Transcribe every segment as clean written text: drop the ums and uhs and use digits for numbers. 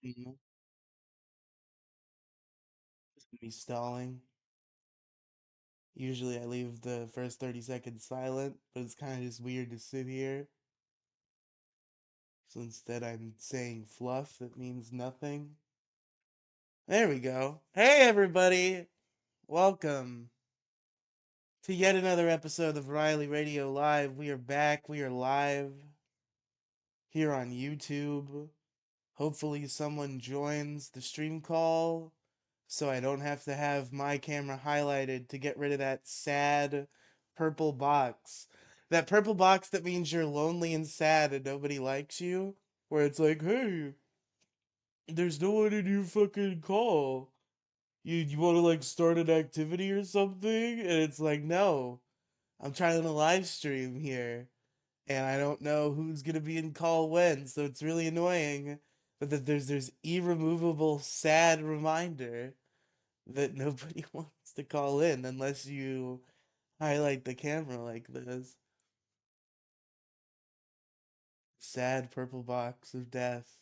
Mhm. Me stalling. Usually I leave the first 30 seconds silent, but it's kind of just weird to sit here. So instead I'm saying fluff that means nothing. There we go. Hey everybody! Welcome to yet another episode of Riley Radio Live. We are back. We are live here on YouTube. Hopefully someone joins the stream call so I don't have to have my camera highlighted to get rid of that sad purple box. That purple box that means you're lonely and sad and nobody likes you. Where it's like, hey, there's no one in your fucking call. You want to like start an activity or something? And it's like, no, I'm trying to live stream here and I don't know who's gonna be in call when, so it's really annoying. But that there's irremovable sad reminder that nobody wants to call in unless you highlight the camera like this. Sad purple box of death.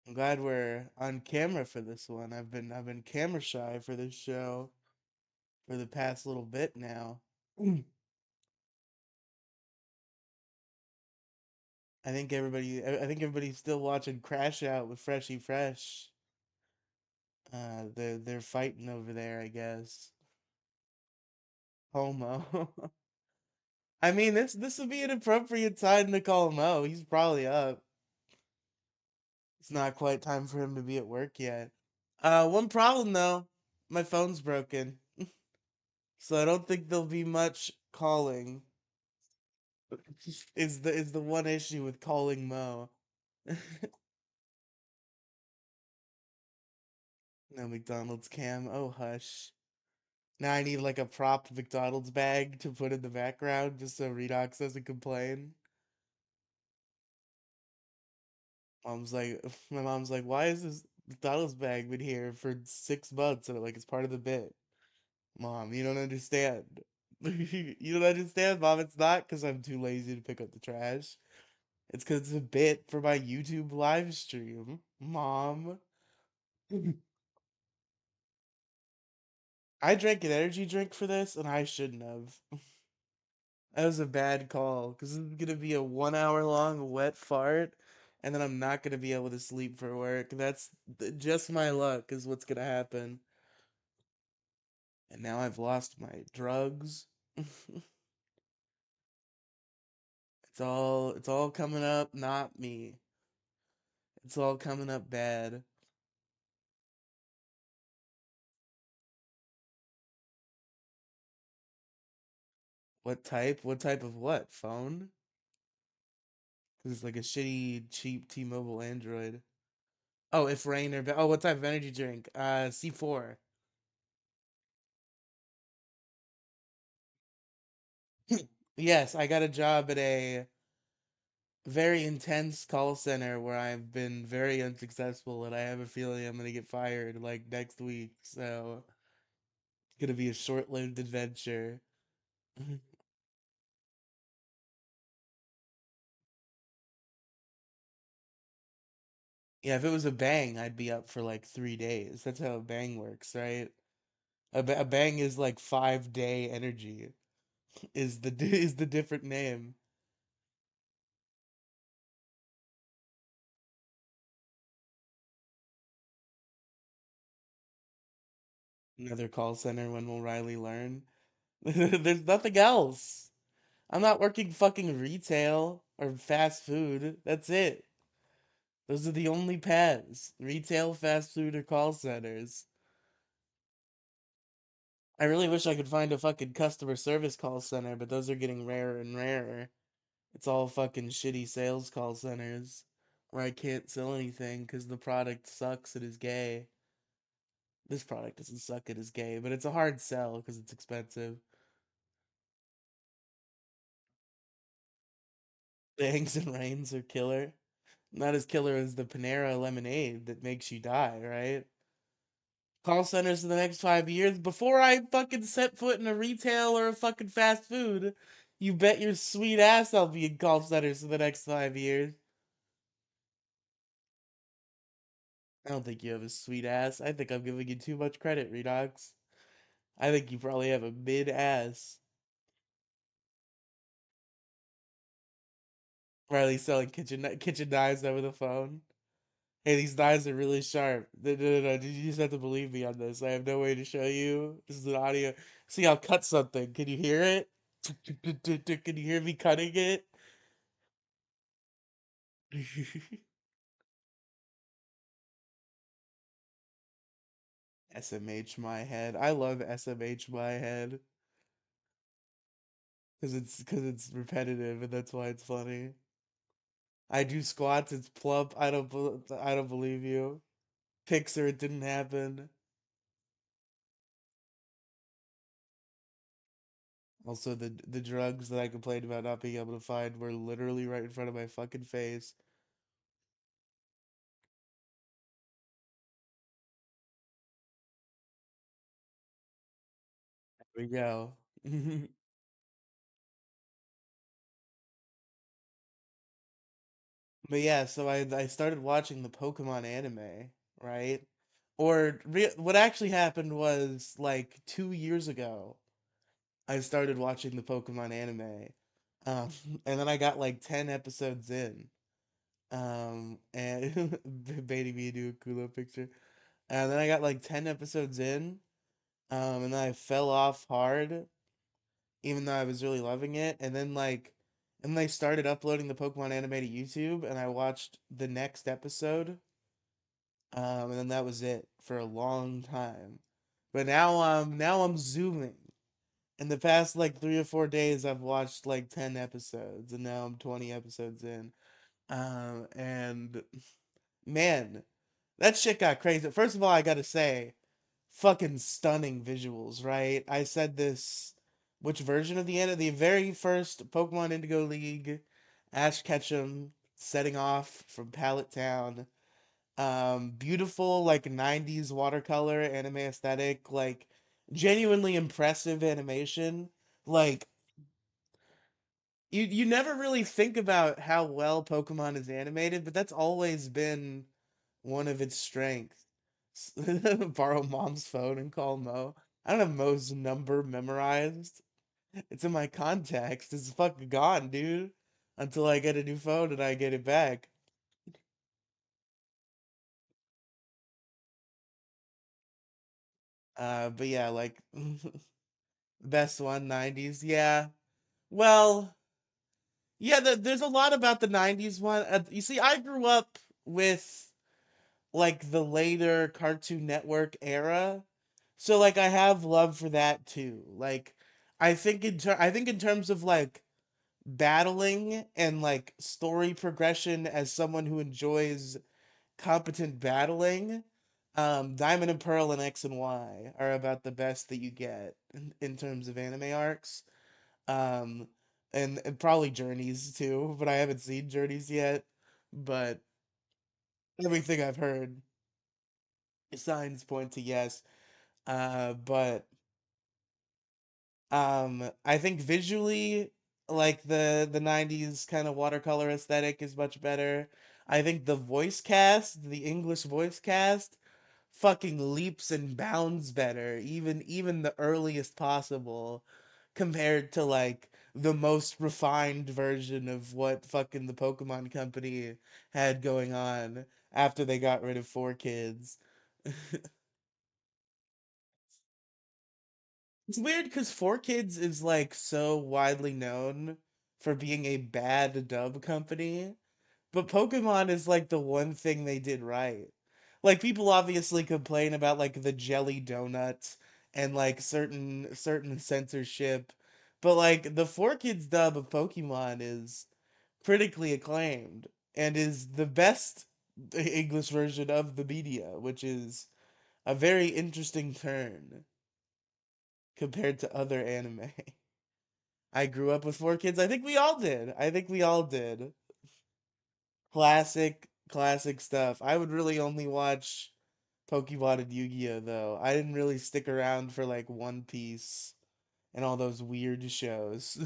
I'm glad we're on camera for this one. I've been camera shy for this show for the past little bit now. I think everybody's still watching Crash Out with Freshy Fresh. They're fighting over there, I guess. Homo. I mean, this would be an appropriate time to call Mo. He's probably up. It's not quite time for him to be at work yet. One problem though, my phone's broken, so I don't think there'll be much calling. Is the one issue with calling Mo. No McDonald's cam. Oh hush. Now I need like a prop McDonald's bag to put in the background just so Redox doesn't complain. Mom's like, my mom's like, why is this McDonald's bag been here for 6 months? And I'm like, it's part of the bit. Mom, you don't understand. You don't understand, Mom. It's not because I'm too lazy to pick up the trash. It's because it's a bit for my YouTube live stream. Mom. I drank an energy drink for this, and I shouldn't have. That was a bad call, because this is going to be a 1 hour long wet fart, and then I'm not going to be able to sleep for work. That's just my luck, is what's going to happen. And now I've lost my drugs. It's all coming up, not me. It's all coming up bad. What type? What type of what? Phone? 'Cause it's like a shitty, cheap T-Mobile Android. Oh, if rain or oh, what type of energy drink? C4. Yes, I got a job at a very intense call center where I've been very unsuccessful, and I have a feeling I'm gonna get fired like next week. So it's gonna be a short-lived adventure. Yeah, if it was a bang, I'd be up for like 3 days. That's how a bang works, right? A bang is like 5 day energy. Is the different name. Another call center. When will Riley learn? There's nothing else. I'm not working fucking retail or fast food. That's it. Those are the only paths. Retail, fast food, or call centers. I really wish I could find a fucking customer service call center, but those are getting rarer and rarer. It's all fucking shitty sales call centers where I can't sell anything because the product sucks and is gay. This product doesn't suck, it is gay, but it's a hard sell because it's expensive. Bangs and Rains are killer. Not as killer as the Panera lemonade that makes you die, right? Call centers in the next 5 years. Before I fucking set foot in a retail or a fucking fast food, you bet your sweet ass I'll be in call centers in the next 5 years. I don't think you have a sweet ass. I think I'm giving you too much credit, Redox. I think you probably have a mid ass. Riley selling kitchen knives over the phone. Hey, these knives are really sharp. No, no, no, no. You just have to believe me on this. I have no way to show you. This is an audio. See, I'll cut something. Can you hear it? Can you hear me cutting it? SMH my head. I love SMH my head because it's repetitive and that's why it's funny. I do squats. It's plump. I don't believe you. Pixar. It didn't happen. Also, the drugs that I complained about not being able to find were literally right in front of my fucking face. There we go. But yeah, so I started watching the Pokemon anime, right? What actually happened was like 2 years ago, I started watching the Pokemon anime, um, and then I got like 10 episodes in, and baiting me into a Kulo picture, and then I got like 10 episodes in, and then I fell off hard, even though I was really loving it, and they started uploading the Pokemon anime to YouTube, and I watched the next episode. And then that was it for a long time. But now I'm zooming. In the past like 3 or 4 days, I've watched like 10 episodes, and now I'm 20 episodes in. And man, that shit got crazy. First of all, I gotta say, fucking stunning visuals, right? I said this. Which version of the end? The very first Pokemon Indigo League, Ash Ketchum setting off from Pallet Town, beautiful like 90s watercolor anime aesthetic, like genuinely impressive animation. Like you never really think about how well Pokemon is animated, but that's always been one of its strengths. Borrow mom's phone and call Mo. I don't have Mo's number memorized. It's in my contacts. It's fucking gone, dude. Until I get a new phone and I get it back. But yeah, like best one 90s. Yeah. Well, yeah, there's a lot about the 90s one. You see, I grew up with like the later Cartoon Network era. So like I have love for that too. Like I think in terms of like battling and like story progression as someone who enjoys competent battling, Diamond and Pearl and X and Y are about the best that you get in terms of anime arcs. Um, and probably Journeys too, but I haven't seen Journeys yet. But everything I've heard, signs point to yes. But I think visually, like the '90s kind of watercolor aesthetic is much better. I think the voice cast, the English voice cast, fucking leaps and bounds better, even the earliest possible, compared to like the most refined version of what fucking the Pokemon Company had going on after they got rid of 4 Kids. It's weird because 4 Kids is like so widely known for being a bad dub company, but Pokemon is like the one thing they did right. Like people obviously complain about like the jelly donuts and like certain censorship, but like the 4 Kids dub of Pokemon is critically acclaimed and is the best English version of the media, which is a very interesting turn compared to other anime. I grew up with 4 Kids. I think we all did. I think we all did. Classic stuff. I would really only watch Pokemon and Yu-Gi-Oh though. I didn't really stick around for like One Piece and all those weird shows.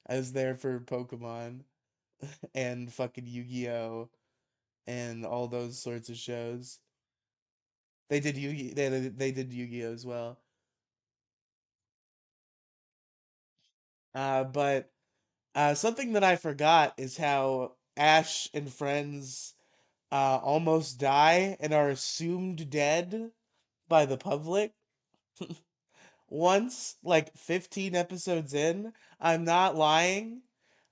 I was there for Pokemon and fucking Yu-Gi-Oh and all those sorts of shows. They did they did Yu-Gi-Oh as well. But something that I forgot is how Ash and friends almost die and are assumed dead by the public. Once, like 15 episodes in, I'm not lying.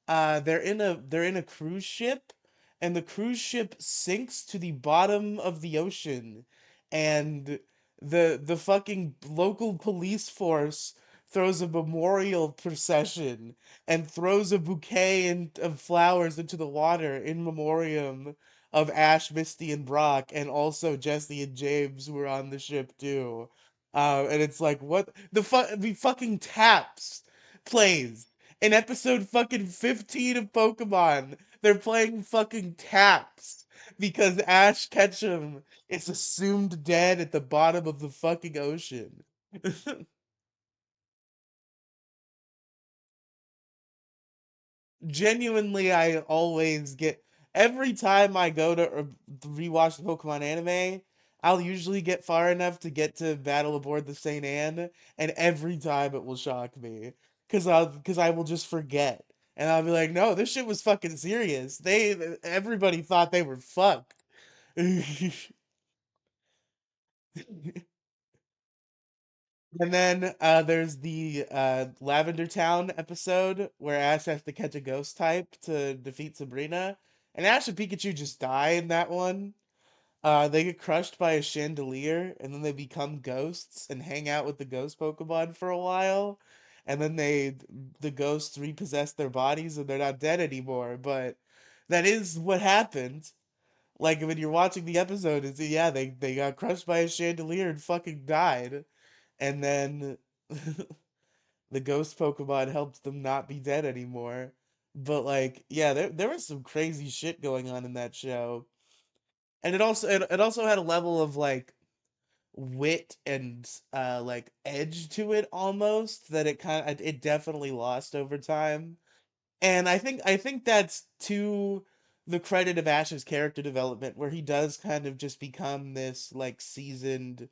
They're in a cruise ship, and the cruise ship sinks to the bottom of the ocean, and the fucking local police force throws a memorial procession and throws a bouquet of flowers into the water in memoriam of Ash, Misty, and Brock, and also Jesse and James who were on the ship too. And it's like, what the fucking taps plays in episode fucking 15 of Pokemon. They're playing fucking taps because Ash Ketchum is assumed dead at the bottom of the fucking ocean. Genuinely, I always get every time I go to rewatch the Pokemon anime, I'll usually get far enough to get to Battle Aboard the Saint Anne, and every time it will shock me because I will just forget, and I'll be like, no, this shit was fucking serious. Everybody thought they were fucked. And then there's the Lavender Town episode where Ash has to catch a ghost type to defeat Sabrina. And Ash and Pikachu just die in that one. They get crushed by a chandelier and then they become ghosts and hang out with the ghost Pokemon for a while. And then the ghosts repossess their bodies and they're not dead anymore. But that is what happened. Like when you're watching the episode, it's yeah, they got crushed by a chandelier and fucking died, and then the ghost Pokemon helped them not be dead anymore. But like, yeah, there was some crazy shit going on in that show, and it also had a level of like wit and like edge to it almost that it definitely lost over time. And I think that's to the credit of Ash's character development, where he does kind of just become this like seasoned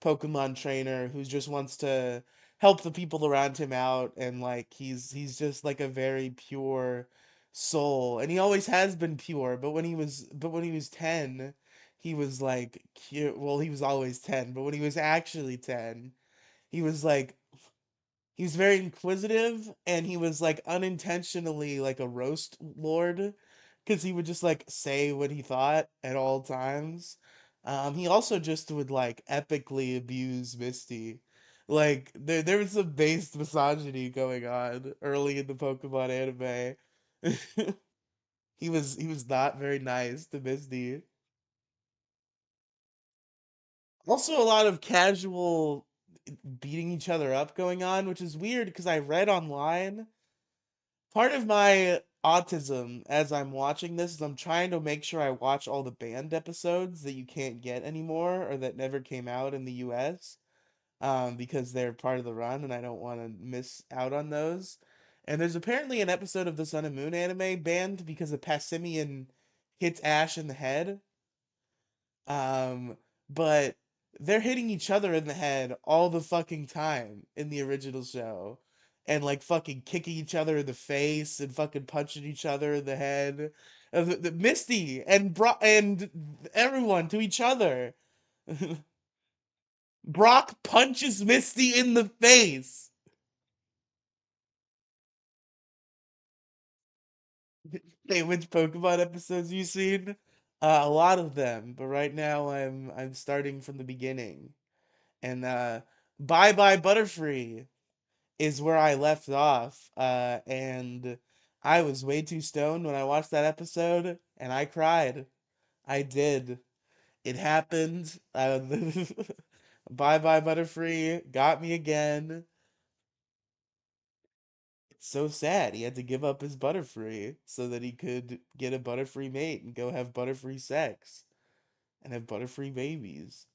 Pokemon trainer who just wants to help the people around him out, and like he's just like a very pure soul, and he always has been pure. But when he was 10, he was like cute. Well, he was always 10, but when he was actually 10, he was like he was very inquisitive, and he was like unintentionally like a roast lord because he would just like say what he thought at all times. He also just would like epically abuse Misty. Like there was some based misogyny going on early in the Pokemon anime. He was not very nice to Misty. Also, a lot of casual beating each other up going on, which is weird because I read online. Part of my autism as I'm watching this is I'm trying to make sure I watch all the banned episodes that you can't get anymore or that never came out in the US, because they're part of the run and I don't want to miss out on those. And there's apparently an episode of the Sun and Moon anime banned because a Passimian hits Ash in the head. Um, but they're hitting each other in the head all the fucking time in the original show. And like fucking kicking each other in the face and fucking punching each other in the head. Misty and everyone to each other. Brock punches Misty in the face. Hey, which Pokemon episodes you seen? A lot of them, but right now I'm starting from the beginning. And Bye Bye Butterfree is where I left off. And I was way too stoned when I watched that episode, and I cried. I did. It happened. Bye Bye Butterfree got me again. It's so sad. He had to give up his Butterfree so that he could get a Butterfree mate and go have Butterfree sex and have Butterfree babies.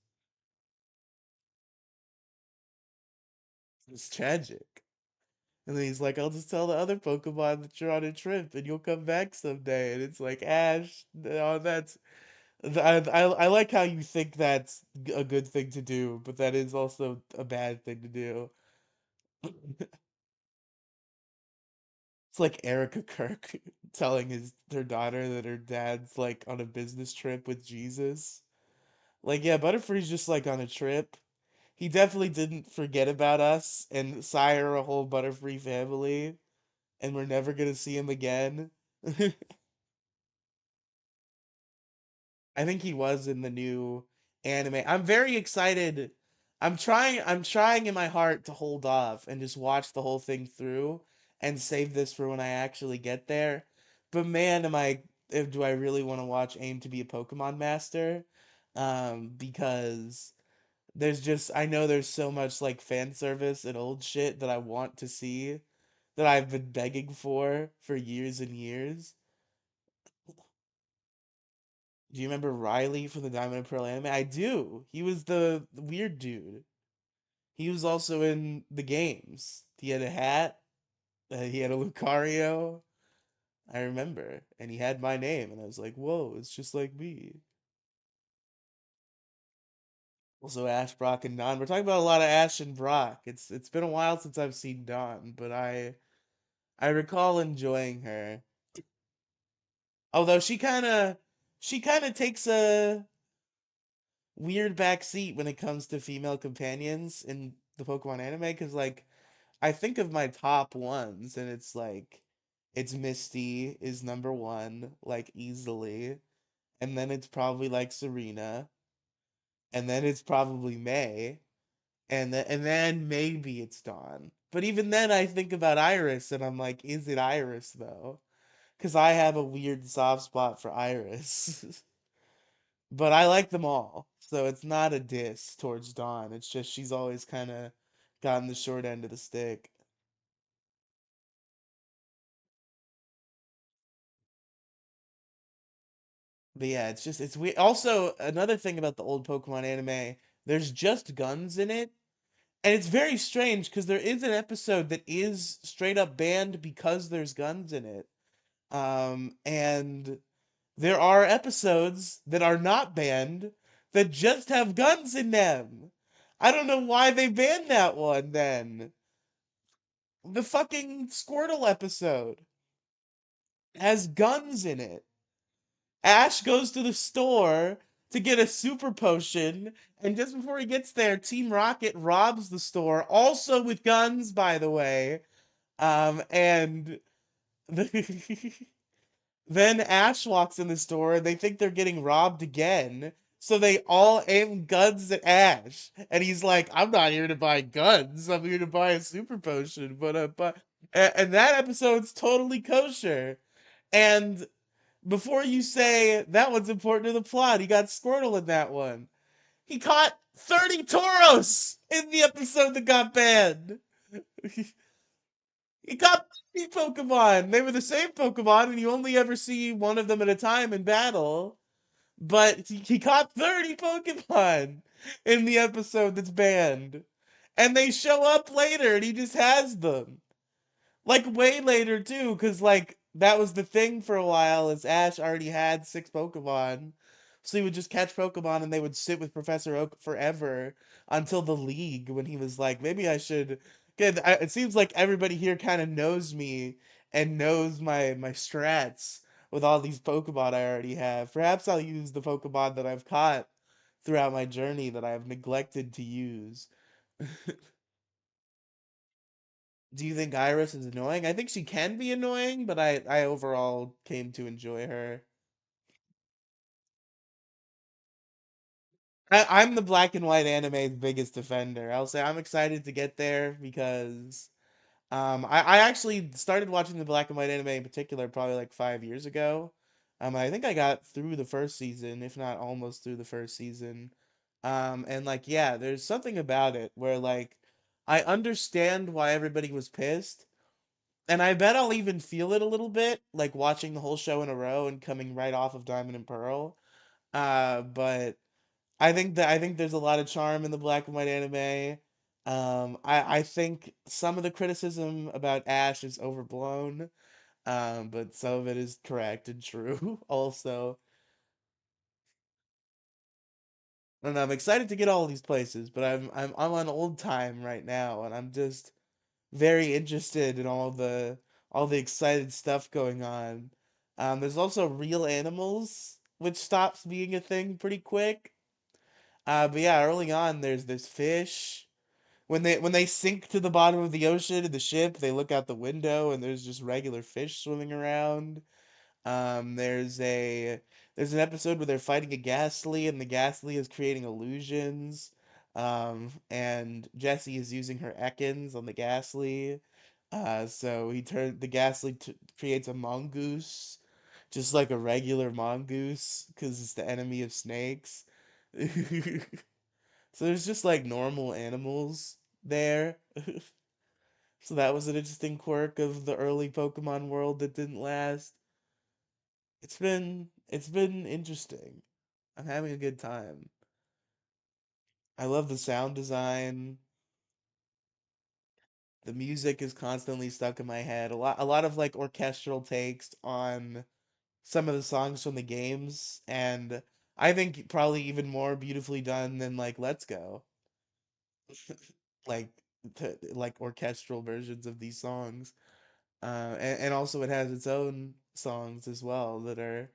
It's tragic. And then he's like, I'll just tell the other Pokemon that you're on a trip and you'll come back someday. And it's like, Ash, no, I like how you think that's a good thing to do, but that is also a bad thing to do. It's like Erica Kirk telling her daughter that her dad's like on a business trip with Jesus. Like, yeah, Butterfree's just like on a trip. He definitely didn't forget about us and sire a whole Butterfree family, and we're never gonna see him again. I think he was in the new anime. I'm very excited. I'm trying in my heart to hold off and just watch the whole thing through and save this for when I actually get there. But man, do I really want to watch Aim to be a Pokemon Master? Because I know there's so much like fan service and old shit that I want to see that I've been begging for years and years. Do you remember Riely from the Diamond and Pearl anime? I do. He was the weird dude. He was also in the games. He had a hat. He had a Lucario. I remember, and he had my name, and I was like, "Whoa, it's just like me." Also, Ash, Brock, and Dawn. We're talking about a lot of Ash and Brock. It's been a while since I've seen Dawn, but I recall enjoying her. Although she kind of takes a weird backseat when it comes to female companions in the Pokemon anime, because like I think of my top ones and it's like it's Misty is number one, like easily, and then it's probably like Serena, and then it's probably May, and then maybe it's Dawn. But even then I think about Iris and I'm like, is it Iris though? Because I have a weird soft spot for Iris. But I like them all. So it's not a diss towards Dawn. It's just she's always kind of gotten the short end of the stick. But yeah, it's weird. Also, another thing about the old Pokemon anime, there's just guns in it. And it's very strange because there is an episode that is straight up banned because there's guns in it. And there are episodes that are not banned that just have guns in them. I don't know why they banned that one then. The fucking Squirtle episode has guns in it. Ash goes to the store to get a super potion, and just before he gets there, Team Rocket robs the store, also with guns, by the way. And the then Ash walks in the store, and they think they're getting robbed again. So they all aim guns at Ash, and he's like, "I'm not here to buy guns. I'm here to buy a super potion." And that episode's totally kosher. And before you say that one's important to the plot, he got Squirtle in that one. He caught 30 Tauros in the episode that got banned. He caught 30 Pokemon. They were the same Pokemon, and you only ever see one of them at a time in battle. But he caught 30 Pokemon in the episode that's banned. And they show up later, and he just has them. Like way later too, because like that was the thing for a while. Is Ash already had 6 Pokemon, so he would just catch Pokemon and they would sit with Professor Oak forever until the league when he was like, maybe I should. Good. It seems like everybody here kind of knows me and knows my strats with all these Pokemon I already have. Perhaps I'll use the Pokemon that I've caught throughout my journey that I have neglected to use. Do you think Iris is annoying? I think she can be annoying, but I overall came to enjoy her. I'm the black and white anime's biggest defender. I'll say I'm excited to get there because I actually started watching the black and white anime in particular probably like 5 years ago. I think I got through the first season, if not almost through the first season. And like yeah, there's something about it where like I understand why everybody was pissed. And I bet I'll even feel it a little bit, like watching the whole show in a row and coming right off of Diamond and Pearl. But I think there's a lot of charm in the black and white anime. I think some of the criticism about Ash is overblown, but some of it is correct and true. Also, and I'm excited to get all these places, but I'm on old time right now, and I'm just very interested in all the excited stuff going on. There's also real animals, which stops being a thing pretty quick. But yeah, early on there's fish. When they sink to the bottom of the ocean in the ship, they look out the window and there's just regular fish swimming around. Um, there's a there's an episode where they're fighting a ghastly and the ghastly is creating illusions. And Jesse is using her Ekans on the ghastly. So the ghastly creates a mongoose, just like a regular mongoose, because it's the enemy of snakes. So there's just like normal animals there. So that was an interesting quirk of the early Pokemon world that didn't last. It's been interesting. I'm having a good time. I love the sound design. The music is constantly stuck in my head. A lot of like orchestral takes on some of the songs from the games, and I think probably even more beautifully done than like Let's Go. Like like orchestral versions of these songs. And also it has its own songs as well that are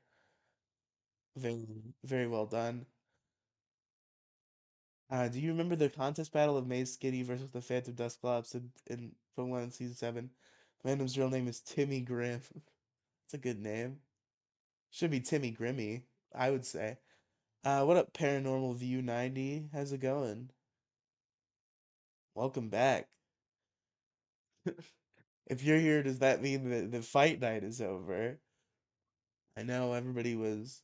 very well done. Do you remember the contest battle of Maze Skitty versus the Phantom Dusclops in Pokemon in Season 7? Phantom's real name is Timmy Grimm. It's a good name. Should be Timmy Grimmy, I would say. What up, Paranormal View 90? How's it going? Welcome back. If you're here, does that mean that the fight night is over? I know everybody was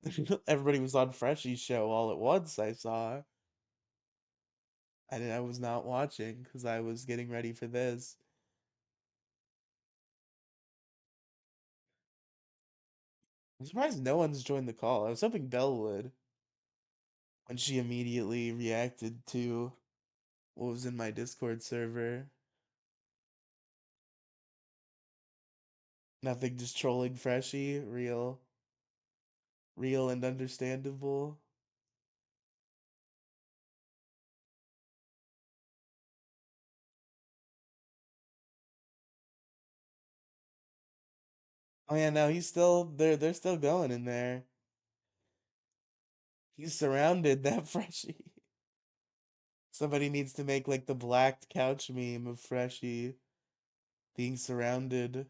on Freshy's show all at once, I saw. I was not watching because I was getting ready for this. I'm surprised no one's joined the call. I was hoping Belle would when she immediately reacted to what was in my Discord server. Nothing, just trolling Freshy, real and understandable. Oh yeah, no, he's still they're still going in there. He's surrounded that Freshy. Somebody needs to make like the blacked couch meme of Freshy being surrounded.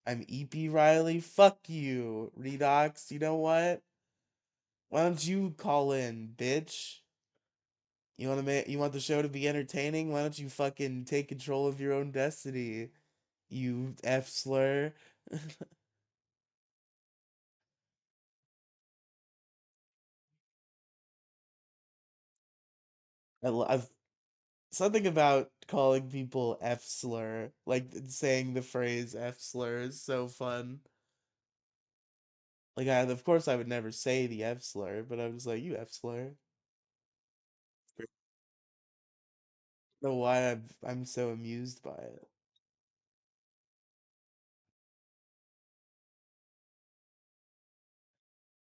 I'm EP Riley. Fuck you, Redox. You know what? Why don't you call in, bitch? You want the show to be entertaining? Why don't you fucking take control of your own destiny? You F slur. I've something about calling people F slur, like saying the phrase F slur is so fun. Like of course I would never say the F slur, but I was like, you F slur. I don't know why I'm so amused by it.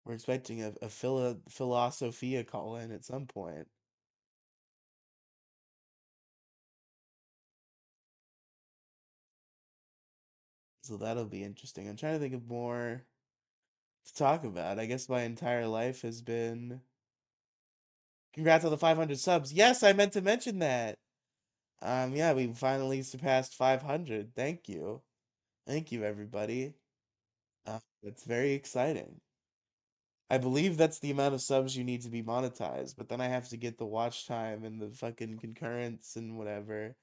We're expecting a philosophia call in at some point. So that'll be interesting. I'm trying to think of more to talk about. I guess my entire life has been congrats on the 500 subs. Yes, I meant to mention that. Yeah, we finally surpassed 500. Thank you. Thank you, everybody. That's very exciting. I believe that's the amount of subs you need to be monetized, but then I have to get the watch time and the fucking concurrence and whatever.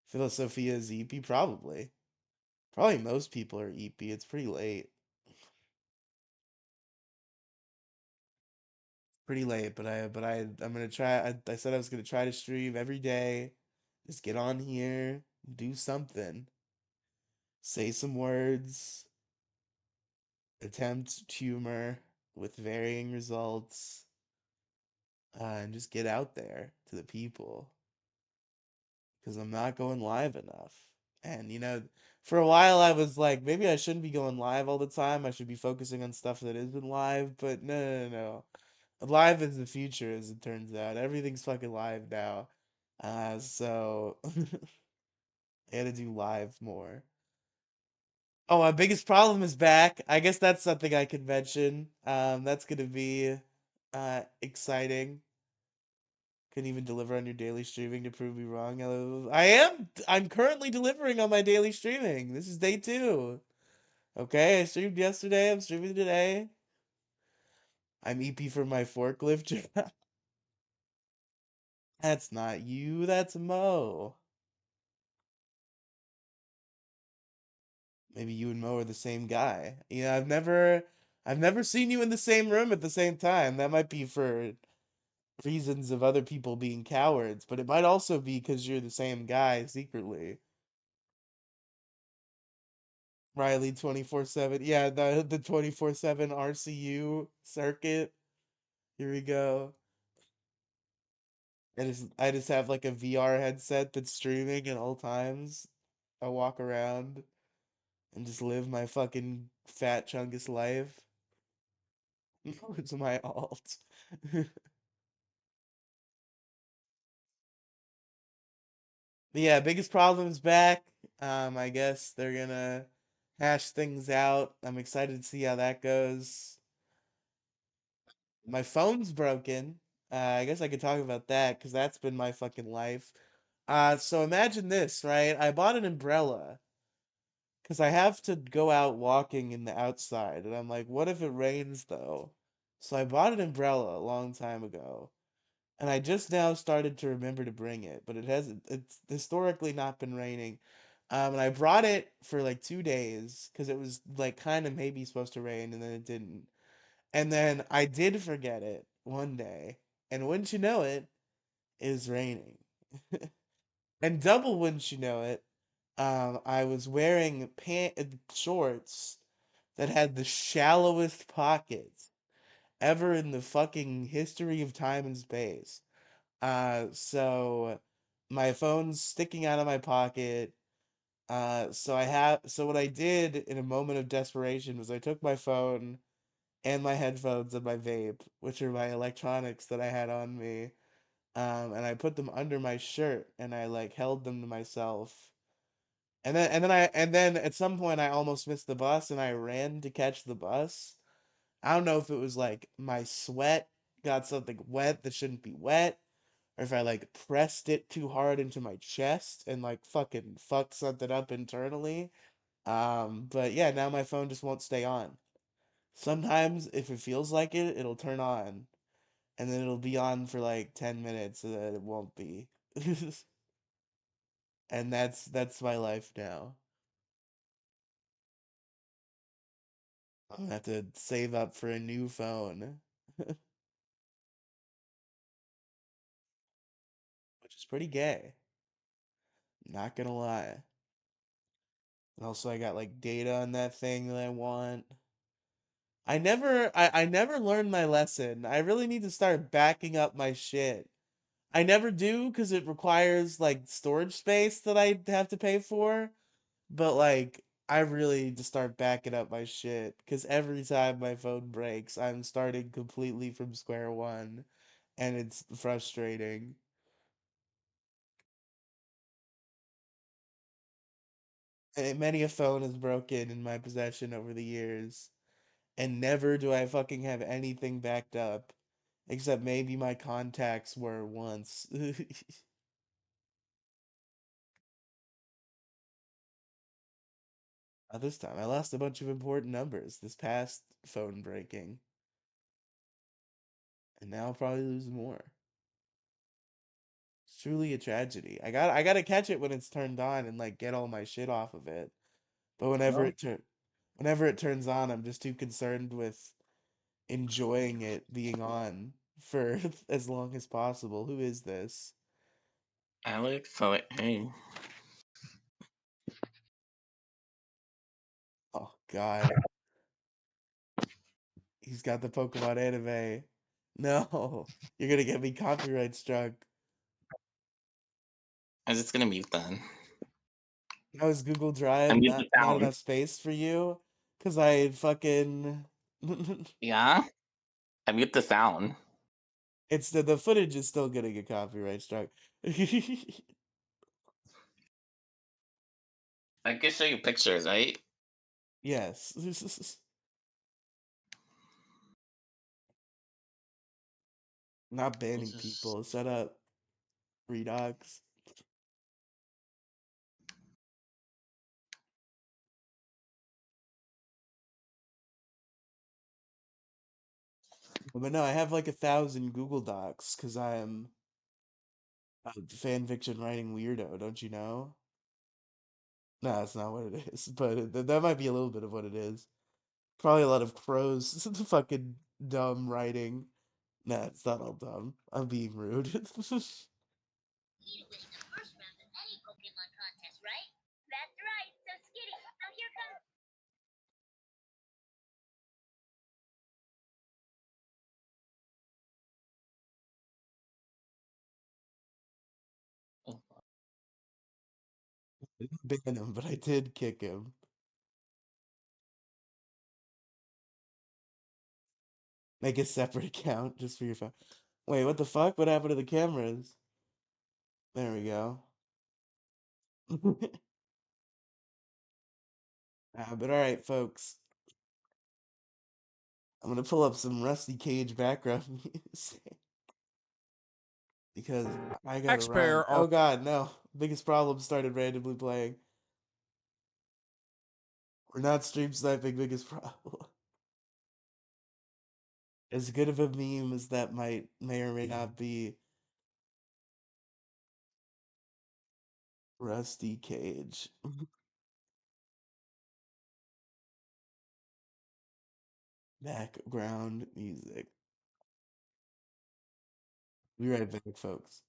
Philosophia is EP, probably. Probably most people are EP. It's pretty late. Pretty late, I'm gonna try. I said I was gonna try to stream every day. Just get on here, do something, say some words, attempt humor with varying results. and just get out there to the people because I'm not going live enough. And for a while I was like, maybe I shouldn't be going live all the time. I should be focusing on stuff that isn't live. But no, no, no, no. Live is the future, as it turns out. Everything's fucking live now. So I gotta do live more. Oh, my biggest problem is back. I guess that's something I could mention. That's gonna be exciting. Couldn't even deliver on your daily streaming to prove me wrong. I am. I'm currently delivering on my daily streaming. This is day 2. Okay, I streamed yesterday. I'm streaming today. I'm EP for my forklift job. That's not you. That's Mo. Maybe you and Mo are the same guy. I've never seen you in the same room at the same time. That might be for reasons of other people being cowards, but it might also be because you're the same guy secretly. Riely 24/7. Yeah, the 24/7 RCU circuit. Here we go. I just have like a VR headset that's streaming at all times. I walk around and just live my fucking fat chungus life. It's my alt. But yeah, biggest problem's back. I guess they're gonna hash things out. I'm excited to see how that goes. My phone's broken. I guess I could talk about that because that's been my fucking life. So imagine this, right? I bought an umbrella because I have to go out walking in the outside, and I'm like, what if it rains though? So I bought an umbrella a long time ago, and I just now started to remember to bring it, but it's historically not been raining. And I brought it for like 2 days because it was like kind of maybe supposed to rain, and then it didn't. And then I did forget it one day, and wouldn't you know it, it was raining. And double wouldn't you know it, I was wearing shorts that had the shallowest pockets ever in the fucking history of time and space. So my phone's sticking out of my pocket. So what I did in a moment of desperation was I took my phone and my headphones and my vape, which are my electronics that I had on me, and I put them under my shirt and I like held them to myself. And then at some point I almost missed the bus and I ran to catch the bus. I don't know if it was like my sweat got something wet that shouldn't be wet, or if I like pressed it too hard into my chest and like fucking fucked something up internally. But yeah, now my phone just won't stay on. Sometimes if it feels like it, it'll turn on, and then it'll be on for like 10 minutes and then it won't be. And that's my life now. I'm gonna have to save up for a new phone, which is pretty gay. Not gonna lie. And also, I got like data on that thing that I want. I never learned my lesson. I really need to start backing up my shit. I never do because it requires like storage space that I have to pay for. But like, I really need to start backing up my shit because every time my phone breaks, I'm starting completely from square one, and it's frustrating. And many a phone is broken in my possession over the years, and never do I fucking have anything backed up, except maybe my contacts were once. This time, I lost a bunch of important numbers this past phone breaking, and now I'll probably lose more. It's truly a tragedy. I gotta catch it when it's turned on and like get all my shit off of it. But Well, whenever it turns on, I'm just too concerned with enjoying it being on for as long as possible. Who is this? Alex, so hey, Oh God, he's got the Pokemon anime. No, you're gonna get me copyright struck. I'm just gonna mute then. How is Google I Drive mute the not sound. enough space for you? Cause I fucking Yeah? I mute the sound. it's the footage is still gonna get copyright struck. I can show you pictures, right? Yes. Not We'll banning just people. Shut up, Redox. But no, I have like 1,000 Google Docs because I am a fan fiction writing weirdo, don't you know? No, that's not what it is, but that might be a little bit of what it is. Probably a lot of crows, fucking dumb writing. Nah, it's not all dumb. I'm being rude. I didn't ban him, but I did kick him. Make a separate account just for your phone. Wait, what the fuck? What happened to the cameras? There we go. But alright, folks. I'm gonna pull up some Rusty Cage background music because I gotta run. Taxpayer Oh are god, no. Biggest problem started randomly playing. We're not stream sniping, biggest problem. As good of a meme as that may or may not be, Rusty Cage. Background music. Be right back, folks.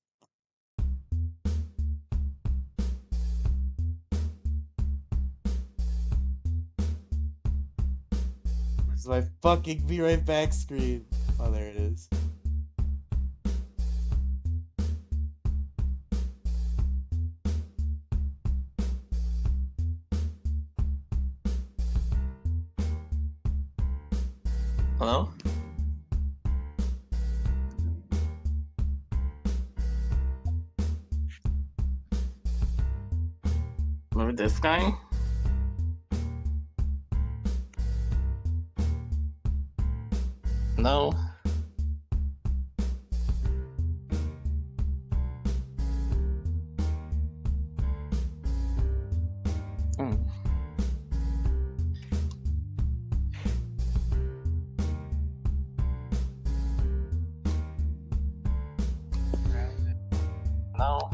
This is my fucking be right back screen. Oh, there it is. Hello? Remember this guy? No. Hmm. No.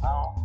No.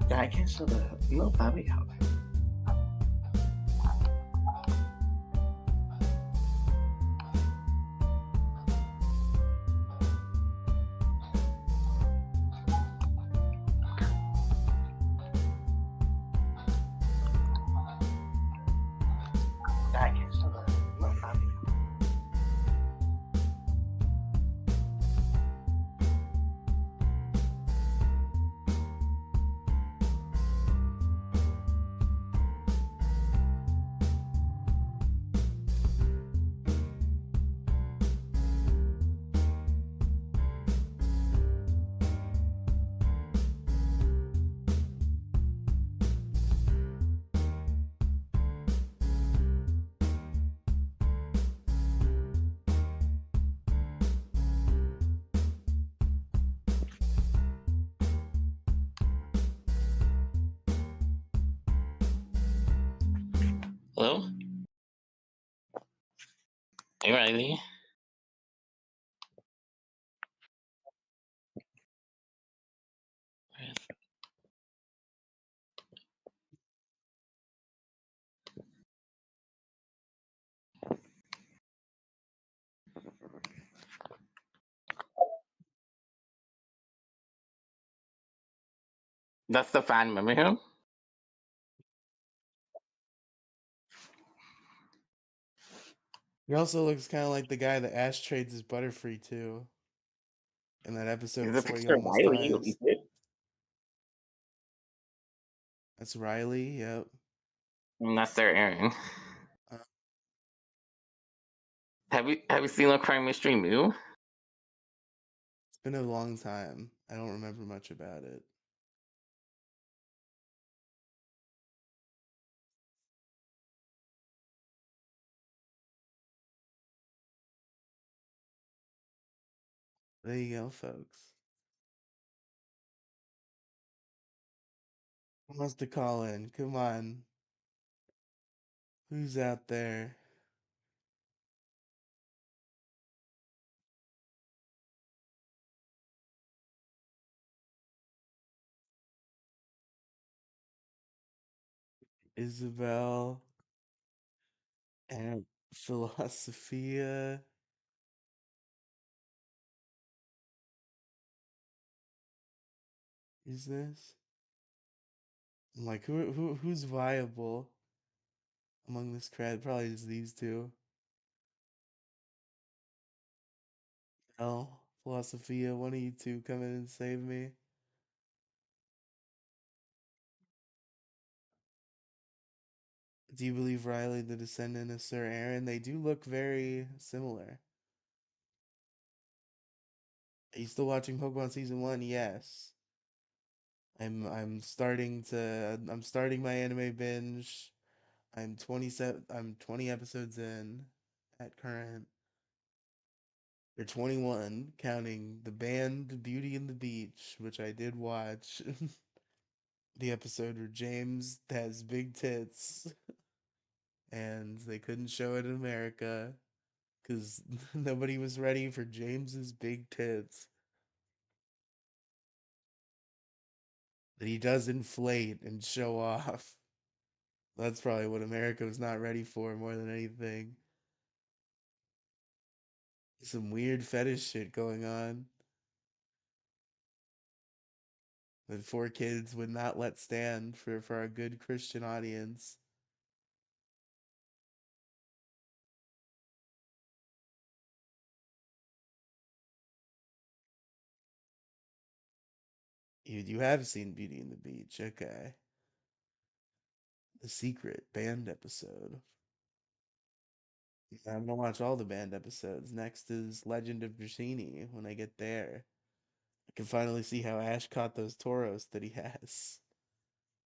Yeah, I can't show the no Bobby out. Hello? Hey, Riley. That's the fan, remember him? He also looks kind of like the guy that Ash trades his Butterfree to in that episode Is a before he picture of almost Riley, at dies. least it. That's Riely. Yep. And that's their Aaron. Uh, Have you seen the crime mystery movie? it's been a long time. I don't remember much about it. There you go, folks. Who wants to call in? Come on. Who's out there? Isabel and Philosophia. Is this? I'm like, who's viable among this crowd? Probably just these two. El, Philosophia, one of you two come in and save me. Do you believe Riley the descendant of Sir Aaron? They do look very similar. Are you still watching Pokemon Season 1? Yes. I'm starting my anime binge. I'm 20 episodes in at current. They're 21, counting the band Beauty and the Beach, which I did watch. The episode where James has big tits and they couldn't show it in America because nobody was ready for James's big tits. That he does inflate and show off. That's probably what America was not ready for more than anything. Some weird fetish shit going on that 4 kids would not let stand for our good Christian audience. You have seen Beauty and the Beach, okay. The Secret band episode. I'm gonna watch all the band episodes. Next is Legend of Dratini when I get there. I can finally see how Ash caught those Tauros that he has.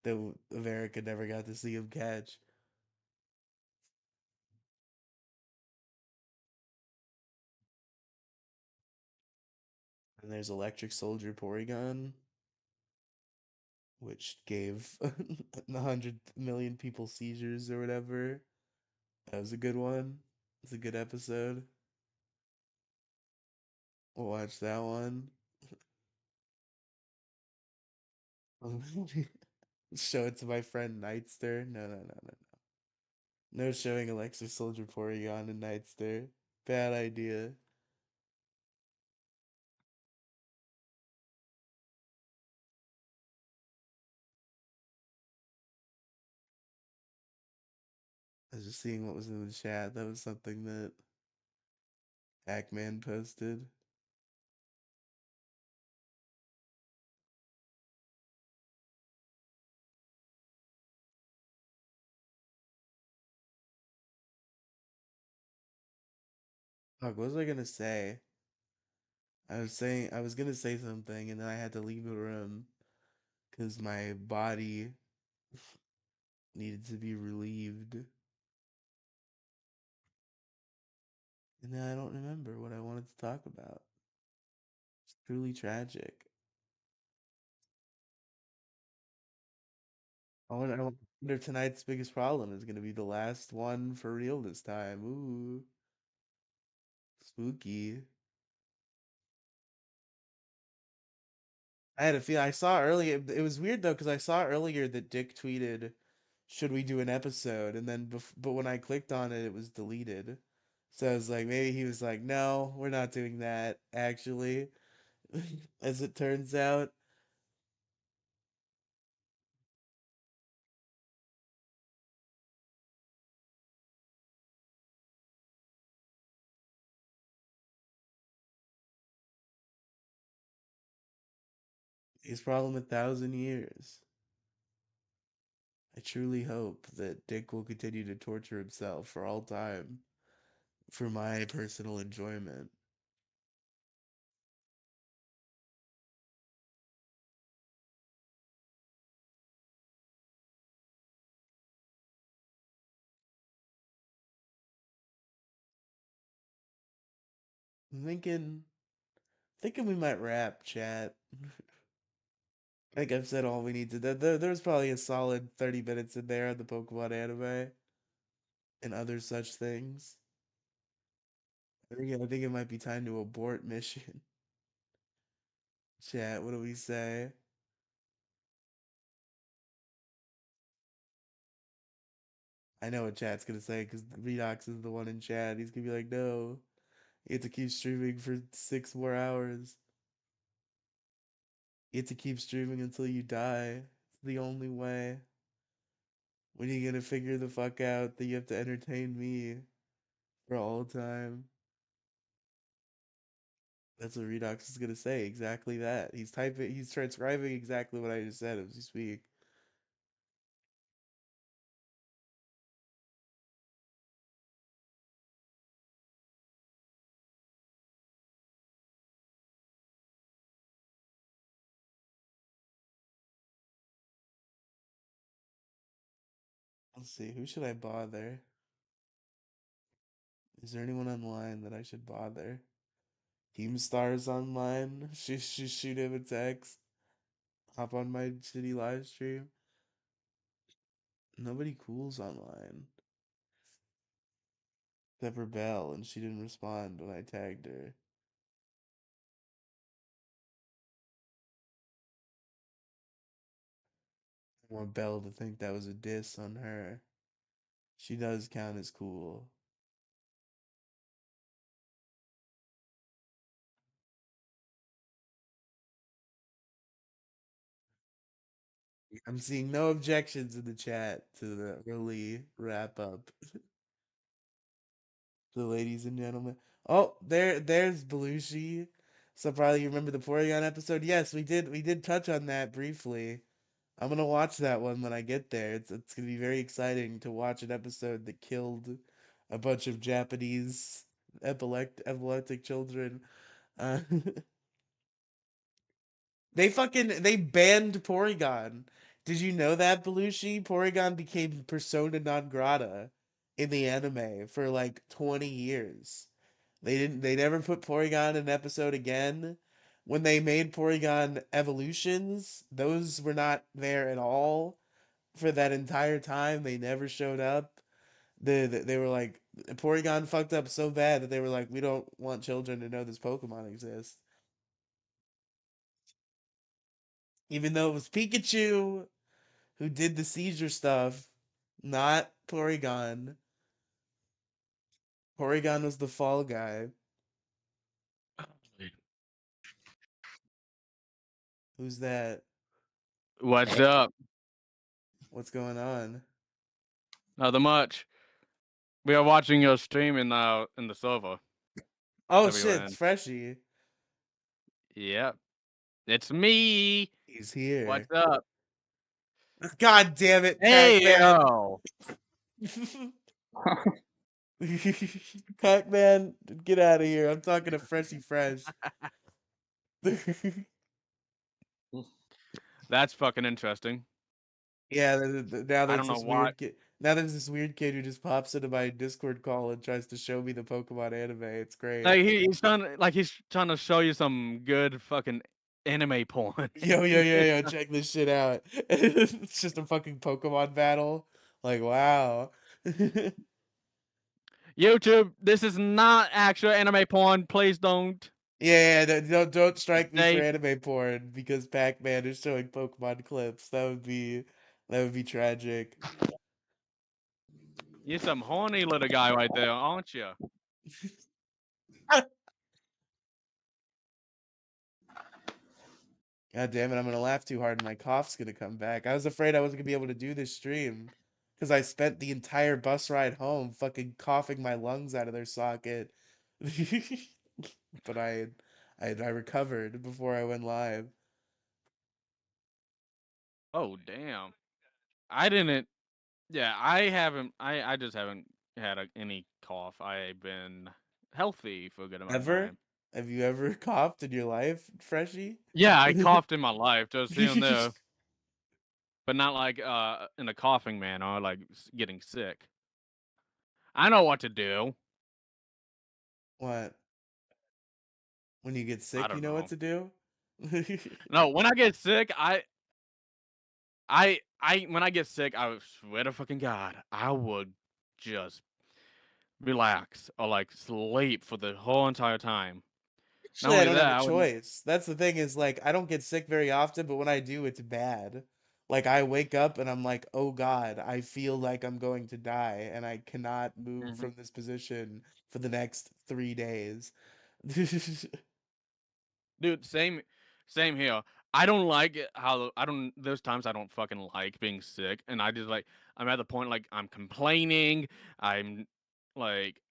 That America never got to see him catch. And there's Electric Soldier Porygon, which gave 100 million people seizures or whatever. That was a good one. It's a good episode. We'll watch that one. Show it to my friend Nightster. No, no, no, no, no. No showing Electric Soldier Porygon and Nightster. Bad idea. I was just seeing what was in the chat. That was something that Pac-Man posted. Fuck, what was I gonna say? I was gonna say something and then I had to leave the room because my body needed to be relieved. And then I don't remember what I wanted to talk about. It's truly tragic. I want Under tonight's biggest problem is gonna be the last one for real this time. Ooh, spooky. I had a feel. I saw earlier. It was weird though because I saw earlier that Dick tweeted, "Should we do an episode?" And then, but when I clicked on it, it was deleted. So I was like, maybe he was like, "No, we're not doing that." Actually, as it turns out, he's problem 1,000 years. I truly hope that Dick will continue to torture himself for all time for my personal enjoyment. I'm thinking we might wrap chat. I think I've said all we need to. There's probably a solid 30 minutes in there on the Pokemon anime and other such things. I think it might be time to abort mission. Chat, what do we say? I know what chat's gonna say because Redox is the one in chat. He's gonna be like, no, you have to keep streaming for 6 more hours. You have to keep streaming until you die. It's the only way. When are you gonna figure the fuck out that you have to entertain me for all time? That's what Redox is gonna say. Exactly that. He's transcribing exactly what I just said as we speak. Let's see, who should I bother? Is there anyone online that I should bother? Keemstar's online. Shoot him a text. Hop on my shitty live stream. Nobody cool's online. Except for Belle, and she didn't respond when I tagged her. I want Belle to think that was a diss on her. She does count as cool. I'm seeing no objections in the chat to the early wrap up. The ladies and gentlemen. Oh, there's Belushi. So probably you remember the Porygon episode. Yes, we did touch on that briefly. I'm gonna watch that one when I get there. It's gonna be very exciting to watch an episode that killed a bunch of Japanese epileptic children. Uh, they banned Porygon. Did you know that, Belushi? Porygon became persona non grata in the anime for like 20 years. They never put Porygon in an episode again. When they made Porygon evolutions, those were not there at all for that entire time. They never showed up. They were like Porygon fucked up so bad that they were like, we don't want children to know this Pokemon exists. Even though it was Pikachu who did the seizure stuff, not Porygon. Porygon was the fall guy. Who's that? What's up? What's going on? Nothing much. We are watching your stream in the server Oh that we were shit, it's in. Freshy. Yep, it's me. He's What's here. up? God damn it, Hey Pac-Man. yo. Pac-Man, get out of here. I'm talking to Freshy Fresh. That's fucking interesting. Yeah, now I there's don't know this why. weird kid. Now there's this weird kid who just pops into my Discord call and tries to show me the Pokemon anime. It's great. Like he's trying to show you some good fucking anime porn. Yo, check this shit out. It's just a fucking Pokemon battle. Like, wow. YouTube, this is not actual anime porn. Please don't. Don't strike me for They anime porn because Pac-Man is showing Pokemon clips. That would be tragic. You're some horny little guy right there, aren't you? God damn it, I'm gonna laugh too hard and my cough's gonna come back. I was afraid I wasn't gonna be able to do this stream because I spent the entire bus ride home fucking coughing my lungs out of their socket. But I recovered before I went live. Oh damn. I didn't. Yeah, I haven't. I just haven't had any cough. I've been healthy for a good amount of Ever? time. Have you ever coughed in your life, Freshie? Yeah, I coughed in my life, just here and there, but not like in a coughing manner, like getting sick. I know what to do. What? When you get I sick, you don't know what know. to do? No, when I get sick, when I get sick, I swear to fucking God, I would just relax or like sleep for the whole entire time. Not Actually, I only don't that, have a I would. choice. That's the thing is like I don't get sick very often, but when I do, it's bad. Like I wake up and I'm like, "Oh God, I feel like I'm going to die and I cannot move Mhm. from this position for the next 3 days." Dude, same here. I don't like it how I don't there's times I don't fucking like being sick and I just like I'm at the point like I'm complaining, I'm like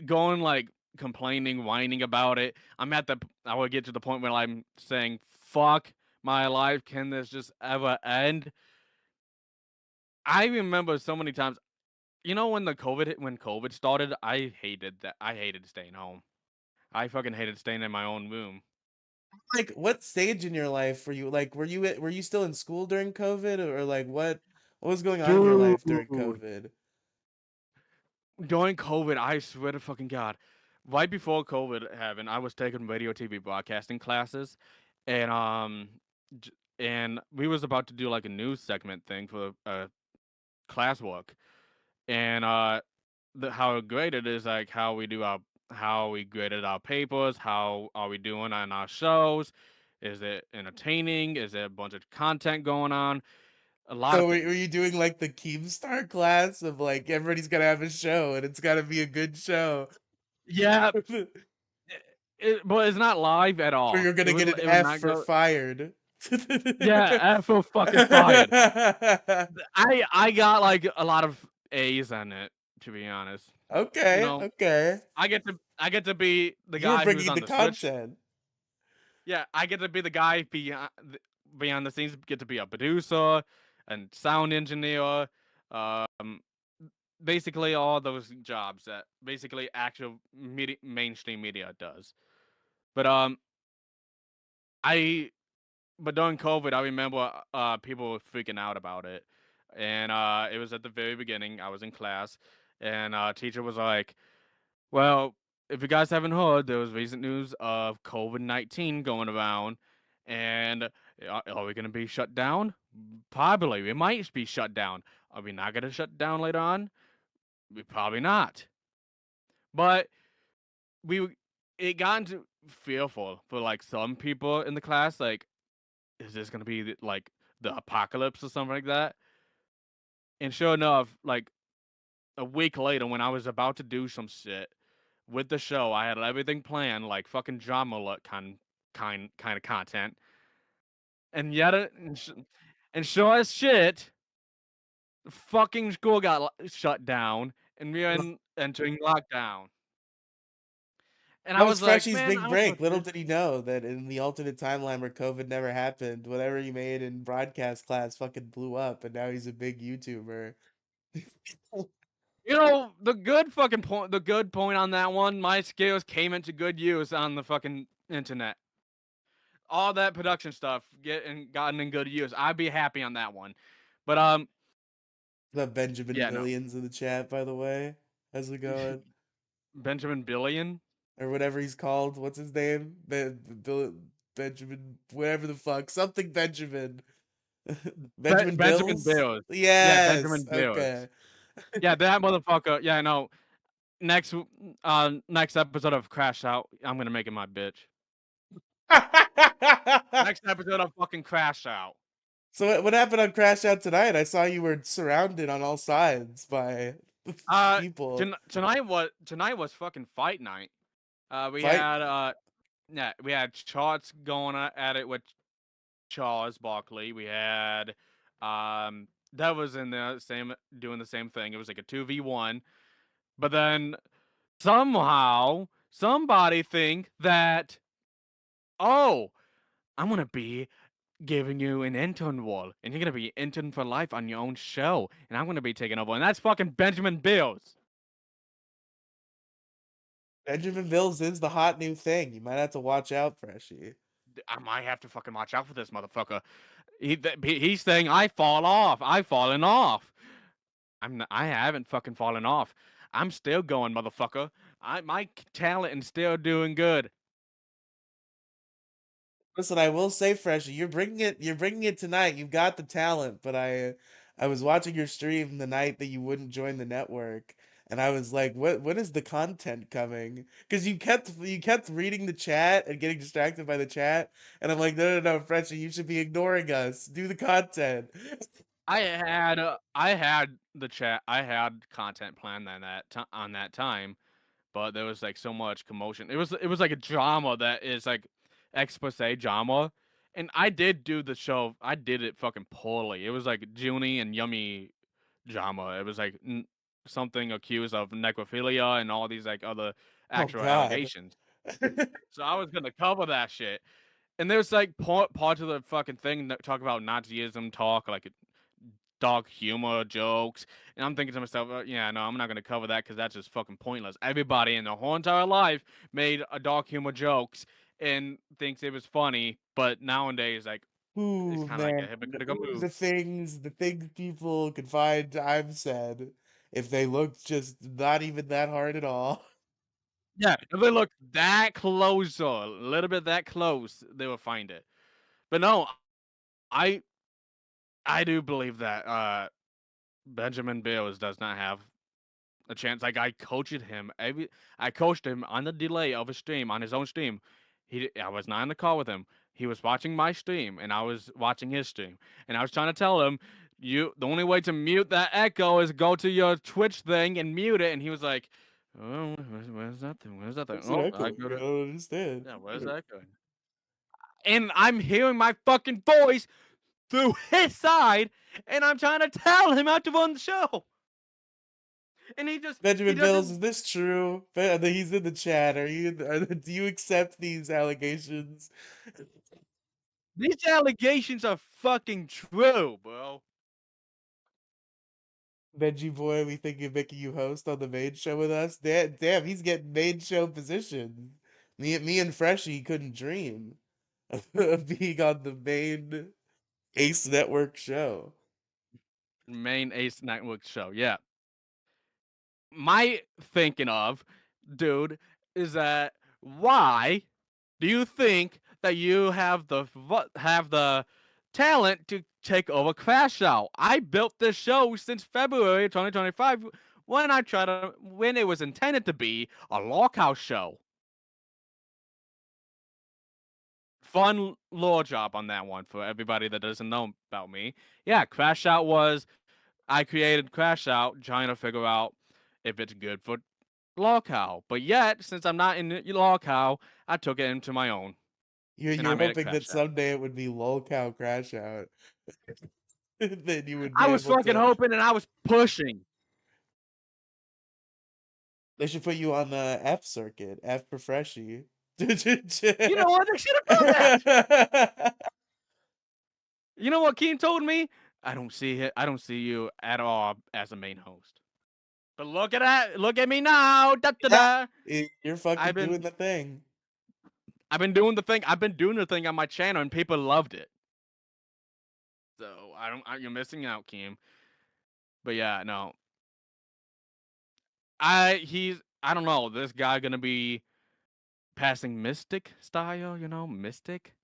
going like complaining, whining about it. I would get to the point where I'm saying, "Fuck my life, can this just ever end?" I remember so many times, when COVID started, I hated that. I hated staying home. I fucking hated staying in my own room. Like what stage in your life were you like were you still in school during COVID or like what was going on in your life during Dude, COVID? during COVID, I swear to fucking God, right before COVID happened, I was taking radio TV broadcasting classes, and j- and we was about to do like a news segment thing for classwork, and how great it is, like how we graded our papers, how are we doing on our shows, is it entertaining, is there a bunch of content going on, a lot So of were things. you doing like the Keemstar class of like everybody's gotta have a show and it's gotta be a good show? Yeah, but it's not live at Or all. you're gonna get an It would F not for go. fired. Yeah, F for fucking fired. I got like a lot of A's on it, to be honest. You Okay, know, okay. I get to be the You were guy who's bringing on the the switch. content. Yeah, I get to be the guy beyond the scenes. Get to be a producer and sound engineer. Um, basically all those jobs that basically actual mainstream media does. But I but during COVID, I remember people were freaking out about it, and it was at the very beginning. I was in class, and teacher was like, "Well, if you guys haven't heard, there was recent news of COVID-19 going around, and are we gonna be shut down? Probably. We might be shut down. Are we not gonna shut down later on? We probably not. But we it got into fearful for like some people in the class, like is this gonna be like the apocalypse or something like that? And sure enough, like a week later, when I was about to do some shit with the show, I had everything planned, like fucking drama kind of content, and yet and sure as shit, the fucking school got shut down, and we are entering lockdown. And I That was was like, Freshy's man, big I was so break. Little pissed. did he know that in the alternate timeline where COVID never happened, whatever he made in broadcast class fucking blew up, and now he's a big YouTuber. You know, the good point on that one, my skills came into good use on the fucking internet. All that production stuff gotten in good use. I'd be happy on that one. But The Benjamin yeah, no. Billions in the chat, by the way. How's it going? Benjamin Billion. Or whatever he's called. What's his name? Bill. Benjamin, whatever the fuck, something Benjamin. Benjamin Benjamin Bills? Bills. Yeah, Yes. Benjamin Bills. Okay. Yeah, that motherfucker. Yeah, no. Next episode of Crash Out, I'm gonna make it my bitch. Next episode of fucking Crash Out. So what happened on Crash Out tonight? I saw you were surrounded on all sides by Uh, people. tonight was fucking fight night. We Fight. had yeah, we had Charts going at it with Charles Barkley. We had that was in the same doing the same thing. It was like a 2v1. But then somehow somebody think that, oh, I'm gonna be giving you an intern role, and you're gonna be intern for life on your own show, and I'm gonna be taking over, and that's fucking Benjamin Bills. Benjamin Bills is the hot new thing. You might have to watch out, Freshie. I might have to fucking watch out for this motherfucker. He's saying I fall off. I've fallen off. I haven't fucking fallen off. I'm still going, motherfucker. My talent is still doing good. Listen, I will say, Freshie, you're bringing it tonight. You've got the talent, but I was watching your stream the night that you wouldn't join the network, and I was like, when is the content coming? Because you kept reading the chat and getting distracted by the chat, and I'm like, no, Freshie, you should be ignoring us. Do the content. I had the chat. I had content planned on that time, but there was like so much commotion. It was like a drama that is like expose drama, and I did do the show. I did it fucking poorly. It was like Junie and Yummy drama. It was like something accused of necrophilia and all these like other Oh actual God. allegations. So I was gonna cover that shit. And there's like parts of the fucking thing that talk about Nazism talk, like dark humor jokes. And I'm thinking to myself, yeah, no, I'm not gonna cover that because that's just fucking pointless. Everybody in their whole entire life made a dark humor jokes and thinks it was funny, but nowadays, like, it's Ooh, kind of like man. a hypocritical move. The things people could find time said if they looked just not even that hard at all. Yeah, if they look that close, or a little bit that close, they will find it. But no, I I do believe that Benjamin Bills does not have a chance. Like I coached him on the delay of a stream on his own stream. I was not in the call with him. He was watching my stream, and I was watching his stream, and I was trying to tell him, the only way to mute that echo is go to your Twitch thing and mute it. And he was like, "Oh, where's that thing? Where's that thing? What's it Oh, I echoing? go I to don't understand. yeah, where's that going?" And I'm hearing my fucking voice through his side, and I'm trying to tell him how to run the show. And he Benjamin Bills, doesn't. is this true? He's in the chat. Do you accept these allegations? These allegations are fucking true, bro. Benji boy, we think of making you host on the main show with us. Damn, he's getting main show position. Me and Freshie couldn't dream of being on the main Ace Network show. Main Ace Network show, yeah. My thinking of, dude, is that why do you think that you have the talent to take over Crash Out? I built this show since February 2025 when it was intended to be a Lockhouse show. Fun lore job on that one for everybody that doesn't know about me. Yeah, Crash Out was I created Crash Out trying to figure out if it's good for Lolcow. But yet, since I'm not in Lolcow, I took it into my own and I You're made it hoping that Crash Out. someday it would be lolcow crash out. Then you would I be was able fucking to. hoping and I was pushing. They should put you on the F circuit, F for Freshie. You know what? They should have done that. You know what Keen told me? I don't see it. I don't see you at all as a main host. But look at that. Look at me now. Da, da, Yeah, da. you're I've fucking been doing the thing. I've been doing the thing. I've been doing the thing on my channel and people loved it. So you're missing out, Keem. But yeah, no. I don't know. This guy gonna be passing Mystic style, Mystic.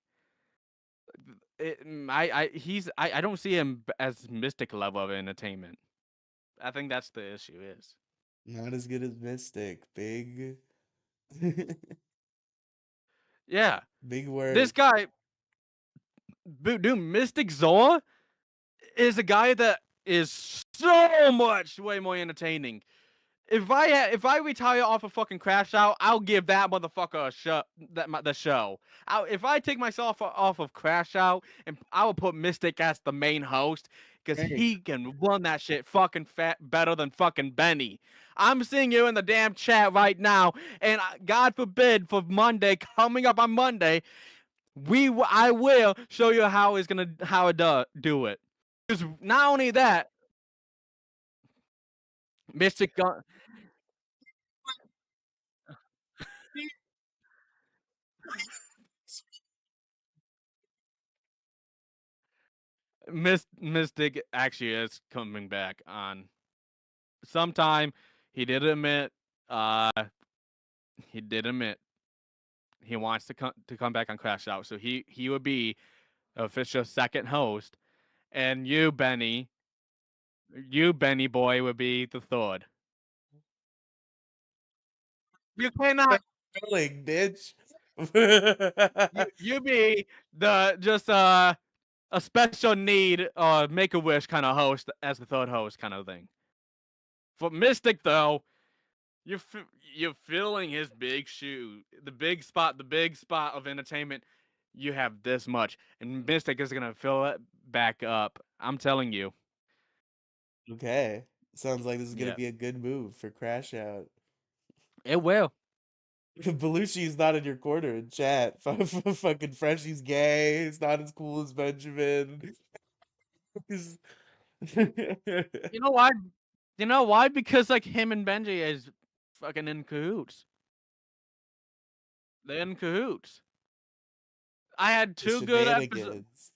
I don't see him as Mystic level of entertainment. I think that's the issue is. Not as good as Mystic. Big, Yeah, big this word. guy, dude, Mystic Zora is a guy that is so much way more entertaining. If I retire off of fucking Crash Out, I'll give that motherfucker a show. The show. If I take myself off of Crash Out, and I will put Mystic as the main host because Hey, he can run that shit fucking fat better than fucking Benny. I'm seeing you in the damn chat right now, and God forbid for Monday coming up on Monday, I will show you how it do it. Because not only that, Mystic Gun. Mystic actually is coming back on sometime. He did admit, uh, he did admit he wants to come back on Crash Out, so he would be official second host, and you Benny boy would be the third. You cannot. filling, bitch. You be the just a special need make a wish kind of host as the third host kind of thing. For Mystic though, you're filling his big shoe, the big spot of entertainment. You have this much, and Mystic is gonna fill it back up. I'm telling you. Okay. Sounds like this is gonna Yeah, be a good move for Crash Out. it will. Belushi's not in your corner in chat. Fucking Freshie's gay. He's not as cool as Benjamin. He's- You know why? You know why? Because like him and Benji is fucking in cahoots. They're in cahoots. I had the two good episodes shenanigans.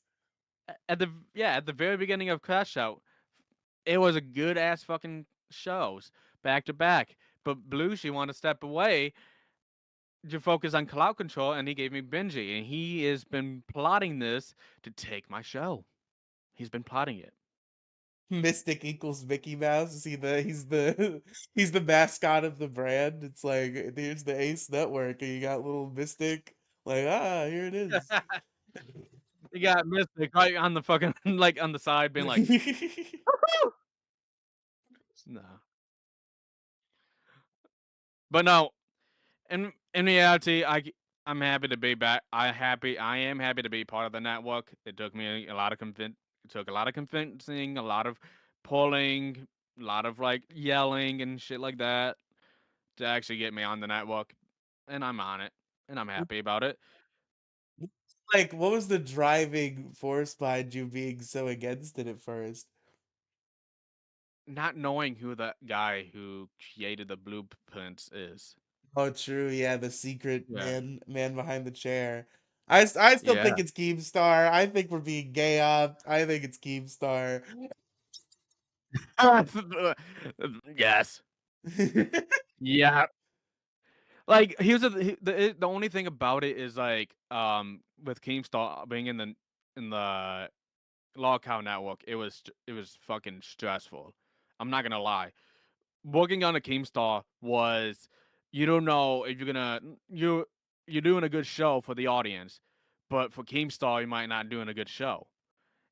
at the very beginning of Crash Out. It was a good ass fucking shows back to back. But Belushi wanted to step away to focus on cloud control, and he gave me Benji, and he has been plotting this to take my show. He's been plotting it. Mystic equals Mickey Mouse. Is he the he's the mascot of the brand. It's like here's the Ace Network, and you got little Mystic. Like here it is. You got Mystic right on the fucking like on the side, being like, no. But no, in reality, I'm happy to be back. I am happy to be part of the network. It took me a lot of it took a lot of convincing, a lot of pulling, a lot of like yelling and shit like that to actually get me on the network, and I'm on it, and I'm happy about it. Like, what was the driving force behind you being so against it at first? Not knowing who that guy who created the blueprints is. Oh, true. Yeah, the secret Yeah. man behind the chair. I still think Yeah. it's Keemstar. I think we're being gay opt. I think it's Keemstar. Yes. Yeah. Like here's the only thing about it is like with Keemstar being in the Logcow network, it was fucking stressful. I'm not gonna lie. Working on a Keemstar was you don't know if you're doing a good show for the audience, but for Keemstar you might not doing a good show.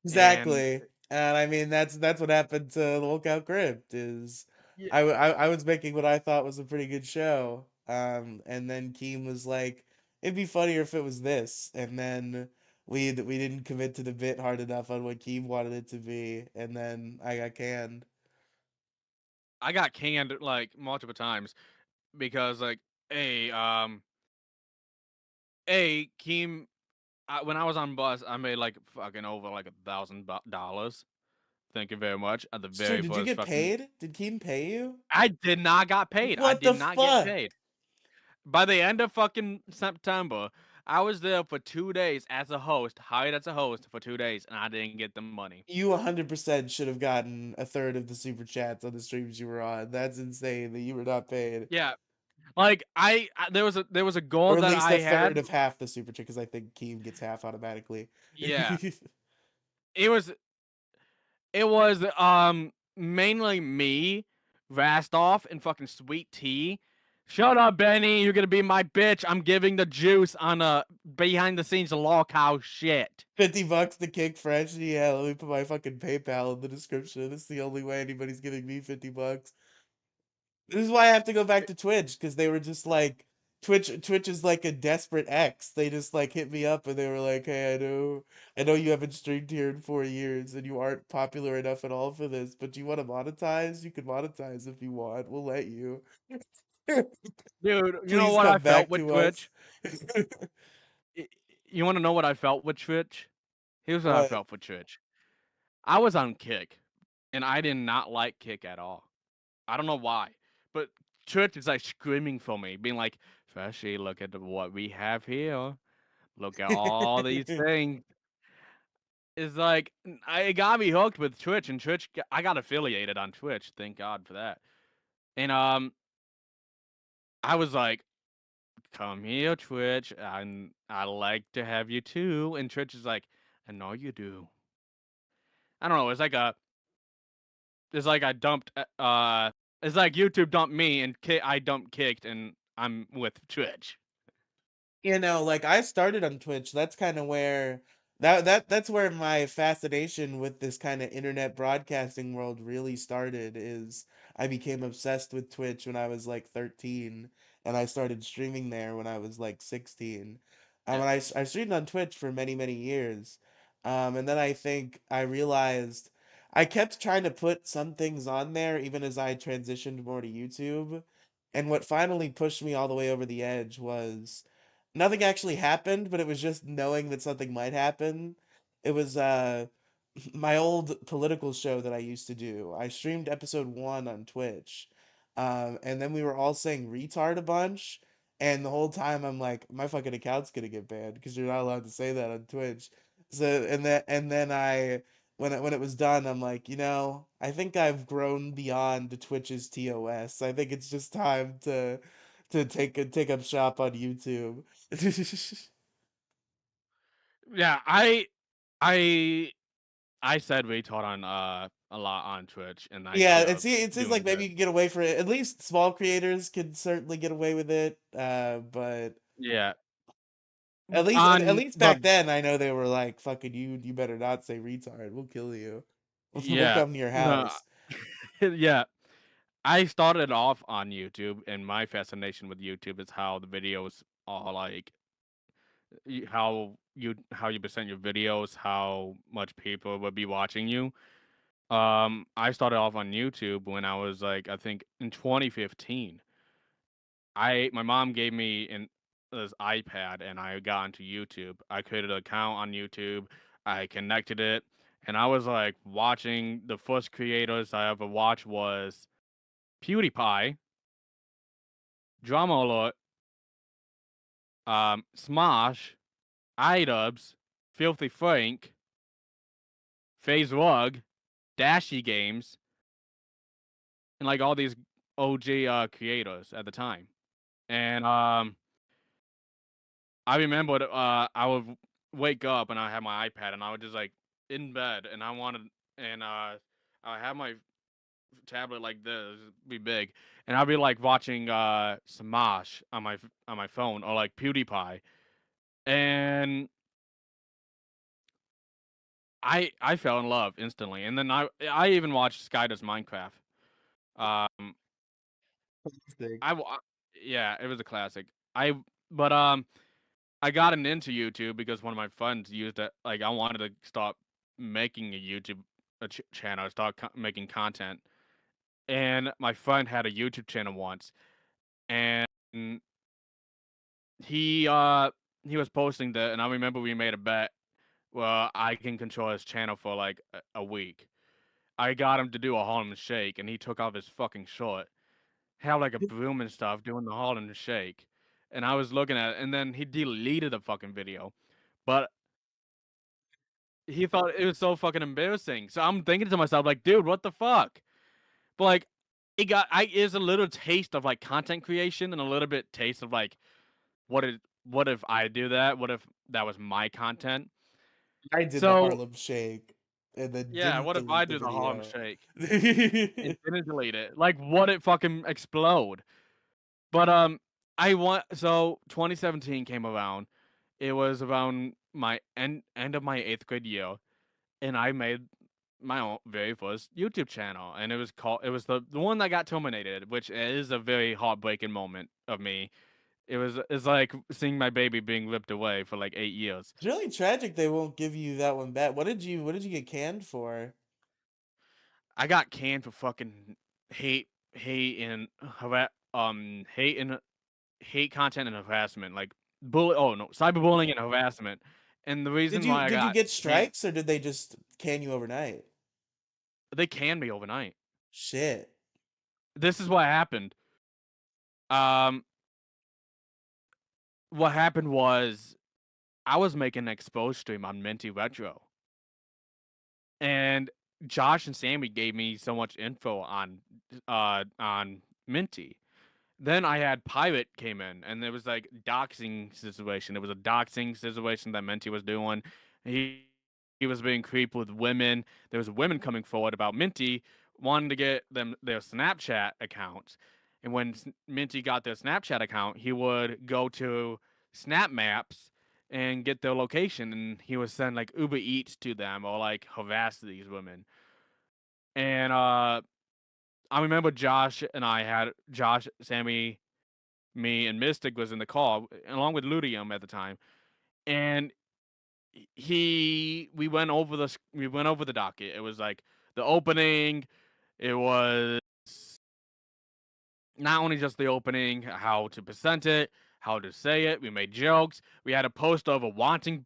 And Exactly. And I mean that's what happened to the Lookout Crypt is yeah, I was making what I thought was a pretty good show. And then Keem was like, it'd be funnier if it was this. And then we didn't commit to the bit hard enough on what Keem wanted it to be, and then I got canned. I got canned like multiple times because like hey Keem when I was on bus I made like fucking over like $1,000. Thank you very much. At the It's true. very Did you first get fucking paid? Did Keem pay you? I did not got paid. I What did the not get fuck? paid. By the end of fucking September, I was there for 2 days as a host, hired as a host for 2 days, and I didn't get the money. You 100% should have gotten a third of the super chats on the streams you were on. That's insane that you were not paid. Yeah, Like there was a goal Or at that least I a third had. of half the super chat, because I think Keem gets half automatically. Yeah, it was it was mainly me, Rastoff, and fucking Sweet Tea. Shut up, Benny. You're gonna be my bitch. I'm giving the juice on a behind the scenes law cow shit. $50 to kick French. Yeah, let me put my fucking PayPal in the description. It's the only way anybody's giving me $50. This is why I have to go back to Twitch, because they were just like, Twitch is like a desperate ex. They just like hit me up and they were like, "Hey, I know you haven't streamed here in 4 years and you aren't popular enough at all for this, but do you want to monetize? You can monetize if you want. We'll let you. Dude, you know Please what I come felt back with to us." Twitch? Y- You want to know what I felt with Twitch? Here's what I What? felt with Twitch. I was on Kick, and I did not like Kick at all. I don't know why, but Twitch is like screaming for me, being like, "Freshie, look at what we have here. Look at all these things." It's like it got me hooked with Twitch, and I got affiliated on Twitch. Thank God for that. And I was like, "Come here, Twitch. I like to have you too." And Twitch is like, "I know you do." I don't know. It's like I dumped. It's like YouTube dumped me, and I dumped Kicked, and I'm with Twitch. Like I started on Twitch. That's kind of where that's where my fascination with this kind of internet broadcasting world really started. Is I became obsessed with Twitch when I was like 13, and I started streaming there when I was like 16. Yeah. And I streamed on Twitch for many, many years. And then I think I realized I kept trying to put some things on there even as I transitioned more to YouTube. And what finally pushed me all the way over the edge was nothing actually happened, but it was just knowing that something might happen. It was my old political show that I used to do. I streamed episode 1 on Twitch. And then we were all saying retard a bunch, and the whole time I'm like, my fucking account's gonna get banned because you're not allowed to say that on Twitch. So and then I when it was done, I'm like, I think I've grown beyond Twitch's TOS. I think it's just time to take up shop on YouTube. Yeah, I I said retard on a lot on Twitch, and I Yeah, ended it up seems it seems doing like good. maybe you can get away for it. At least small creators can certainly get away with it. But Yeah, at on least but back then, I know they were like, "Fucking you! You better not say retard. We'll kill you. We'll yeah, come to your no, house." yeah. I started off on YouTube, and my fascination with YouTube is how the videos are like how you present your videos, how much people would be watching you. I started off on YouTube when I was like, I think in 2015. My mom gave me this iPad, and I got into YouTube. I created an account on YouTube. I connected it, and I was like watching the first creators I ever watched was PewDiePie, Drama Alert, Smosh, iDubbbz, Filthy Frank, FaZe Rug, Dashy Games, and like all these OG creators at the time. And I remember I would wake up and I had my iPad and I would just like in bed and I have my tablet like this, be big, and I'd be like watching Smosh on my phone or like PewDiePie, and I fell in love instantly, and then I even watched Sky Does Minecraft. Um, Thing. I wa- yeah, it was a classic. But I gotten into YouTube because one of my friends used it. Like I wanted to start making a YouTube channel, start making content, and my friend had a YouTube channel once, and he uh he was posting that, and I remember we made a bet. Well, I can control his channel for like a week. I got him to do a Harlem Shake, and he took off his fucking shirt, had like a broom and stuff, doing the Harlem Shake, and I was looking at it, and then he deleted the fucking video, but he thought it was so fucking embarrassing. So I'm thinking to myself, like, dude, what the fuck? But like, is a little taste of like content creation and a little bit taste of like what if I do that? What if that was my content? I did the So Harlem Shake and then yeah, didn't what if I delete the do the Harlem video. Shake and didn't delete it? Like, what it fucking explode? But I want so 2017 came around. It was around my end of my 8th grade year, and I made my own very first YouTube channel, and it was the one that got terminated, which is a very heartbreaking moment of me. It's like seeing my baby being ripped away for like 8 years. It's really tragic they won't give you that one back. What did you get canned for? I got canned for fucking hate and hate content and harassment, like cyberbullying and harassment. And the Did reason you why I did you got get canned, strikes or did they just can you overnight? they canned me overnight. Shit. This is what happened. Um, what happened was I was making an expose stream on Minty Retro, and Josh and Sammy gave me so much info on Minty. Then I had Pirate came in, and there was like doxing situation. It was a doxing situation that Minty was doing. He he was being creeped with women. There was women coming forward about Minty wanting to get them their Snapchat accounts. And when Minty got their Snapchat account, he would go to Snap Maps and get their location, and he would send like Uber Eats to them or like harass these women. And I remember Josh, Sammy, me, and Mystic was in the call along with Ludium at the time, and we went over the docket. It was like the opening. It was not only just the opening, how to present it, how to say it. We made jokes. We had a poster of a wanted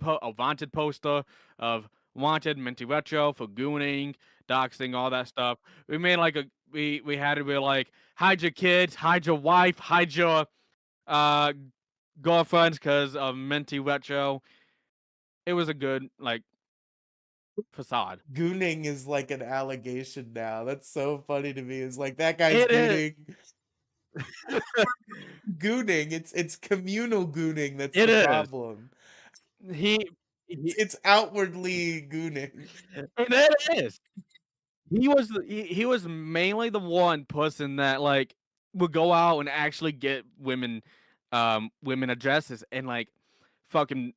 poster of wanted Minty Retro for gooning, doxing, all that stuff. We made like we had to be like hide your kids, hide your wife, hide your uh girlfriends because of Minty Retro. It was a good like facade. Gooning is like an allegation now. That's so funny to me. It's like that guy's It is. gooning. Gooning. It's communal gooning that's It the is. problem. He, It's, he it's outwardly gooning. and it is. He was mainly the one person that like would go out and actually get women addresses and like fucking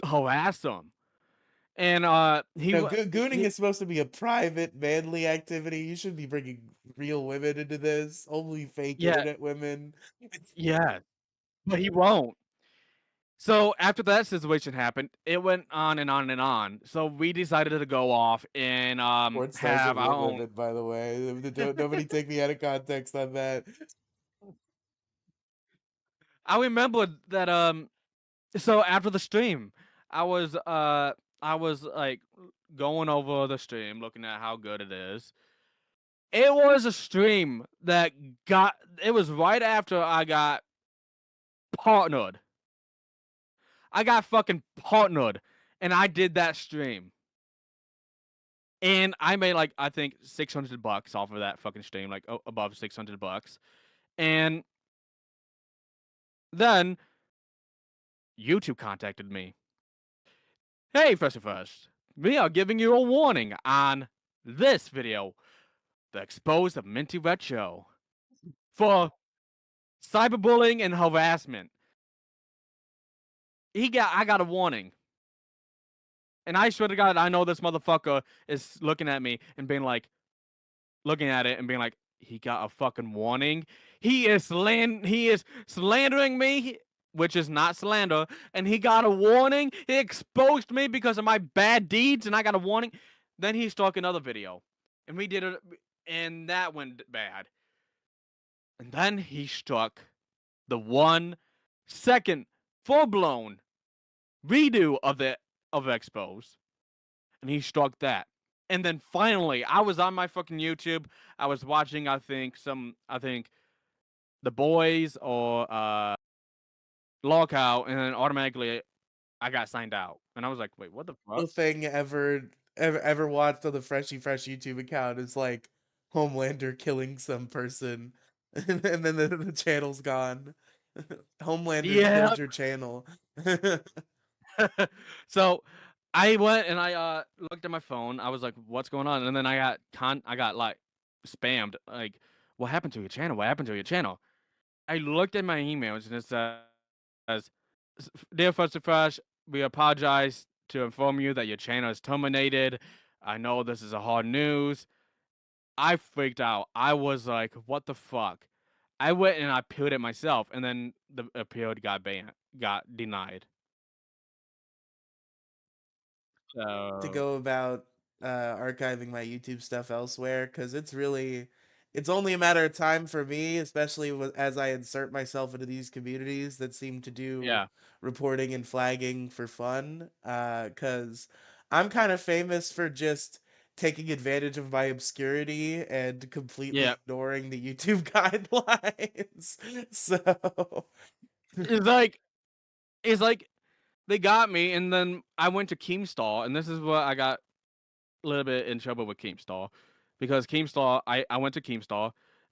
harass them. And No, gooning is supposed to be a private, manly activity. You should be bringing real women into this. Only fake yeah, internet women. yeah, but he won't. So after that situation happened, it went on and on and on. So we decided to go off and Sports those are have our real own. women, by the way. Nobody take me out of context on that. I remember that so after the stream, I was uh I was like going over the stream, looking at how good it is. It was a stream that got it was right after I got partnered. I got fucking partnered and I did that stream. And I made like I think $600 off of that fucking stream, like above $600. And then YouTube contacted me. Hey, first, we are giving you a warning on this video, the expose of Minty Retro for cyberbullying and harassment. I got a warning. And I swear to God, I know this motherfucker is looking at me and being like, looking at it and being like, he got a fucking warning. He is slandering me, which is not slander, and he got a warning. He exposed me because of my bad deeds, and I got a warning. Then he struck another video, and we did it, and that went bad. And then he struck the 1 second full blown redo of expose, and he struck that. And then finally, I was on my fucking YouTube. I was watching, I think The Boys or Lockout, and then automatically I got signed out. And I was like, wait, what the fuck? Thing ever watched on the Freshy Fresh YouTube account is like Homelander killing some person, and then the channel's gone. Homelander Yeah. killed your channel. So I went and I looked at my phone. I was like, "What's going on?" And then I got like spammed. Like, "What happened to your channel? What happened to your channel?" I looked at my emails and it says, "Dear First and Fresh, we apologize to inform you that your channel is terminated. I know this is a hard news." I freaked out. I was like, "What the fuck?" I went and I appealed it myself, and then the appeal got denied. To So go about archiving my YouTube stuff elsewhere because it's only a matter of time for me, especially as I insert myself into these communities that seem to do yeah, reporting and flagging for fun. Because I'm kind of famous for just taking advantage of my obscurity and completely yeah. ignoring the YouTube guidelines. So It's like it's like they got me, and then I went to Keemstar, and this is what I got a little bit in trouble with Keemstar, because I went to Keemstar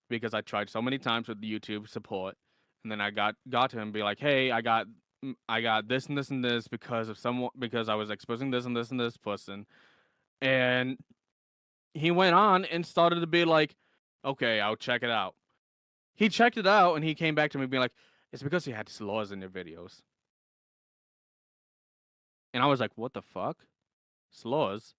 because I tried so many times with the YouTube support, and then I got to him and be like, "Hey, I got this and this and this because I was exposing this and this person," and he went on and started to be like, "Okay, I'll check it out." He checked it out, and he came back to me being like, "It's because you had slurs in your videos," and I was like, "What the fuck? Slurs?"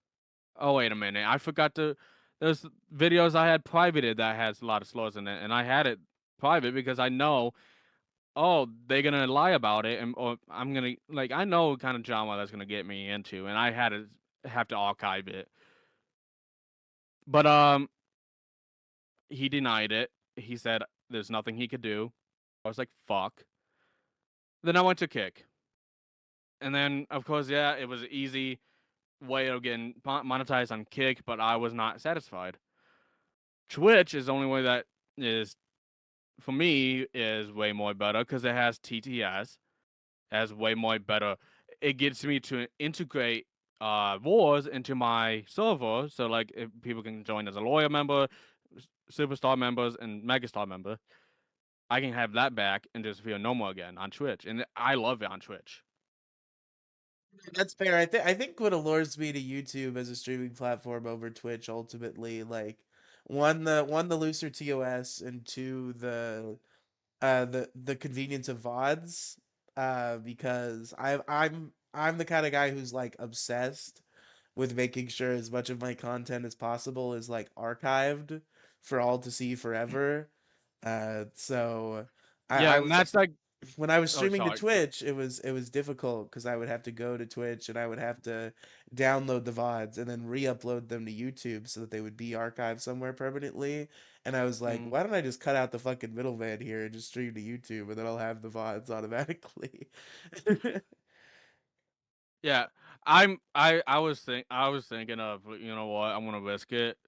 Oh, wait a minute. I forgot to. There's videos I had privated that has a lot of slurs in it, and I had it private because I know, oh, they're gonna lie about it, and or I'm gonna like I know what kind of drama that's gonna get me into, and I had to have to archive it. But he denied it. He said there's nothing he could do. I was like, fuck. Then I went to Kick, and then of course, yeah, it was an easy way of getting monetized on Kick, but I was not satisfied. Twitch is the only way that is for me is way more better because it has TTS, has way more better. It gets me to integrate wars into my server, so like if people can join as a lawyer member, superstar members, and megastar member. I can have that back and just feel normal again on Twitch, and I love it on Twitch. that's fair. I think what allures me to YouTube as a streaming platform over Twitch ultimately, like one the looser TOS, and two the convenience of VODs. Because I'm the kind of guy who's like obsessed with making sure as much of my content as possible is like archived for all to see forever. So Yeah, I and was that's like, when I was oh, streaming to sorry. Twitch, it was difficult because I would have to go to Twitch and I would have to download the VODs and then re-upload them to YouTube so that they would be archived somewhere permanently. And I was like, Mm. why don't I just cut out the fucking middleman here and just stream to YouTube and then I'll have the VODs automatically. Yeah, I was thinking of, you know what, I'm gonna risk it,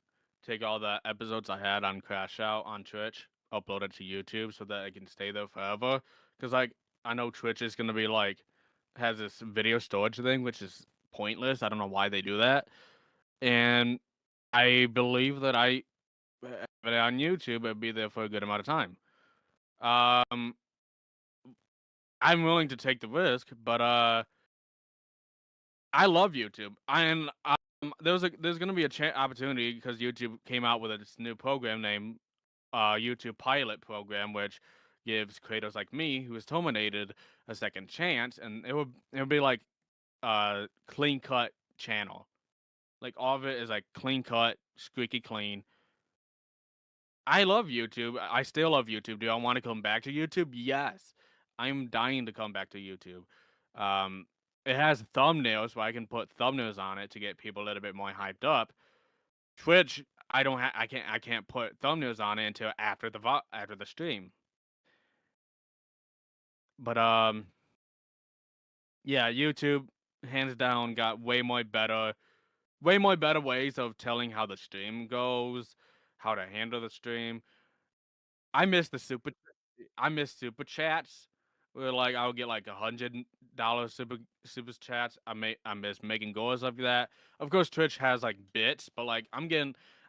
take all the episodes I had on Crash Out on Twitch, upload it to YouTube so that it can stay there forever. Cause like I know Twitch is gonna be like has this video storage thing, which is pointless. I don't know why they do that. And I believe that I have it on YouTube, it'd be there for a good amount of time. Um, I'm willing to take the risk, but I love YouTube, and there's gonna be a opportunity because YouTube came out with this new program named YouTube Pilot Program, which gives creators like me who was terminated a second chance, and it would be like a clean cut channel. Like all of it is like clean cut, squeaky clean. I love YouTube. I still love YouTube. Do I want to come back to YouTube? Yes. I'm dying to come back to YouTube. Um, it has thumbnails where I can put thumbnails on it to get people a little bit more hyped up. Twitch, I can't put thumbnails on it until after after the stream. But yeah, YouTube hands down got way more better ways of telling how the stream goes, how to handle the stream. I miss the I miss super chats. Where like I would get like $100 super chats. I miss making goals of that. Of course, Twitch has like bits, but like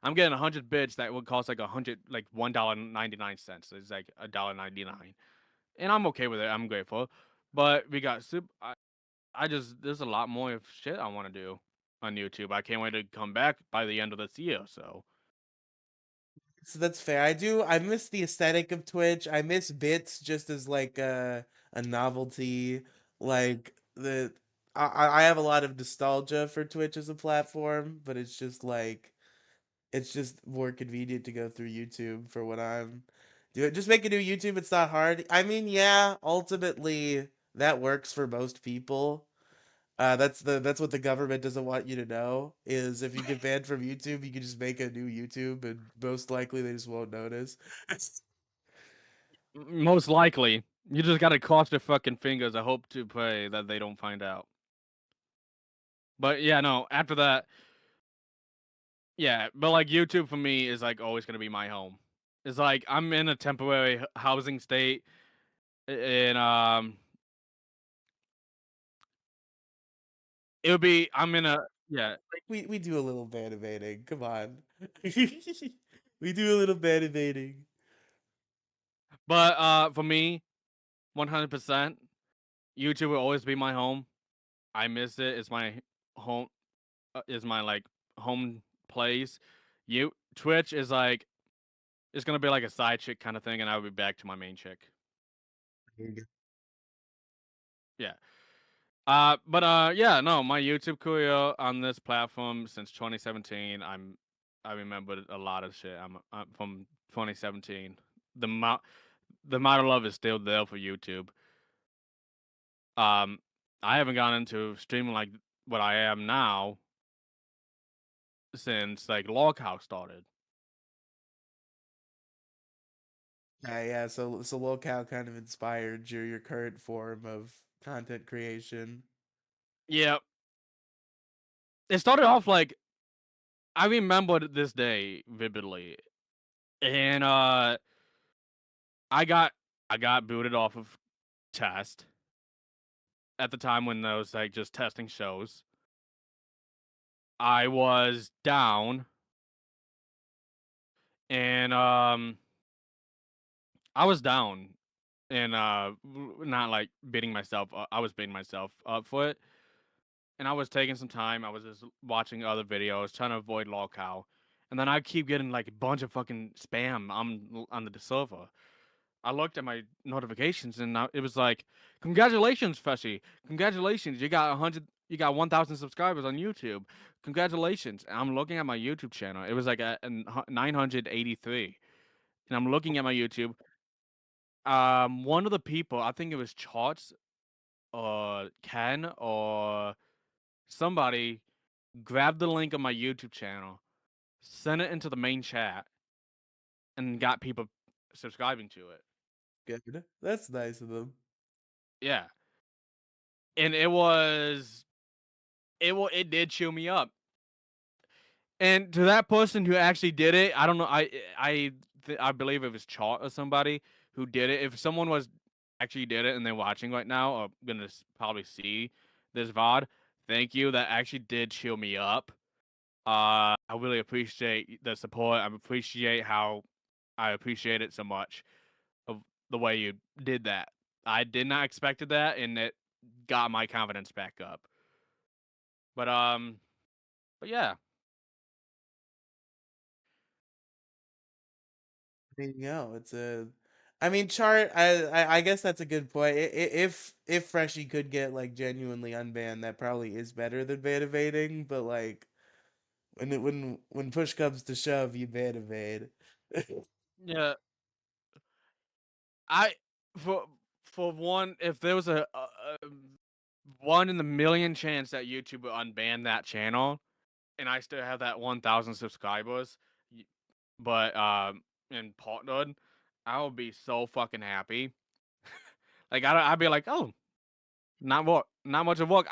I'm getting 100 bits that would cost like $1.99. It's like $1.99, and I'm okay with it. I'm grateful, but we got super. I just there's a lot more of shit I want to do on YouTube. I can't wait to come back by the end of this year. So So that's fair. I miss the aesthetic of Twitch. I miss bits just as like a novelty. Like the I have a lot of nostalgia for Twitch as a platform, but it's just like it's just more convenient to go through YouTube for what I'm doing. Just make a new YouTube, it's not hard. I mean, yeah, ultimately that works for most people. That's what the government doesn't want you to know is if you get banned from YouTube, you can just make a new YouTube and most likely they just won't notice. most likely, you just gotta cross your fucking fingers. I hope to pray that they don't find out. But yeah, no. After that, yeah. But like YouTube for me is like always gonna be my home. It's like I'm in a temporary housing state, and it would be I'm in a yeah. Like we do a little bad evading. Come on. We do a little bad evading. But for me, 100%, YouTube will always be my home. I miss it. It's my home. Is my like home place. You Twitch is like it's gonna be like a side chick kind of thing, and I'll be back to my main chick. There you go. Yeah. But yeah, no, my YouTube career on this platform since 2017. I remembered a lot of shit. I'm from 2017. The amount the amount of love is still there for YouTube. Um, I haven't gone into streaming like what I am now since like Loghouse started. Yeah, so locale kind of inspired your current form of content creation. Yeah, it started off like I remember this day vividly, and I got I got booted off of test at the time when I was like just testing shows. I was down, and I was down, and not like beating myself. I was beating myself up for it, and I was taking some time. I was just watching other videos, trying to avoid lolcow, and then I keep getting like a bunch of fucking spam on the server. I looked at my notifications and it was like, "Congratulations, Fessy! Congratulations, you got 1,000 subscribers on YouTube. Congratulations!" And I'm looking at my YouTube channel. It was like a 983, and I'm looking at my YouTube. One of the people, I think it was Charts or Ken or somebody, grabbed the link of my YouTube channel, sent it into the main chat, and got people subscribing to it. Good. That's nice of them. Yeah, and it did chew me up. And to that person who actually did it, I don't know. I believe it was Chart or somebody who did it. If someone was actually did it and they're watching right now, or gonna probably see this VOD, thank you. That actually did chew me up. I really appreciate the support. I appreciate it so much of the way you did that. I did not expected that, and it got my confidence back up. But but yeah, There you go. It's a I mean chart I guess that's a good point. If Freshie could get like genuinely unbanned, that probably is better than ban evading, but like when push comes to shove, you ban evade. yeah. I for for one, if there was a one in the million chance that YouTube would unban that channel, and I still have that 1,000 subscribers, but and partnered, I would be so fucking happy. Like I'd be like, oh, not much of work.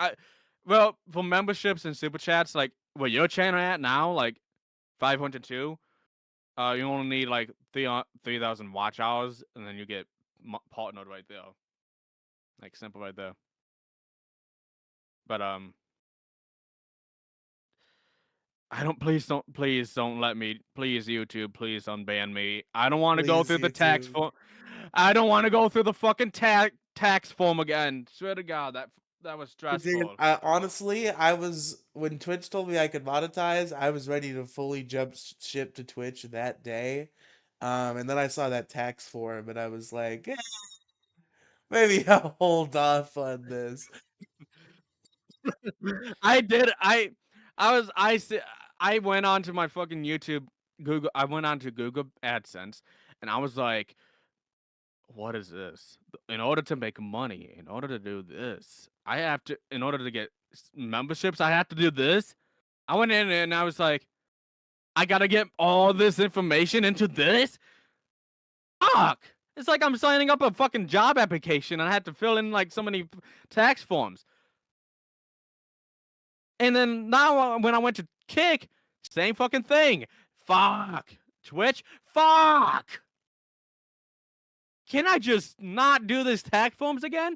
Well, for memberships and super chats, like where your channel at now, like 502. You only need like 3,000 watch hours, and then you get partnered right there. Like simple right there. But please don't let me, please YouTube, please unban me. I don't want to go Please, through the tax YouTube. form. I don't want to go through the fucking tax form again. Swear to God, that was Dude, stressful. honestly, I was when Twitch told me I could monetize, I was ready to fully jump ship to Twitch that day. And then I saw that tax form, and I was like, maybe I'll hold off on this. I did. I was. I went on to my fucking YouTube Google. I went on to Google AdSense, and I was like, "What is this? In order to make money, in order to do this, I have to. In order to get memberships, I have to do this." I went in and I was like, "I gotta get all this information into this? Fuck!" It's like I'm signing up a fucking job application and I had to fill in like so many tax forms. And then now when I went to Kick, same fucking thing. Fuck. Twitch, fuck. Can I just not do this tax forms again?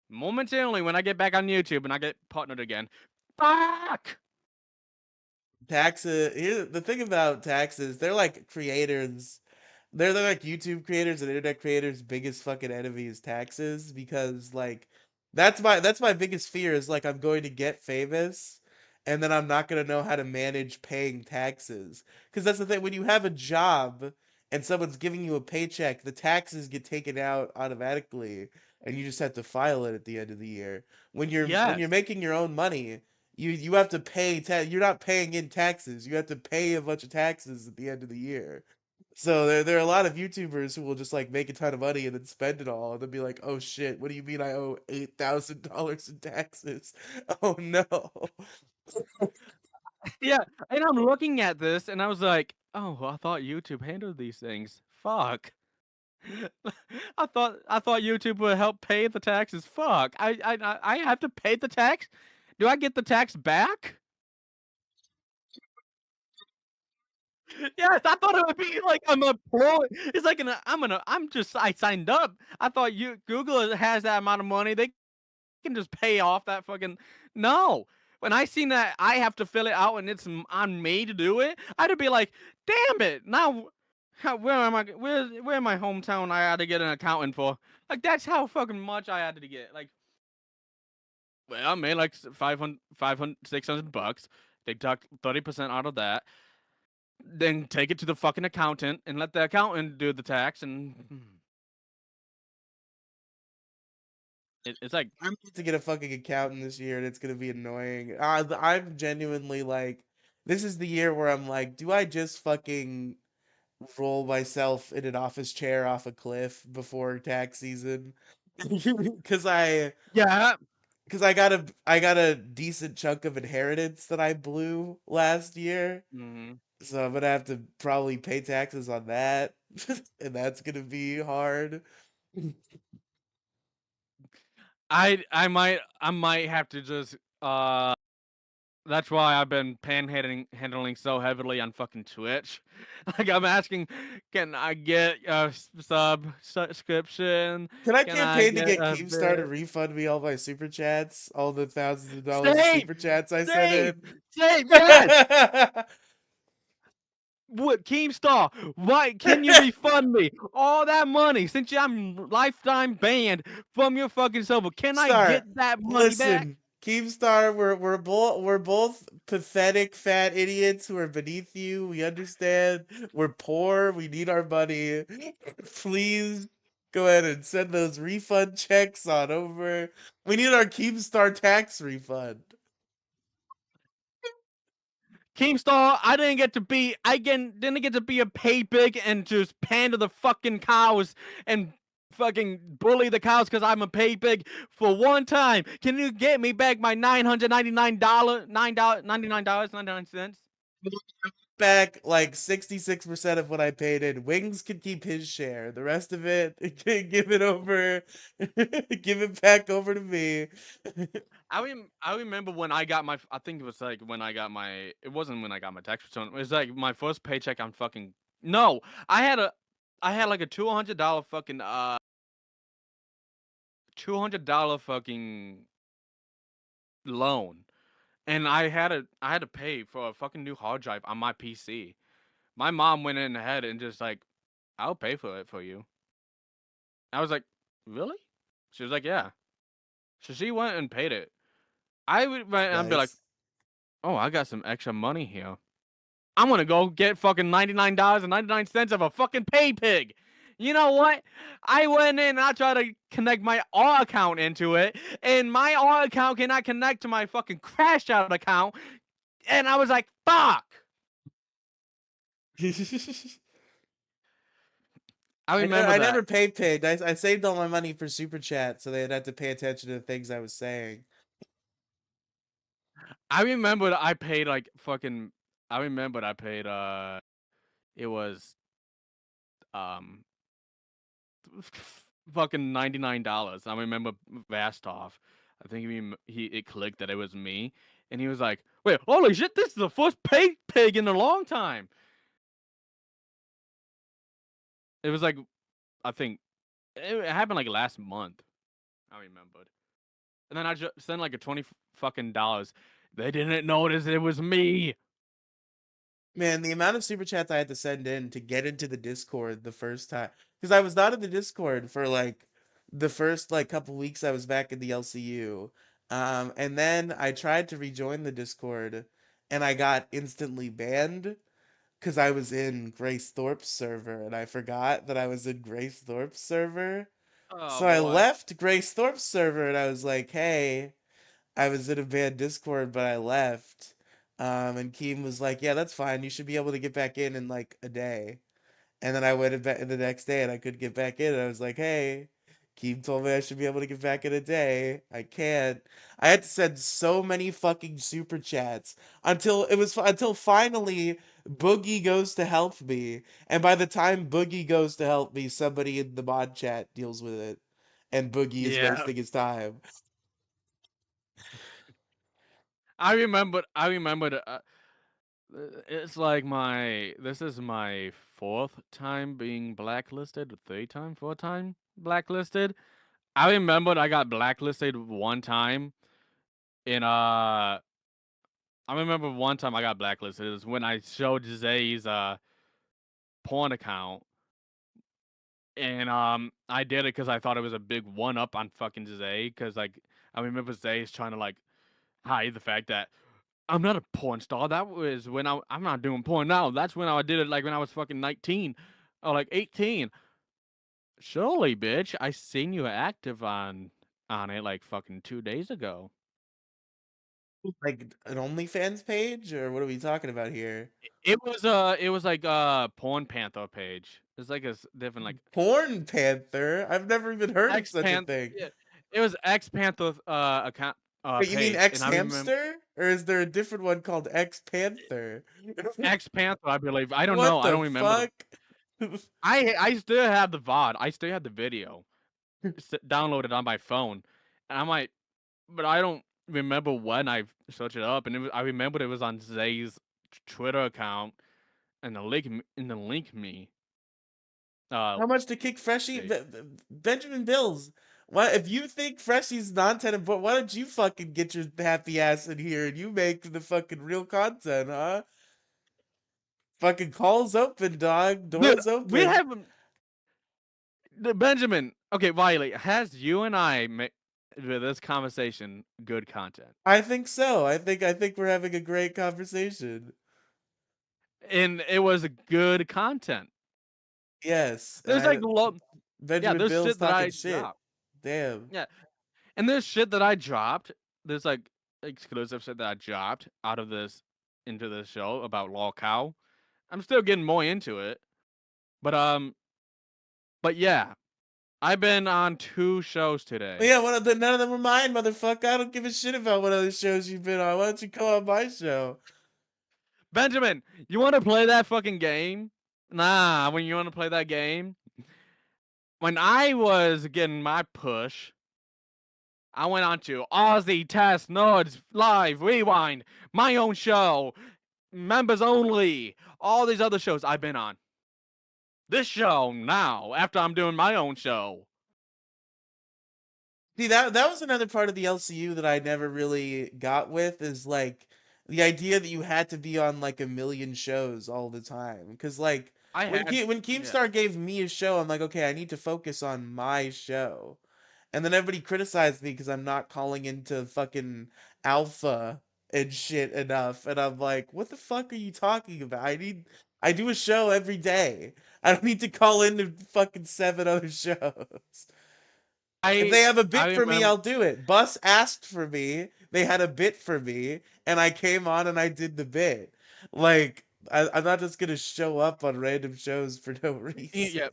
Momentarily when I get back on YouTube and I get partnered again. Fuck. Taxes. Here, the thing about taxes, they're like creators. They're like YouTube creators and internet creators' biggest fucking enemy is taxes because like that's my biggest fear is like I'm going to get famous and then I'm not gonna know how to manage paying taxes. Because that's the thing, when you have a job and someone's giving you a paycheck, the taxes get taken out automatically and you just have to file it at the end of the year. When you're Yes. making your own money, you have to pay you're not paying in taxes. You have to pay a bunch of taxes at the end of the year. So there are a lot of YouTubers who will just like make a ton of money and then spend it all and then be like, "Oh shit, what do you mean I owe $8,000 in taxes?" Oh no. Yeah. And I'm looking at this and I was like, oh, I thought YouTube handled these things. Fuck. I thought YouTube would help pay the taxes. Fuck. I have to pay the tax? Do I get the tax back? Yes, I thought it would be like I'm a pro. It's like I signed up. I thought you Google has that amount of money. They can just pay off that fucking no. When I seen that I have to fill it out and it's on me to do it, I'd be like, damn it. Now where am I where my hometown I had to get an accountant for? Like that's how fucking much I had to get. Like well, I made like 500 $600. They deduct 30% out of that. Then take it to the fucking accountant and let the accountant do the tax and it's like I'm going to get a fucking accountant this year and it's going to be annoying. I'm genuinely like this is the year where I'm like, do I just fucking roll myself in an office chair off a cliff before tax season? Cuz I yeah. because I got a decent chunk of inheritance that I blew last year, Mhm. so I'm gonna have to probably pay taxes on that, and that's gonna be hard. I might have to just that's why I've been handling so heavily on fucking Twitch. Like I'm asking, can I get a subscription? Can I Can I campaign to get get a Keemstar to bit? refund me all my super chats, all the thousands of dollars of Same, super chats I sent same, in? same. Yes. What Keemstar? Why can you refund me all that money since I'm lifetime banned from your fucking server? Can I Star, get that money back? listen, Keemstar, we're both pathetic fat idiots who are beneath you. We understand. We're poor. We need our money. Please go ahead and send those refund checks on over. We need our Keemstar tax refund. Keemstar, didn't get to be a pay pig and just pander the fucking cows and fucking bully the cows because I'm a pay pig for one time. Can you get me back my $999.99? Back like 66% of what I paid in. Wings can keep his share. The rest of it, give it over. Give it back over to me. I remember when I got my I think it was like when I got my it wasn't when I got my tax return. It was like my first paycheck on fucking no. I had like a $200 fucking $200 fucking loan. and I had to pay for a fucking new hard drive on my PC. My mom went in ahead and just like, I'll pay for it for you. I was like, really? She was like, yeah. So she went and paid it. I'd be like, Nice. oh, I got some extra money here. I'm gonna go get fucking $99.99 of a fucking pay pig. You know what? I went in and I tried to connect my R account into it, and my R account cannot connect to my fucking crashed out account. And I was like, fuck. I remember I that. never paid pig. I saved all my money for super chat, so they'd have to pay attention to the things I was saying. I remembered I paid like fucking. I remembered I paid. It was um fucking $99. I remember Vastov. I think he it clicked that it was me, and he was like, "Wait, holy shit! This is the first pay pig in a long time." It was like, I think it happened like last month. I remembered, and then I just sent like a 20 fucking dollars. They didn't notice it was me. Man, the amount of super chats I had to send in to get into the Discord the first time, because I was not in the Discord for like the first like couple weeks I was back in the LCU. And then I tried to rejoin the Discord and I got instantly banned because I was in Grace Thorpe's server and I forgot that I was in Grace Thorpe's server. Oh So I boy. left Grace Thorpe's server and I was like, hey, I was in a bad Discord, but I left. And Keem was like, "Yeah, that's fine. You should be able to get back in like a day." And then I went in the next day, and I couldn't get back in. And I was like, "Hey, Keem told me I should be able to get back in a day. I can't." I had to send so many fucking super chats until finally Boogie goes to help me. And by the time Boogie goes to help me, somebody in the mod chat deals with it, and Boogie is Yeah. wasting his time. I remembered. It's like this is my fourth time being blacklisted, third time, fourth time blacklisted. I remembered I got blacklisted one time in I remember one time I got blacklisted. It was when I showed Zay's porn account, and I did it because I thought it was a big one up on fucking Zay. Because like I remember Zay's trying to like hide the fact that I'm not a porn star. That was when I'm not doing porn now. That's when I did it like when I was fucking 19 or like 18. Surely, bitch, I seen you active on it like fucking 2 days ago. Like an OnlyFans page, or what are we talking about here? It was like Porn Panther page. It's like different like Porn Panther? I've never even heard of X such a Panther. thing. Yeah, it was X Panther account Wait, you mean page, and X I remember Hamster? Or is there a different one called X Panther? X Panther. I believe. I don't know. What I the don't remember the. fuck? I still have the VOD. I still have the video downloaded on my phone, and I'm like, but I don't remember when I searched it up, and I remembered it was on Zay's Twitter account, and the link me uh How much to kick Freshie? page. Benjamin Bills. What if you think Freshie's non-tenant? But why don't you fucking get your happy ass in here and you make the fucking real content, huh? Fucking calls open, dog. Dude, Doors we open. haven't. Benjamin. Okay, Riley, has you and I made this conversation good content? I think so. I think we're having a great conversation. And it was good content. Yes, and There's like yeah, Benjamin there's Bill's shit that talking I shit. dropped. Damn. Yeah, and there's shit that I dropped. There's like exclusive shit that I dropped out of this into this show about Law Cow. I'm still getting more into it, but yeah, I've been on 2 shows But today. yeah, none of them were mine, motherfucker. I don't give a shit about what other shows you've been on. Why don't you come on my show? Benjamin, you want to play that fucking game? Nah, when you want to play that game, when I was getting my push, I went on to Aussie Test Nerds Live Rewind, my own show, members only, all these other shows I've been on. This show now, after I'm doing my own show. See, that was another part of the LCU that I never really got with, is like the idea that you had to be on like a million shows all the time. Cause like I had When yeah. Keemstar gave me a show, I'm like, okay, I need to focus on my show. And then everybody criticized me because I'm not calling into fucking alpha and shit enough. And I'm like, what the fuck are you talking about? I do a show every day. I don't need to call into fucking 7 other shows. If I they have a I bit for me, remember I'll do it. Bus asked for me. They had a bit for me, and I came on and I did the bit. Like I'm not just gonna show up on random shows for no reason. yeah,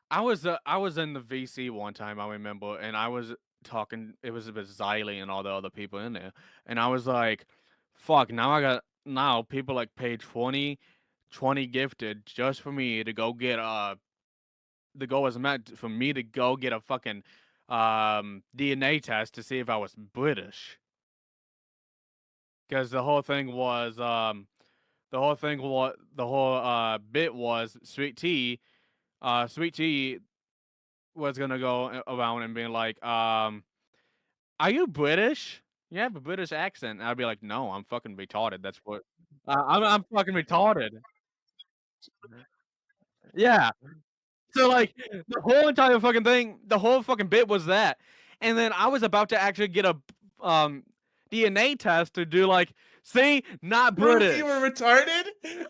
I was in the VC one time, I remember, and I was talking. It was with Xylee and all the other people in there, and I was like, "Fuck!" Now people like pay 20 gifted just for me to go get the goal was meant for me to go get a fucking DNA test to see if I was British, because the whole bit was Sweet Tea was gonna go around and being like, "Are you British? You have a British accent." And I'd be like, "No, I'm fucking retarded. That's what I'm fucking retarded." Yeah. So like the whole entire fucking thing, the whole fucking bit was that, and then I was about to actually get a um DNA test to do like, see, not Prove you were British. retarded?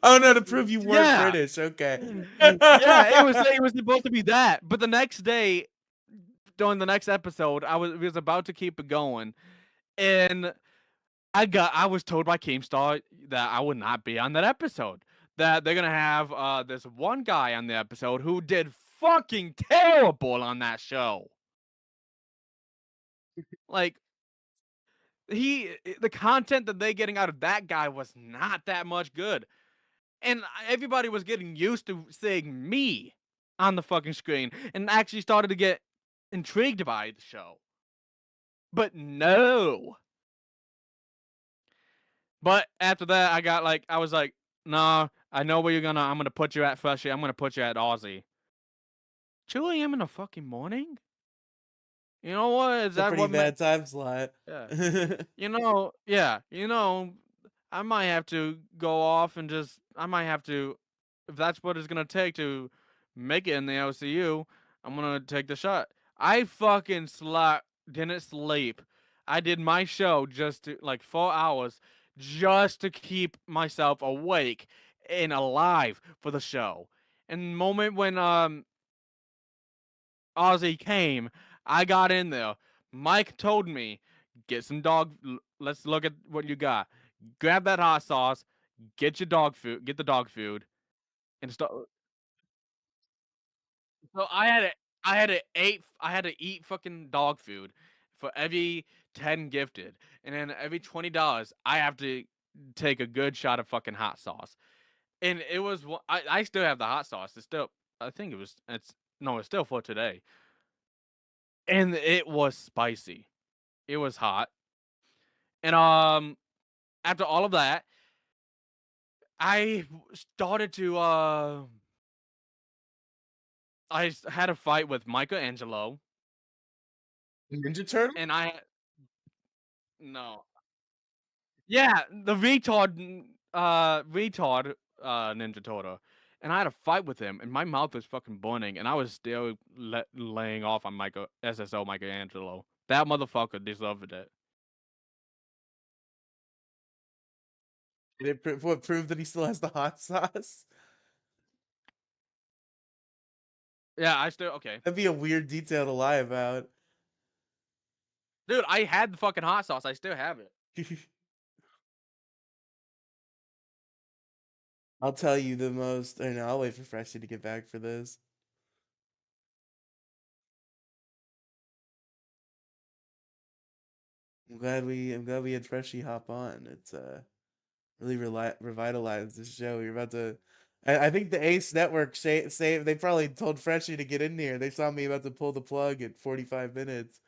Oh no, to prove you weren't Yeah. British. Okay. Yeah, it was supposed to be that, but the next day during the next episode, I was about to keep it going, and I was told by Keemstar that I would not be on that episode. That they're gonna have this one guy on the episode who did fucking terrible on that show. Like the content that they getting out of that guy was not that much good, and everybody was getting used to seeing me on the fucking screen, and actually started to get intrigued by the show. But no. But after that, I was like, nah, I know where I'm gonna put you at, Freshie. I'm gonna put you at Aussie. 2 a.m. in the fucking morning? You know what? Is It's a that pretty what? bad time slot. Yeah. Yeah. I might have to go off and I might have to, if that's what it's gonna take to make it in the LCU, I'm gonna take the shot. I fucking didn't sleep. I did my show just to, like, 4 hours just to keep myself awake and alive for the show. And the moment when Ozzy came, I got in there. Mike told me, get some let's look at what you got. Grab that hot sauce, get the dog food, and start. So I had to eat fucking dog food for every 10 gifted. And then every $20, I have to take a good shot of fucking hot sauce. And it was, I still have the hot sauce. It's still, I think it's still for today. And it was spicy. It was hot. And after all of that, I started to had a fight with Michelangelo, Ninja Turtle? and I no. Yeah, the retard Ninja Turtle. And I had a fight with him, and my mouth was fucking burning, and I was still laying off on Michelangelo. That motherfucker deserved it. Did it what prove that he still has the hot sauce? Yeah, I still okay. That'd be a weird detail to lie about. Dude, I had the fucking hot sauce. I still have it. I'll tell you the most. I know. I'll wait for Freshie to get back for this. I'm glad we had Freshie hop on. It's really revitalized this show. You're about to. I think the Ace Network say they probably told Freshie to get in here. They saw me about to pull the plug at 45 minutes.